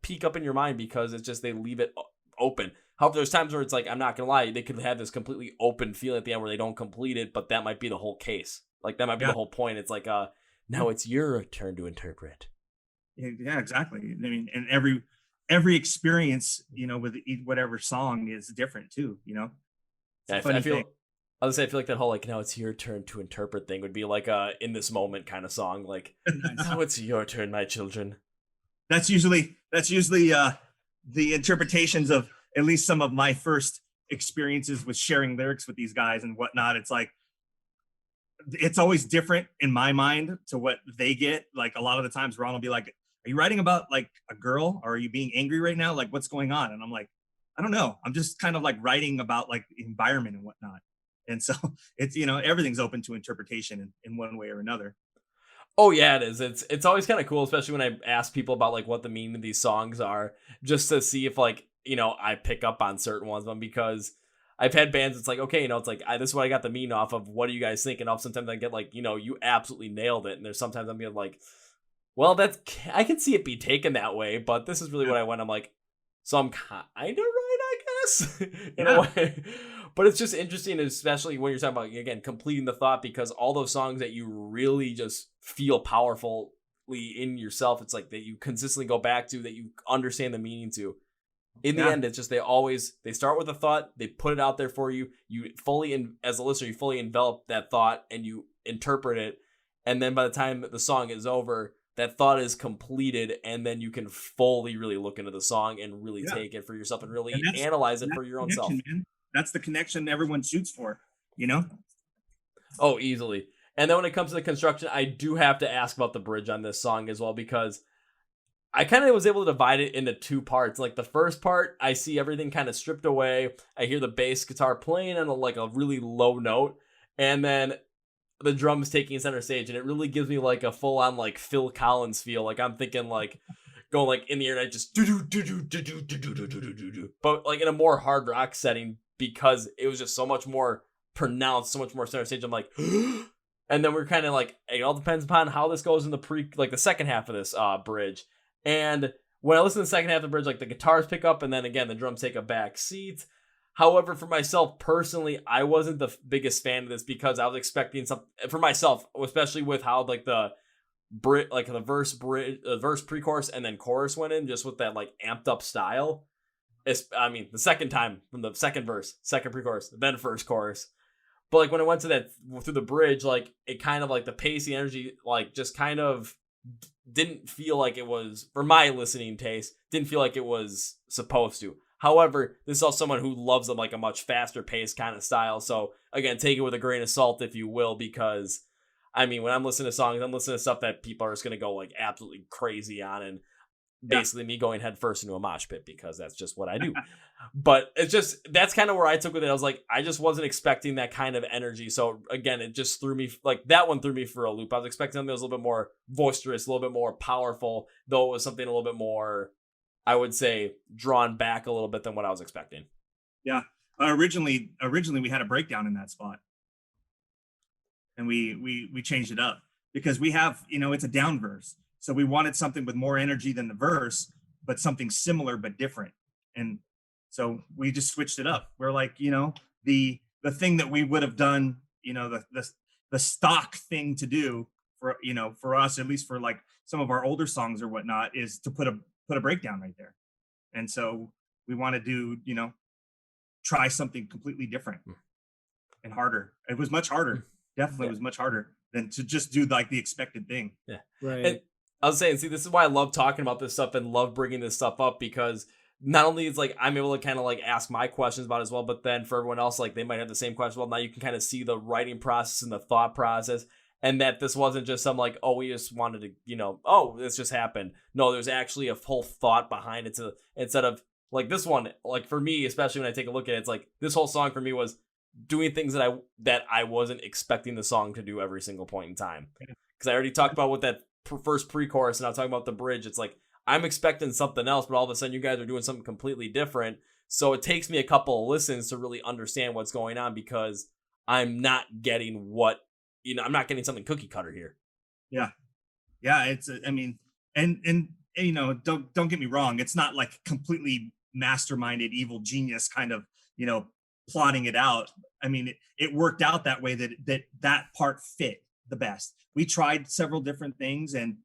peak up in your mind, because it's just, they leave it open. However, there's times where it's like, I'm not gonna lie, they could have this completely open feeling at the end where they don't complete it, but that might be the whole case. Like, that might be the whole point. It's like, now it's your turn to interpret. Yeah, exactly. I mean, and every experience, with whatever song is different too. Yeah, I feel like that whole, like, now it's your turn to interpret thing would be like in this moment kind of song. Like, now it's your turn, my children. That's usually the interpretations of at least some of my first experiences with sharing lyrics with these guys and whatnot. It's like, it's always different in my mind to what they get. Like, a lot of the times Ron will be like, are you writing about like a girl, or are you being angry right now? Like, what's going on? And I'm like, I don't know. I'm just kind of like writing about like the environment and whatnot. And so it's, everything's open to interpretation in one way or another. Oh yeah, it is. It's always kind of cool, especially when I ask people about like what the meaning of these songs are, just to see if like, I pick up on certain ones of them, because I've had bands, it's like, okay, it's like, this is what I got the meaning off of. What do you guys think? And sometimes I get like, you absolutely nailed it. And there's sometimes I'm being like, well, I can see it be taken that way, but this is really what I went. I'm like, so I'm kind of right, I guess, in a way. But it's just interesting, especially when you're talking about, again, completing the thought, because all those songs that you really just feel powerfully in yourself, it's like that you consistently go back to, that you understand the meaning to. In the end, it's just, they start with a thought, they put it out there for you. You fully, as a listener, you fully envelop that thought and you interpret it. And then by the time the song is over, that thought is completed, and then you can fully really look into the song and really take it for yourself and really analyze it for your own self. Man. That's the connection everyone shoots for, Oh, easily. And then when it comes to the construction, I do have to ask about the bridge on this song as well, because I kind of was able to divide it into two parts. Like, the first part, I see everything kind of stripped away. I hear the bass guitar playing on a really low note, and then the drums taking center stage, and it really gives me like a full on like Phil Collins feel. Like, I'm thinking like going like in the air, and I just do, but like in a more hard rock setting, because it was just so much more pronounced, so much more center stage. I'm like, and then we're kind of like, it all depends upon how this goes in the second half of this bridge. And when I listen to the second half of the bridge, like the guitars pick up, and then again the drums take a back seat. However, for myself personally, I wasn't the biggest fan of this, because I was expecting something for myself, especially with how like the verse pre-chorus and then chorus went in, just with that like amped up style. The second time, from the second verse, second pre-chorus, then first chorus. But like when it went to that through the bridge, like it kind of like the pace, the energy, like just kind of didn't feel like it was, for my listening taste, didn't feel like it was supposed to. However, this is also someone who loves like a much faster paced kind of style. So again, take it with a grain of salt, if you will, because when I'm listening to songs, I'm listening to stuff that people are just going to go like absolutely crazy on, and basically me going head first into a mosh pit, because that's just what I do. But it's just, that's kind of where I took with it. I was like, I just wasn't expecting that kind of energy. So again, it just threw me, like that one threw me for a loop. I was expecting something that was a little bit more boisterous, a little bit more powerful, though it was something a little bit more, I would say, drawn back a little bit than what I was expecting. Yeah. Originally we had a breakdown in that spot, and we changed it up because we have, it's a down verse. So we wanted something with more energy than the verse, but something similar but different. And so we just switched it up. We're like, the thing that we would have done, the stock thing to do for us, at least for like some of our older songs or whatnot, is to put a breakdown right there. And so we want to do, try something completely different and harder. It was much harder. Definitely was much harder than to just do like the expected thing. Yeah. Right. And I was saying, see, this is why I love talking about this stuff and love bringing this stuff up, because not only is like I'm able to kind of like ask my questions about it as well, but then for everyone else, like they might have the same question. Well, now you can kind of see the writing process and the thought process, and that this wasn't just some like, oh, we just wanted to, oh, this just happened. No, there's actually a whole thought behind it, to instead of like this one, like for me, especially when I take a look at it, it's like this whole song for me was, doing things that I wasn't expecting the song to do every single point in time. Because I already talked about with that first pre-chorus, and I'm talking about the bridge. It's like I'm expecting something else, but all of a sudden you guys are doing something completely different. So it takes me a couple of listens to really understand what's going on, because I'm not getting I'm not getting something cookie cutter here. Yeah. It's, I mean, and don't get me wrong. It's not like completely masterminded evil genius kind of, plotting it out. I mean, it worked out that way that part fit the best. We tried several different things, and,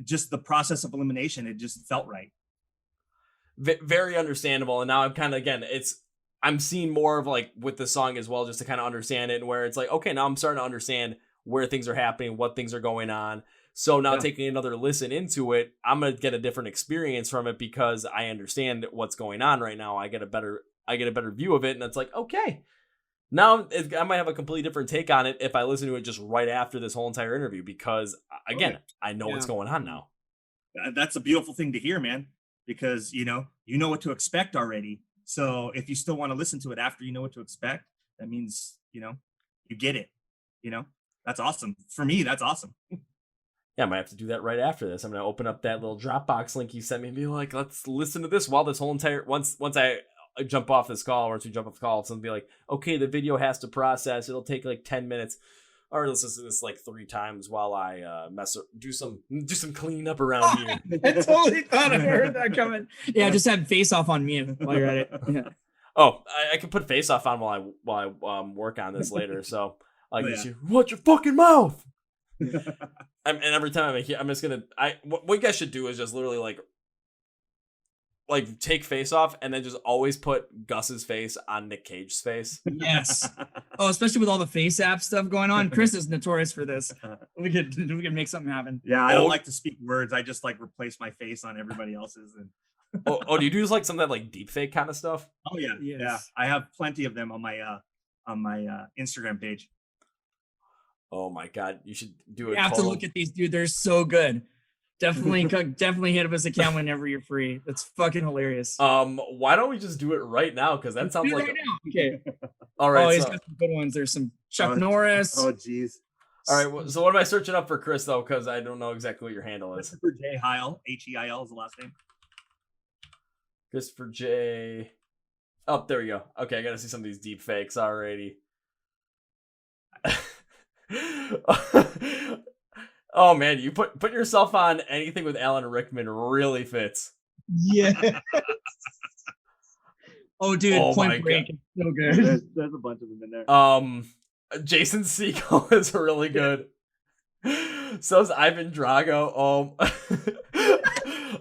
just the process of elimination, it just felt right. Very understandable. And now I'm kind of, again, I'm seeing more of like with the song as well, just to kind of understand it, and where it's like, okay, now I'm starting to understand where things are happening, what things are going on. So now taking another listen into it, I'm going to get a different experience from it, because I understand what's going on right now. I get a better view of it. And it's like, okay, now I might have a completely different take on it if I listen to it just right after this whole entire interview, because again, I know what's going on now. That's a beautiful thing to hear, man, because, you know what to expect already. So if you still want to listen to it after you know what to expect, that means, you get it, that's awesome. For me, that's awesome. Yeah, I might have to do that right after this. I'm going to open up that little Dropbox link you sent me and be like, let's listen to this while this whole entire, once I jump off this call, once we jump off the call, it's going to be like, okay, the video has to process. It'll take like 10 minutes. All right, let's listen to this like 3 times while I do some cleaning up around here. I totally thought I heard that coming. Yeah, just have Face Off on mute while you're at it. Yeah. Oh, I can put Face Off on while I work on this later. So watch your fucking mouth. And every time I'm just gonna what you guys should do is just literally like take Face Off and then just always put Gus's face on Nick Cage's face. Yes. Oh, especially with all the face app stuff going on. Chris is notorious for this. We could make something happen. Yeah, I don't like to speak words. I just like replace my face on everybody else's. And do you do like some of that like deep fake kind of stuff? Oh yeah, yes. Yeah. I have plenty of them on my Instagram page. Oh my god, you should do it. You have to look at these, dude. They're so good. Definitely hit up his account whenever you're free. That's fucking hilarious. Why don't we just do it right now? Because that sounds like right now. Okay. All right. Oh, he's got some good ones. There's some Chuck Norris. Oh, geez. All right. So what am I searching up for Chris though? Because I don't know exactly what your handle is. Christopher J. Heil. Heil is the last name. Christopher J. Oh, there we go. Okay, I gotta see some of these deep fakes already. Oh man, you put yourself on anything with Alan Rickman really fits. Yeah. Oh dude, Point Break is so good. There's a bunch of them in there. Jason Segel is really good. So is Ivan Drago.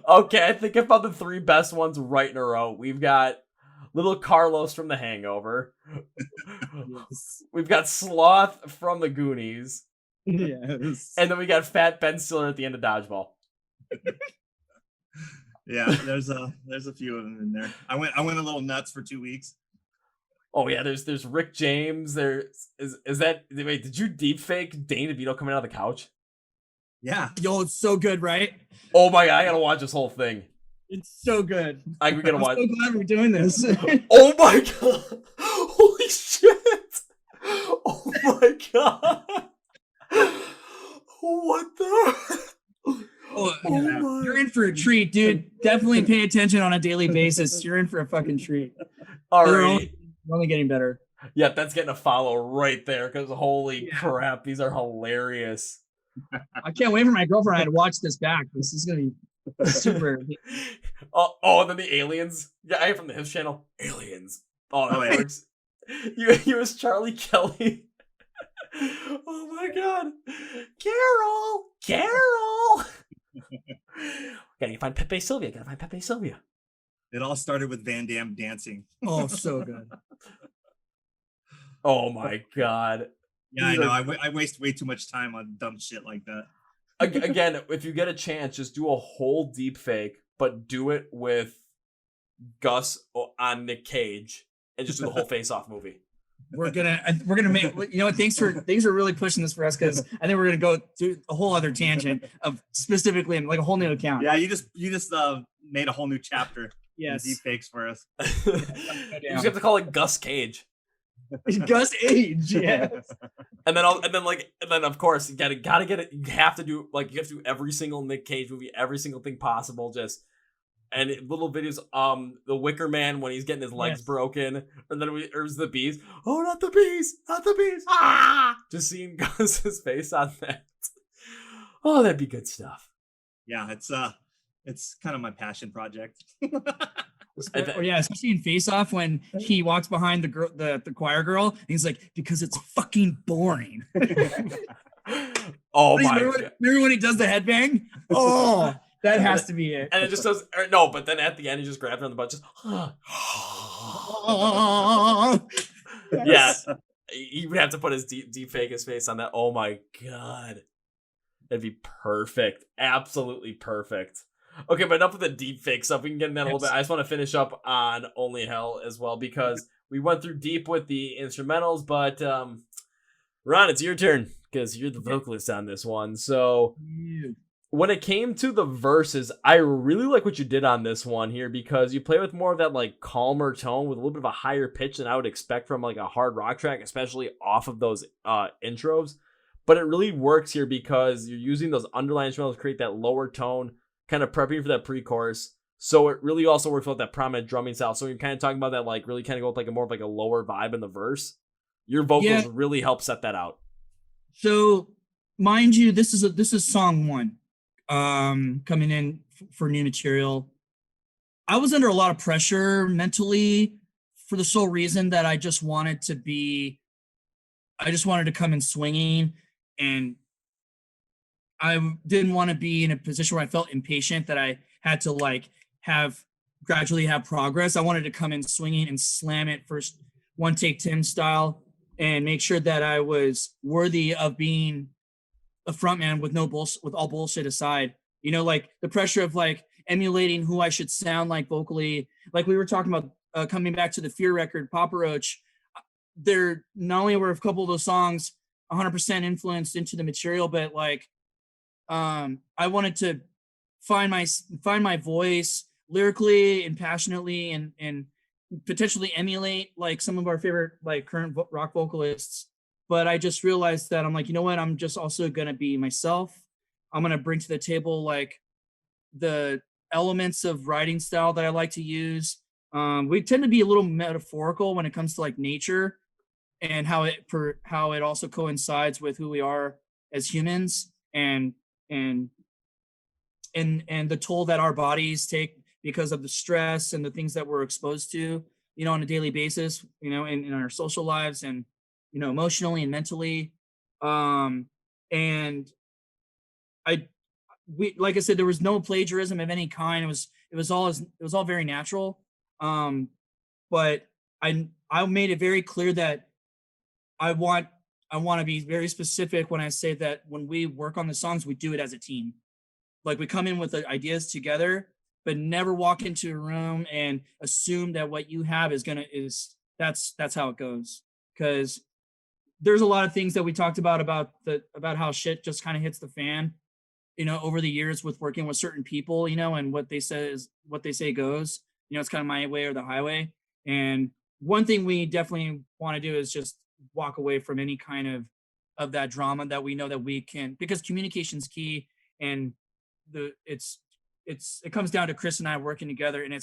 Okay, I think I found the 3 best ones right in a row. We've got Little Carlos from The Hangover. Yes. We've got Sloth from The Goonies. Yes. And then we got Fat Ben Stiller at the end of Dodgeball. Yeah, there's a few of them in there. I went a little nuts for 2 weeks. Oh yeah, there's Rick James. There is that. Wait, did you deep fake Danny DeVito coming out of the couch? Yeah. Yo, it's so good, right? Oh my god, I gotta watch this whole thing. It's so good. We gotta watch. I'm so glad we're doing this. Oh my god! Holy shit! Oh my god! What the? Oh, you're in for a treat, dude. Definitely pay attention on a daily basis. You're in for a fucking treat. All right. Only getting better. Yeah, that's getting a follow right there because holy crap, these are hilarious. I can't wait for my girlfriend to watch this back. This is gonna be super. And then the aliens. Yeah, I am from the Hips channel. Aliens. Oh, that works. You was Charlie Kelly. Oh my god. Carol. Gotta find Pepe Sylvia. It all started with Van Damme dancing. Oh, so good. Oh my god. Yeah, I know. I waste way too much time on dumb shit like that. Again, if you get a chance, just do a whole deep fake, but do it with Gus on Nick Cage and just do the whole Face Off movie. We're gonna make, thanks for really pushing this for us, because I think we're gonna go to a whole other tangent of specifically like a whole new account. Yeah, you just made a whole new chapter. Yes, deep fakes for us. You just have to call it Gus Cage. Gus age, yes. And then of course you gotta get it. You have to do every single Nick Cage movie, every single thing possible. And little videos, the Wicker Man when he's getting his legs broken, and then there's the bees. Oh, not the bees, not the bees! Ah! Just seeing Gus's face on that. Oh, that'd be good stuff. Yeah, it's kind of my passion project. Especially in Face Off when he walks behind the girl, the choir girl, and he's like, because it's fucking boring. Oh my god! Remember when he does the headbang? Oh, that has to be it. And it just does no, but then at the end he just grabs her on the butt, just yeah. He would have to put his deep fake his face on that. Oh my god. That'd be perfect. Absolutely perfect. Okay, but enough of the deep fake stuff. We can get in that a little bit. I just want to finish up on Only Hell as well, because we went through deep with the instrumentals, but Ron, it's your turn, because you're the vocalist on this one. So when it came to the verses, I really like what you did on this one here, because you play with more of that like calmer tone with a little bit of a higher pitch than I would expect from like a hard rock track, especially off of those intros. But it really works here because you're using those underlying instrumentals to create that lower tone, kind of prepping for that pre-chorus. So it really also works with that prominent drumming style. So you're kind of talking about that, like really kind of go with like a more of like a lower vibe in the verse. Your vocals really help set that out. So mind you, this is song 1, coming in for new material. I was under a lot of pressure mentally for the sole reason that I just wanted to come in swinging, and I didn't want to be in a position where I felt impatient that I had to like gradually have progress. I wanted to come in swinging and slam it first, one take Tim style, and make sure that I was worthy of being a frontman with no bullshit, with all bullshit aside. You know, like the pressure of like emulating who I should sound like vocally. Like we were talking about coming back to the Fear record, Papa Roach. There not only were a couple of those songs 100% influenced into the material, but like I wanted to find my voice lyrically and passionately, and potentially emulate like some of our favorite like current rock vocalists. But I just realized that I'm like, you know what, I'm just also gonna be myself. I'm gonna bring to the table like the elements of writing style that I like to use. We tend to be a little metaphorical when it comes to like nature and how it also coincides with who we are as humans, and the toll that our bodies take because of the stress and the things that we're exposed to, you know, on a daily basis, you know, in our social lives and, you know, emotionally and mentally. And like I said, there was no plagiarism of any kind. It was all very natural. But I made it very clear that I want to be very specific when I say that when we work on the songs, we do it as a team. Like we come in with the ideas together, but never walk into a room and assume that what you have that's how it goes. Because there's a lot of things that we talked about how shit just kind of hits the fan, you know, over the years with working with certain people, you know, and what they say goes, you know, it's kind of my way or the highway. And one thing we definitely want to do is just walk away from any kind of that drama that we know that we can, because communication's key, and it comes down to Chris and I working together, and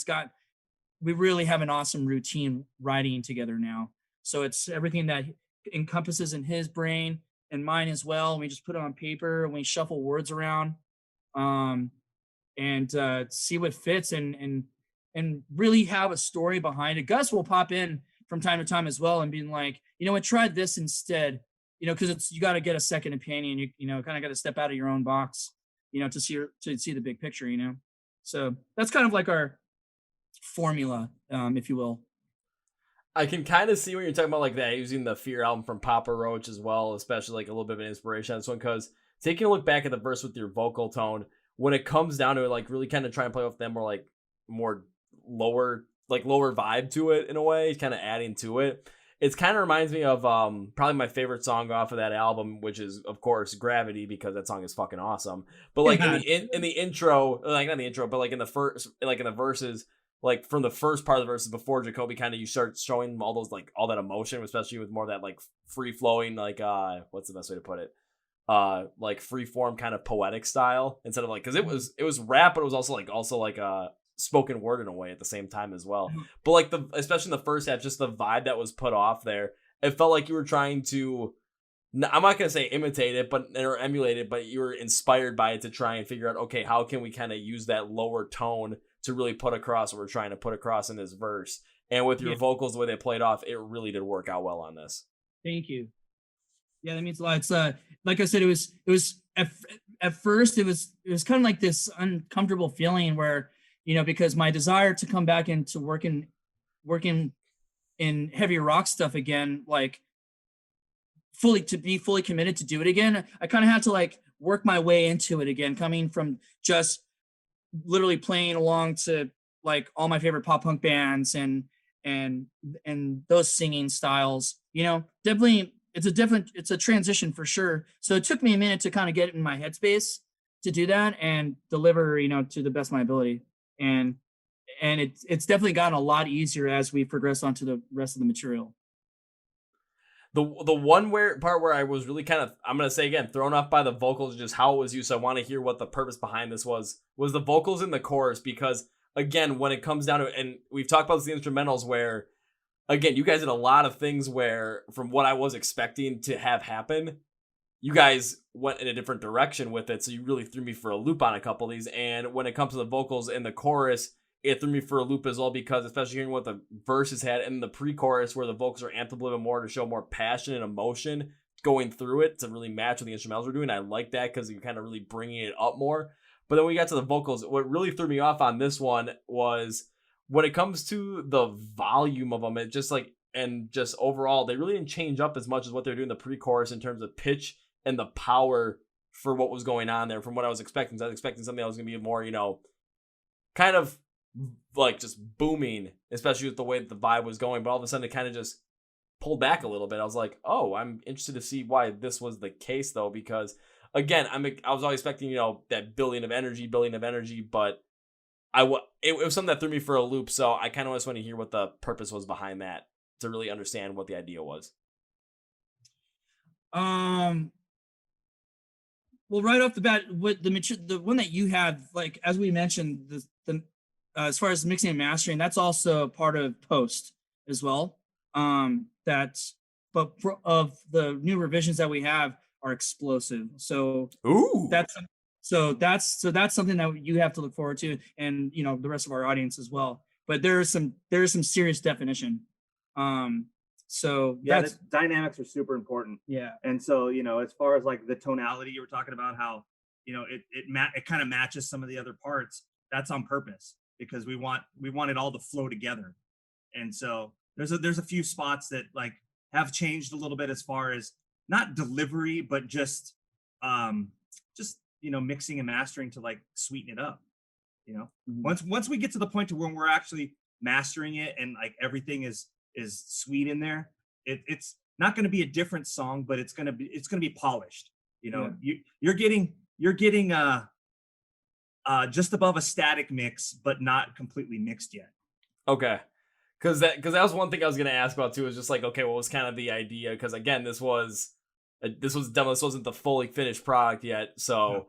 we really have an awesome routine writing together now. So it's everything that encompasses in his brain and mine as well. And we just put it on paper and we shuffle words around, and see what fits and really have a story behind it. Gus will pop in from time to time as well and being like, you know what, try this instead, you know, because you got to get a second opinion. You know, kind of got to step out of your own box, you know, to see the big picture, you know. So that's kind of like our formula, if you will. I can kind of see what you're talking about, like that, using the Fear album from Papa Roach as well, especially like a little bit of an inspiration on this one, because taking a look back at the verse with your vocal tone, when it comes down to it, like really kind of trying to play with them more lower vibe to it in a way, kind of adding to it. It kind of reminds me of probably my favorite song off of that album, which is of course Gravity, because that song is fucking awesome. But like in the intro, like not the intro, but like in the first, like in the verses, like from the first part of the verses before Jacoby kind of you start showing all those like all that emotion, especially with more of that like free flowing like what's the best way to put it, like free form kind of poetic style instead of like because it was rap, but it was also like spoken word in a way at the same time as well. But like especially in the first half, just the vibe that was put off there, it felt like you were trying to. I'm not gonna say imitate it, or emulate it, but you were inspired by it to try and figure out, okay, how can we kind of use that lower tone to really put across what we're trying to put across in this verse. And with your vocals, the way they played off, it really did work out well on this. Thank you. Yeah, that means a lot. It's like I said, it was at first it was kind of like this uncomfortable feeling where, you know, because my desire to come back into working in heavier rock stuff again, like to be fully committed to do it again, I kind of had to like work my way into it again, coming from just literally playing along to like all my favorite pop punk bands and those singing styles, you know. Definitely it's a transition for sure. So it took me a minute to kind of get in my headspace to do that and deliver, you know, to the best of my ability. And it's definitely gotten a lot easier as we progress on to the rest of the material. The one part where I was really kind of, I'm going to say again, thrown off by the vocals, just how it was used. So I want to hear what the purpose behind this was the vocals in the chorus. Because again, when it comes down to it, and we've talked about the instrumentals where, again, you guys did a lot of things where from what I was expecting to have happen, you guys went in a different direction with it. So you really threw me for a loop on a couple of these. And when it comes to the vocals in the chorus, it threw me for a loop as well, because especially hearing what the verses had and the pre-chorus where the vocals are amped up a little bit more to show more passion and emotion going through it to really match what the instrumentals were doing. I like that because you're kind of really bringing it up more. But then when we got to the vocals, what really threw me off on this one was when it comes to the volume of them, it just like, and just overall, they really didn't change up as much as what they're doing in the pre-chorus in terms of pitch and the power for what was going on there from what I was expecting. So I was expecting something that was going to be more, you know, kind of like just booming, especially with the way that the vibe was going, but all of a sudden it kind of just pulled back a little bit. I was like, oh, I'm interested to see why this was the case though, because again, I was always expecting, you know, that billion of energy, but it was something that threw me for a loop. So I kind of just want to hear what the purpose was behind that to really understand what the idea was. Well, right off the bat, what the one that you had, like as we mentioned, the as far as mixing and mastering, that's also part of post as well. Of the new revisions that we have are explosive. So that's something that you have to look forward to, and you know the rest of our audience as well. But there is some serious definition. So yeah, the dynamics are super important. Yeah, and so you know, as far as like the tonality you were talking about, how you know it kind of matches some of the other parts. That's on purpose because we want it all to flow together. And so there's a few spots that like have changed a little bit as far as not delivery, but just you know, mixing and mastering to like sweeten it up. You know, once we get to the point to when we're actually mastering it and like everything is sweet in there, it's not going to be a different song, but it's going to be polished. You know, you're getting just above a static mix, but not completely mixed yet. Okay. Because that was one thing I was going to ask about too, is just like, okay, what was kind of the idea? Because again, this was demo. This wasn't the fully finished product yet. So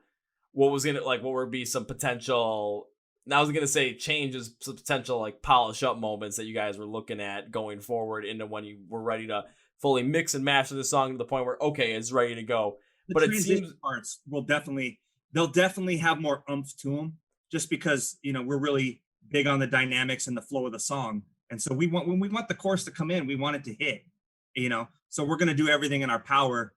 what would be some potential, now I was going to say changes, some potential like polish up moments that you guys were looking at going forward into when you were ready to fully mix and master the song to the point where, okay, it's ready to go. But it seems parts they'll definitely have more oomph to them, just because, you know, we're really big on the dynamics and the flow of the song. And so when we want the chorus to come in, we want it to hit, you know, so we're going to do everything in our power,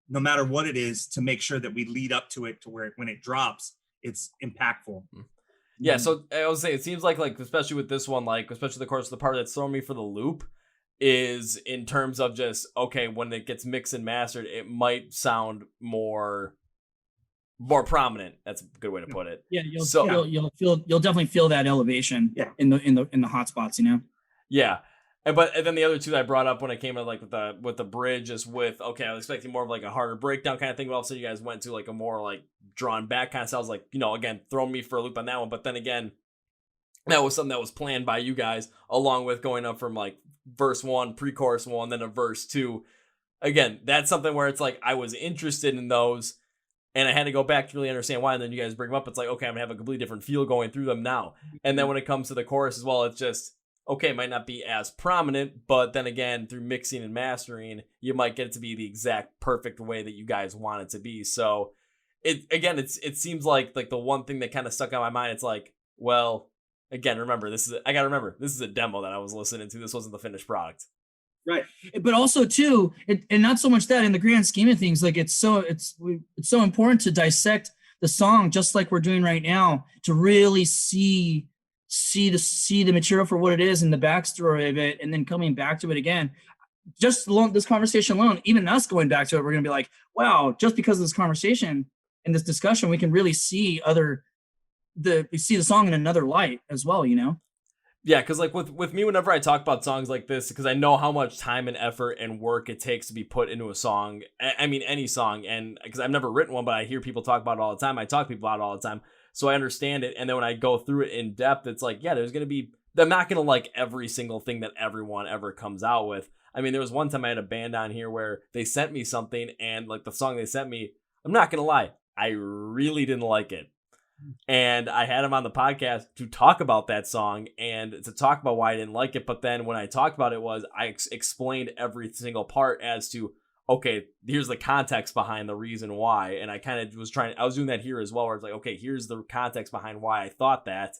no matter what it is, to make sure that we lead up to it to where when it drops, it's impactful. Yeah. So I would say it seems like especially with this one, like especially the chorus, the part that's throwing me for the loop is in terms of just, okay, when it gets mixed and mastered, it might sound more prominent. That's a good way to put it. Yeah, you'll definitely feel that elevation. Yeah. in the hot spots, you know. Yeah. And then the other two that I brought up when I came to like with the bridge is with, okay, I was expecting more of like a harder breakdown kind of thing, but all of a sudden you guys went to like a more like drawn back kind of sounds, like, you know, again, throwing me for a loop on that one. But then again, that was something that was planned by you guys, along with going up from like verse 1, pre-chorus 1, then a verse 2. Again, that's something where it's like I was interested in those, and I had to go back to really understand why. And then you guys bring them up. It's like, okay, I'm gonna have a completely different feel going through them now. And then when it comes to the chorus as well, it's just, okay, it might not be as prominent, but then again, through mixing and mastering, you might get it to be the exact perfect way that you guys want it to be. So it seems like the one thing that kind of stuck on my mind. It's like, well, again, remember, this is a demo that I was listening to. This wasn't the finished product. Right. But also too, and not so much that in the grand scheme of things, like it's so important to dissect the song, just like we're doing right now, to really see the material for what it is and the backstory of it, and then coming back to it again. Just this conversation alone, even us going back to it, we're gonna be like, wow, just because of this conversation and this discussion, we can really see we see the song in another light as well, you know? Yeah, because like with me, whenever I talk about songs like this, because I know how much time and effort and work it takes to be put into a song. I mean, any song, and because I've never written one, but I hear people talk about it all the time. I talk to people about it all the time, so I understand it. And then when I go through it in depth, it's like, yeah, I'm not gonna like every single thing that everyone ever comes out with. I mean, there was one time I had a band on here where they sent me something, and like the song they sent me, I'm not gonna lie, I really didn't like it. And I had him on the podcast to talk about that song and to talk about why I didn't like it. But then when I talked about it I explained every single part as to, okay, here's the context behind the reason why. And I kind of I was doing that here as well, where it's like, okay, here's the context behind why I thought that.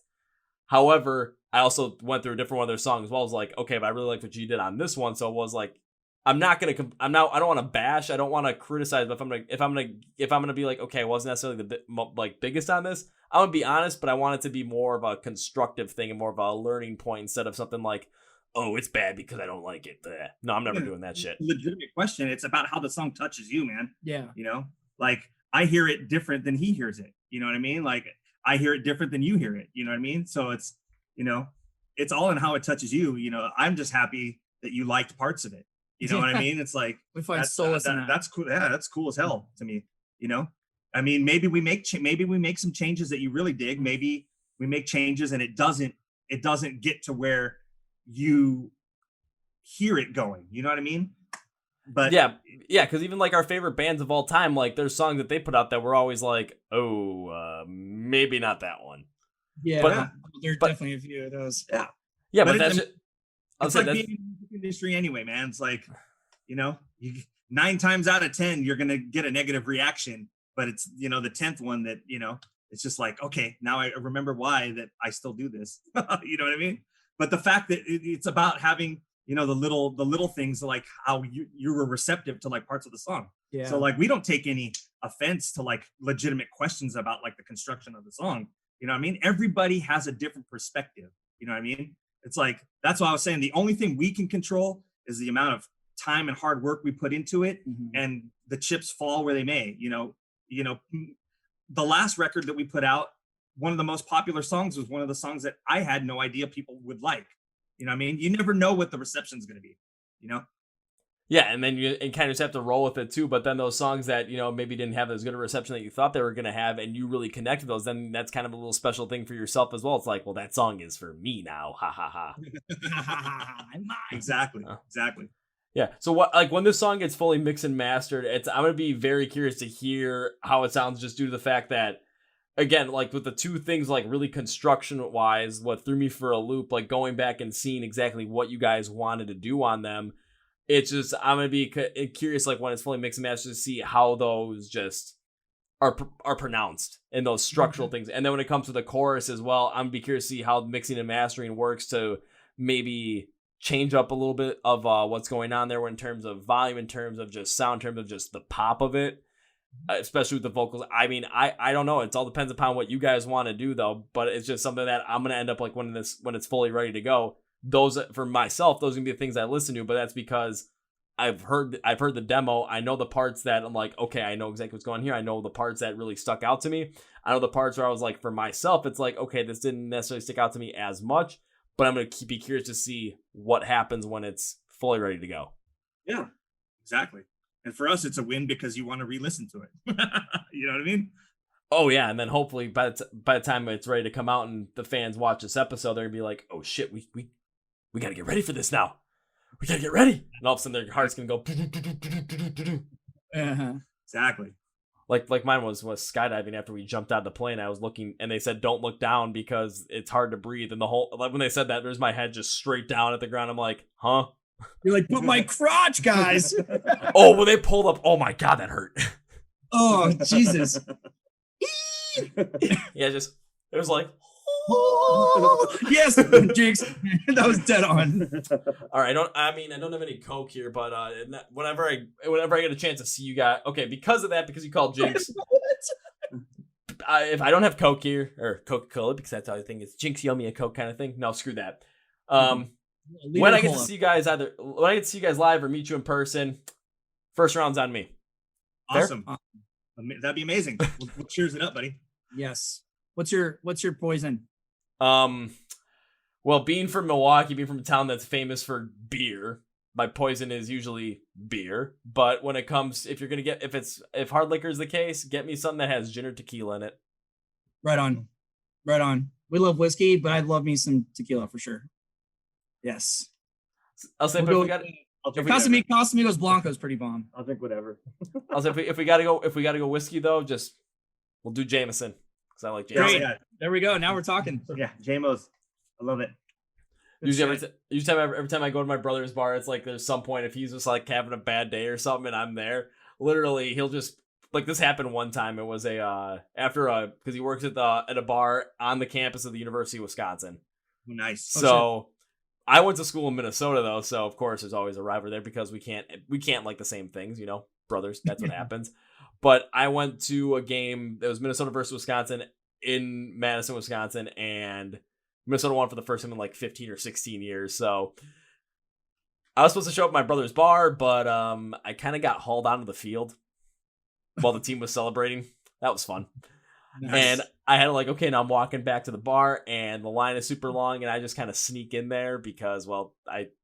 However, I also went through a different one of their songs as well. I was like, okay, but I really like what you did on this one. So it was like, I don't want to bash. I don't want to criticize. But if I'm gonna be like, okay, I wasn't necessarily the biggest on this, I'm gonna be honest. But I want it to be more of a constructive thing and more of a learning point instead of something like, oh, it's bad because I don't like it. Bleh. No, I'm never doing that shit. Legitimate question. It's about how the song touches you, man. Yeah. You know, like I hear it different than he hears it. You know what I mean? Like I hear it different than you hear it. You know what I mean? So it's, you know, it's all in how it touches you. You know, I'm just happy that you liked parts of it. You know what I mean? It's like we find solace in that. That's cool. Yeah, that's cool as hell to me. You know, I mean, maybe we make some changes that you really dig. Maybe we make changes and it doesn't get to where you hear it going. You know what I mean? But yeah, because even like our favorite bands of all time, like there's songs that they put out that we're always like, oh, maybe not that one. Yeah, but there's definitely a few of those. Yeah, but that's it's like being in the music industry anyway, man. It's like, you know, 9 times out of 10, you're gonna get a negative reaction, but it's, you know, the 10th one that, you know, it's just like, okay, now I remember why that I still do this. You know what I mean? But the fact that it's about having, you know, the little things, like how you were receptive to like parts of the song. Yeah. So like we don't take any offense to like legitimate questions about like the construction of the song. You know what I mean? Everybody has a different perspective. You know what I mean? It's like, that's why I was saying the only thing we can control is the amount of time and hard work we put into it, and the chips fall where they may. You know, the last record that we put out, one of the most popular songs was one of the songs that I had no idea people would like. You know what I mean? You never know what the reception is going to be, you know? Yeah, and then you kind of just have to roll with it too. But then those songs that, you know, maybe didn't have as good a reception that you thought they were going to have, and you really connected those, then that's kind of a little special thing for yourself as well. It's like, well, that song is for me now. Ha ha ha. Exactly. Yeah. So what, like when this song gets fully mixed and mastered, I'm going to be very curious to hear how it sounds, just due to the fact that, again, like with the two things, like really construction wise, what threw me for a loop, like going back and seeing exactly what you guys wanted to do on them. It's just, I'm going to be curious, like when it's fully mixed and mastered, to see how those just are pronounced and those structural things. And then when it comes to the chorus as well, I'm going to be curious to see how mixing and mastering works to maybe change up a little bit of what's going on there in terms of volume, in terms of just sound, in terms of just the pop of it. Especially with the vocals. I mean, I don't know. It all depends upon what you guys want to do, though. But it's just something that I'm gonna end up like when it's fully ready to go. Those, for myself, those are gonna be the things I listen to. But that's because I've heard the demo. I know the parts that I'm like, okay, I know exactly what's going on here. I know the parts that really stuck out to me. I know the parts where I was like, for myself, it's like, okay, this didn't necessarily stick out to me as much. But I'm gonna be curious to see what happens when it's fully ready to go. Yeah, exactly. And for us, it's a win because you want to re-listen to it. You know what I mean? Oh yeah, and then hopefully by the time it's ready to come out and the fans watch this episode, they're gonna be like, "Oh shit, we gotta get ready for this now. We gotta get ready." And all of a sudden, their heart's gonna go. Uh-huh. Exactly. Like mine was skydiving. After we jumped out of the plane, I was looking, and they said, "Don't look down because it's hard to breathe." And the whole when they said that, there's my head just straight down at the ground. I'm like, "Huh?" You're like, but my crotch, guys. Oh, when they pulled up, oh my god, that hurt. Oh, Jesus. Yeah, just it was like. Yes, Jinx. That was dead on. All right, I don't have any Coke here, but whenever I get a chance to see you guys, okay, because you called Jinx. If I don't have Coke here or Coca-Cola, because that's how I think it's Jinx, you owe me a Coke kind of thing. No, screw that. When I get to see you guys live or meet you in person, first round's on me. Awesome. That'd be amazing. We'll cheers it up, buddy. Yes. What's your poison? Well, being from Milwaukee, being from a town that's famous for beer, my poison is usually beer. But when it comes, if hard liquor is the case, get me something that has gin or tequila in it. Right on. We love whiskey, but I'd love me some tequila for sure. Yes. I'll say, Casamigos Blanco's pretty bomb. I'll drink whatever. I'll say if we gotta go whiskey though, we'll do Jameson because I like Jameson. Great. Yeah. There we go. Now we're talking. Yeah, JMO's. I love it. Usually every time I go to my brother's bar, it's like there's some point if he's just like having a bad day or something and I'm there, literally he'll just like this happened one time. It was because he works at a bar on the campus of the University of Wisconsin. Nice. So I went to school in Minnesota though, so of course there's always a rivalry there because we can't like the same things, brothers. That's what happens. But I went to a game that was Minnesota versus Wisconsin in Madison, Wisconsin, and Minnesota won for the first time in like 15 or 16 years. So I was supposed to show up at my brother's bar, but I kind of got hauled onto the field while the team was celebrating. That was fun. Nice. And I had okay, now I'm walking back to the bar and the line is super long and I just kind of sneak in there because,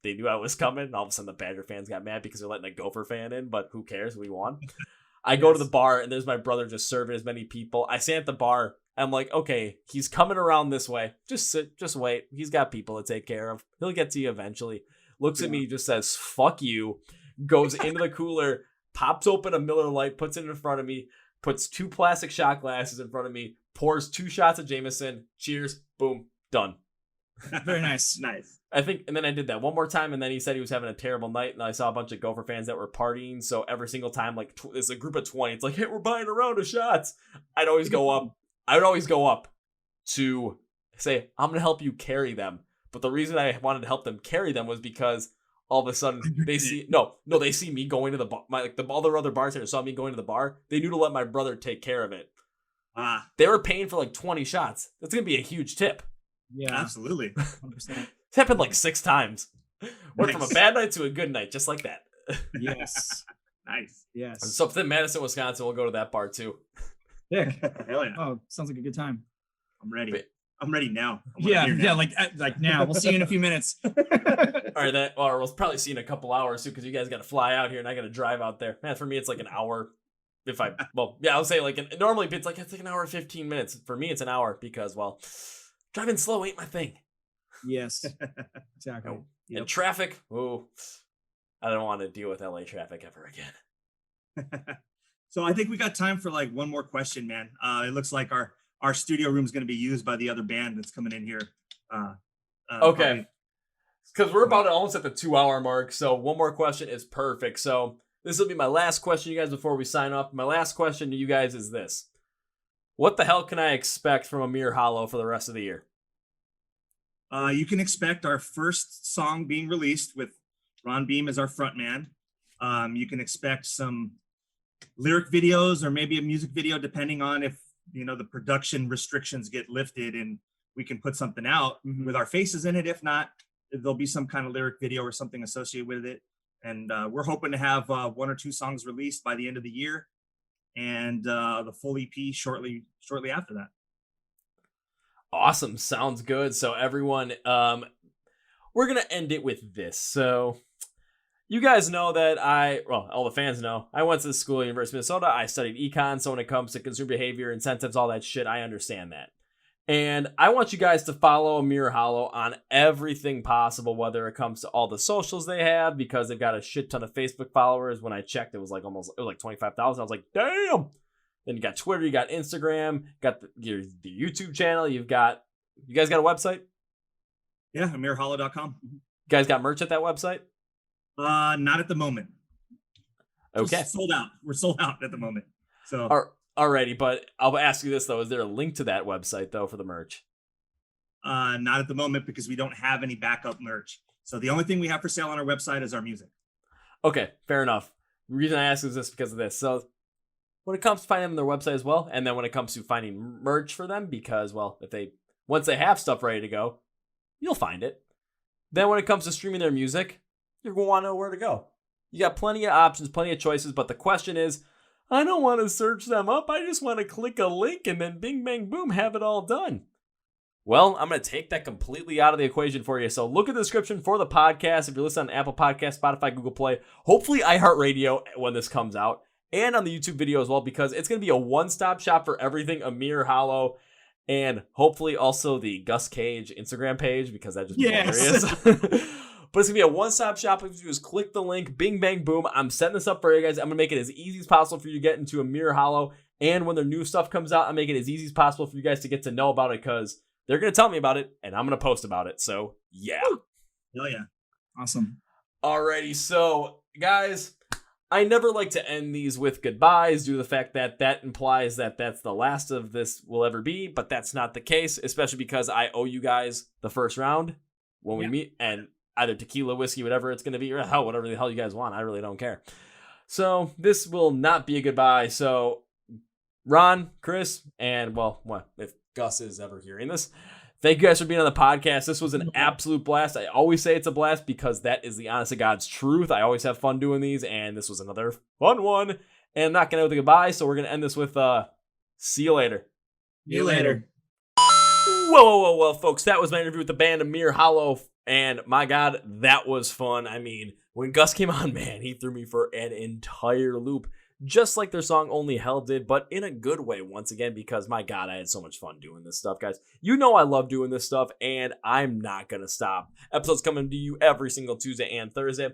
they knew I was coming. And all of a sudden the Badger fans got mad because they're letting a Gopher fan in, but who cares? We won. I go to the bar and there's my brother just serving as many people. I stand at the bar. I'm like, okay, he's coming around this way. Just sit, just wait. He's got people to take care of. He'll get to you eventually. Looks at me, just says, fuck you. Goes into the cooler, pops open a Miller Lite, puts it in front of me, puts 2 plastic shot glasses in front of me, pours 2 shots of Jameson. Cheers. Boom. Done. Very nice. Nice. I think, and then I did that one more time, and then he said he was having a terrible night, and I saw a bunch of Gopher fans that were partying, so every single time, it's a group of 20, it's like, hey, we're buying a round of shots. I would always go up to say, I'm going to help you carry them. But the reason I wanted to help them carry them was because all of a sudden they see, they see me going to the bar, all the other bartenders saw me going to the bar. They knew to let my brother take care of it. They were paying for 20 shots. That's going to be a huge tip. Yeah, absolutely. 100%. It's happened 6 times. Went from a bad night to a good night, just like that. Yes. Nice. Yes. So if in Madison, Wisconsin, we'll go to that bar too. Yeah. Hell yeah. Oh, sounds like a good time. I'm ready. I'm ready now. Yeah, like now. We'll see you in a few minutes. All right, or we'll probably see you in a couple hours too, because you guys got to fly out here and I got to drive out there. Man, for me, it's an hour. I'll say normally it's an hour and 15 minutes. For me, it's an hour because driving slow ain't my thing. Yes, exactly. And traffic, I don't want to deal with LA traffic ever again. So I think we got time for one more question, man. It looks like our studio room is going to be used by the other band that's coming in here. Okay. Because we're about almost at the 2-hour mark. So one more question is perfect. So this will be my last question, you guys, before we sign off. My last question to you guys is this. What the hell can I expect from Amir Hollow for the rest of the year? You can expect our first song being released with Ron Beam as our front man. You can expect some lyric videos or maybe a music video, depending on if the production restrictions get lifted and we can put something out with our faces in it. If not, there'll be some kind of lyric video or something associated with it. And we're hoping to have 1 or 2 songs released by the end of the year, and the full EP shortly after that. Awesome. Sounds good. So everyone, we're going to end it with this. So you guys know that all the fans know, I went to the school, University of Minnesota. I studied econ, so when it comes to consumer behavior, incentives, all that shit, I understand that. And I want you guys to follow Amir Hollow on everything possible, whether it comes to all the socials they have, because they've got a shit ton of Facebook followers. When I checked, it was like 25,000. I was like, damn. Then you got Twitter, you got Instagram, got the YouTube channel. You guys got a website? Yeah, AmirHollow.com. You guys got merch at that website? Not at the moment. Okay. Just sold out. We're sold out at the moment. So alrighty, but I'll ask you this though: is there a link to that website though for the merch? Not at the moment because we don't have any backup merch. So the only thing we have for sale on our website is our music. Okay, fair enough. The reason I ask is this because of this. So when it comes to finding them on their website as well, and then when it comes to finding merch for them, because once they have stuff ready to go, you'll find it. Then when it comes to streaming their music, you're going to want to know where to go. You got plenty of options, plenty of choices, but the question is, I don't want to search them up. I just want to click a link and then bing, bang, boom, have it all done. Well, I'm going to take that completely out of the equation for you. So look at the description for the podcast. If you're listening on Apple Podcasts, Spotify, Google Play, hopefully iHeartRadio when this comes out, and on the YouTube video as well, because it's going to be a one-stop shop for everything Amir Hollow, and hopefully also the Gus Cage Instagram page, because that just hilarious. But it's going to be a one-stop shop. If you just click the link, bing, bang, boom. I'm setting this up for you guys. I'm going to make it as easy as possible for you to get into Amir Hollow. And when their new stuff comes out, I'm making it as easy as possible for you guys to get to know about it, because they're going to tell me about it, and I'm going to post about it. So, yeah. Oh, yeah. Awesome. Alrighty, so, guys, I never like to end these with goodbyes due to the fact that that implies that that's the last of this will ever be, but that's not the case, especially because I owe you guys the first round when we meet, and either tequila, whiskey, whatever it's going to be, or hell, whatever the hell you guys want. I really don't care. So this will not be a goodbye. So Ron, Chris, and if Gus is ever hearing this, thank you guys for being on the podcast. This was an absolute blast. I always say it's a blast because that is the honest to God's truth. I always have fun doing these, and this was another fun one. And I'm not going to with a goodbye, so we're going to end this with see you later. See you later. Whoa, folks. That was my interview with the band Amir Hollow. And my God, that was fun. I mean, when Gus came on, man, he threw me for an entire loop, just like their song Only Hell did, but in a good way once again, because my God, I had so much fun doing this stuff, guys. You know I love doing this stuff, and I'm not going to stop. Episodes coming to you every single Tuesday and Thursday.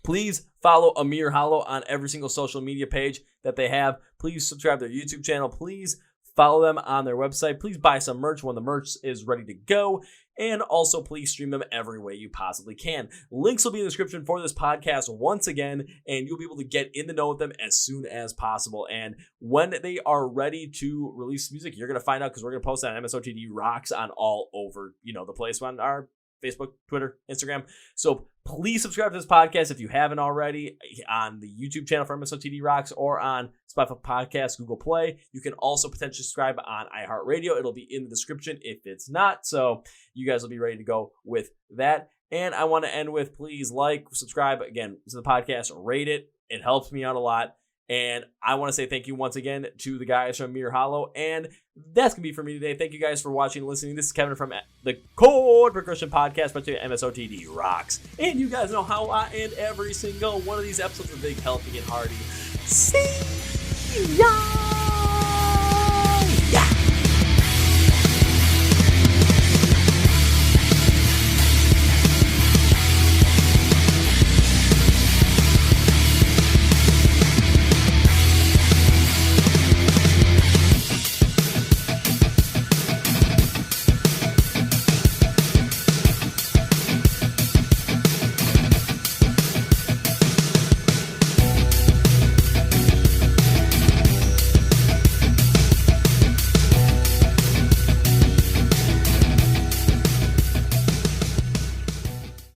Please follow Amir Hollow on every single social media page that they have. Please subscribe to their YouTube channel. Please follow them on their website. Please buy some merch when the merch is ready to go. And also, please stream them every way you possibly can. Links will be in the description for this podcast once again, and you'll be able to get in the know with them as soon as possible. And when they are ready to release music, you're going to find out, because we're going to post that on MSOTD Rocks on all over, the place on our Facebook, Twitter, Instagram. So please subscribe to this podcast if you haven't already on the YouTube channel for MSOTD Rocks or on Spotify Podcasts, Google Play. You can also potentially subscribe on iHeartRadio. It'll be in the description if it's not. So you guys will be ready to go with that. And I want to end with, please subscribe again to the podcast, rate it. It helps me out a lot. And I want to say thank you once again to the guys from Amir Hollow. And that's going to be for me today. Thank you guys for watching and listening. This is Kevin from the Chord Progression Podcast, but to MSOTD Rocks. And you guys know how I end every single one of these episodes with a big, healthy, and hearty. See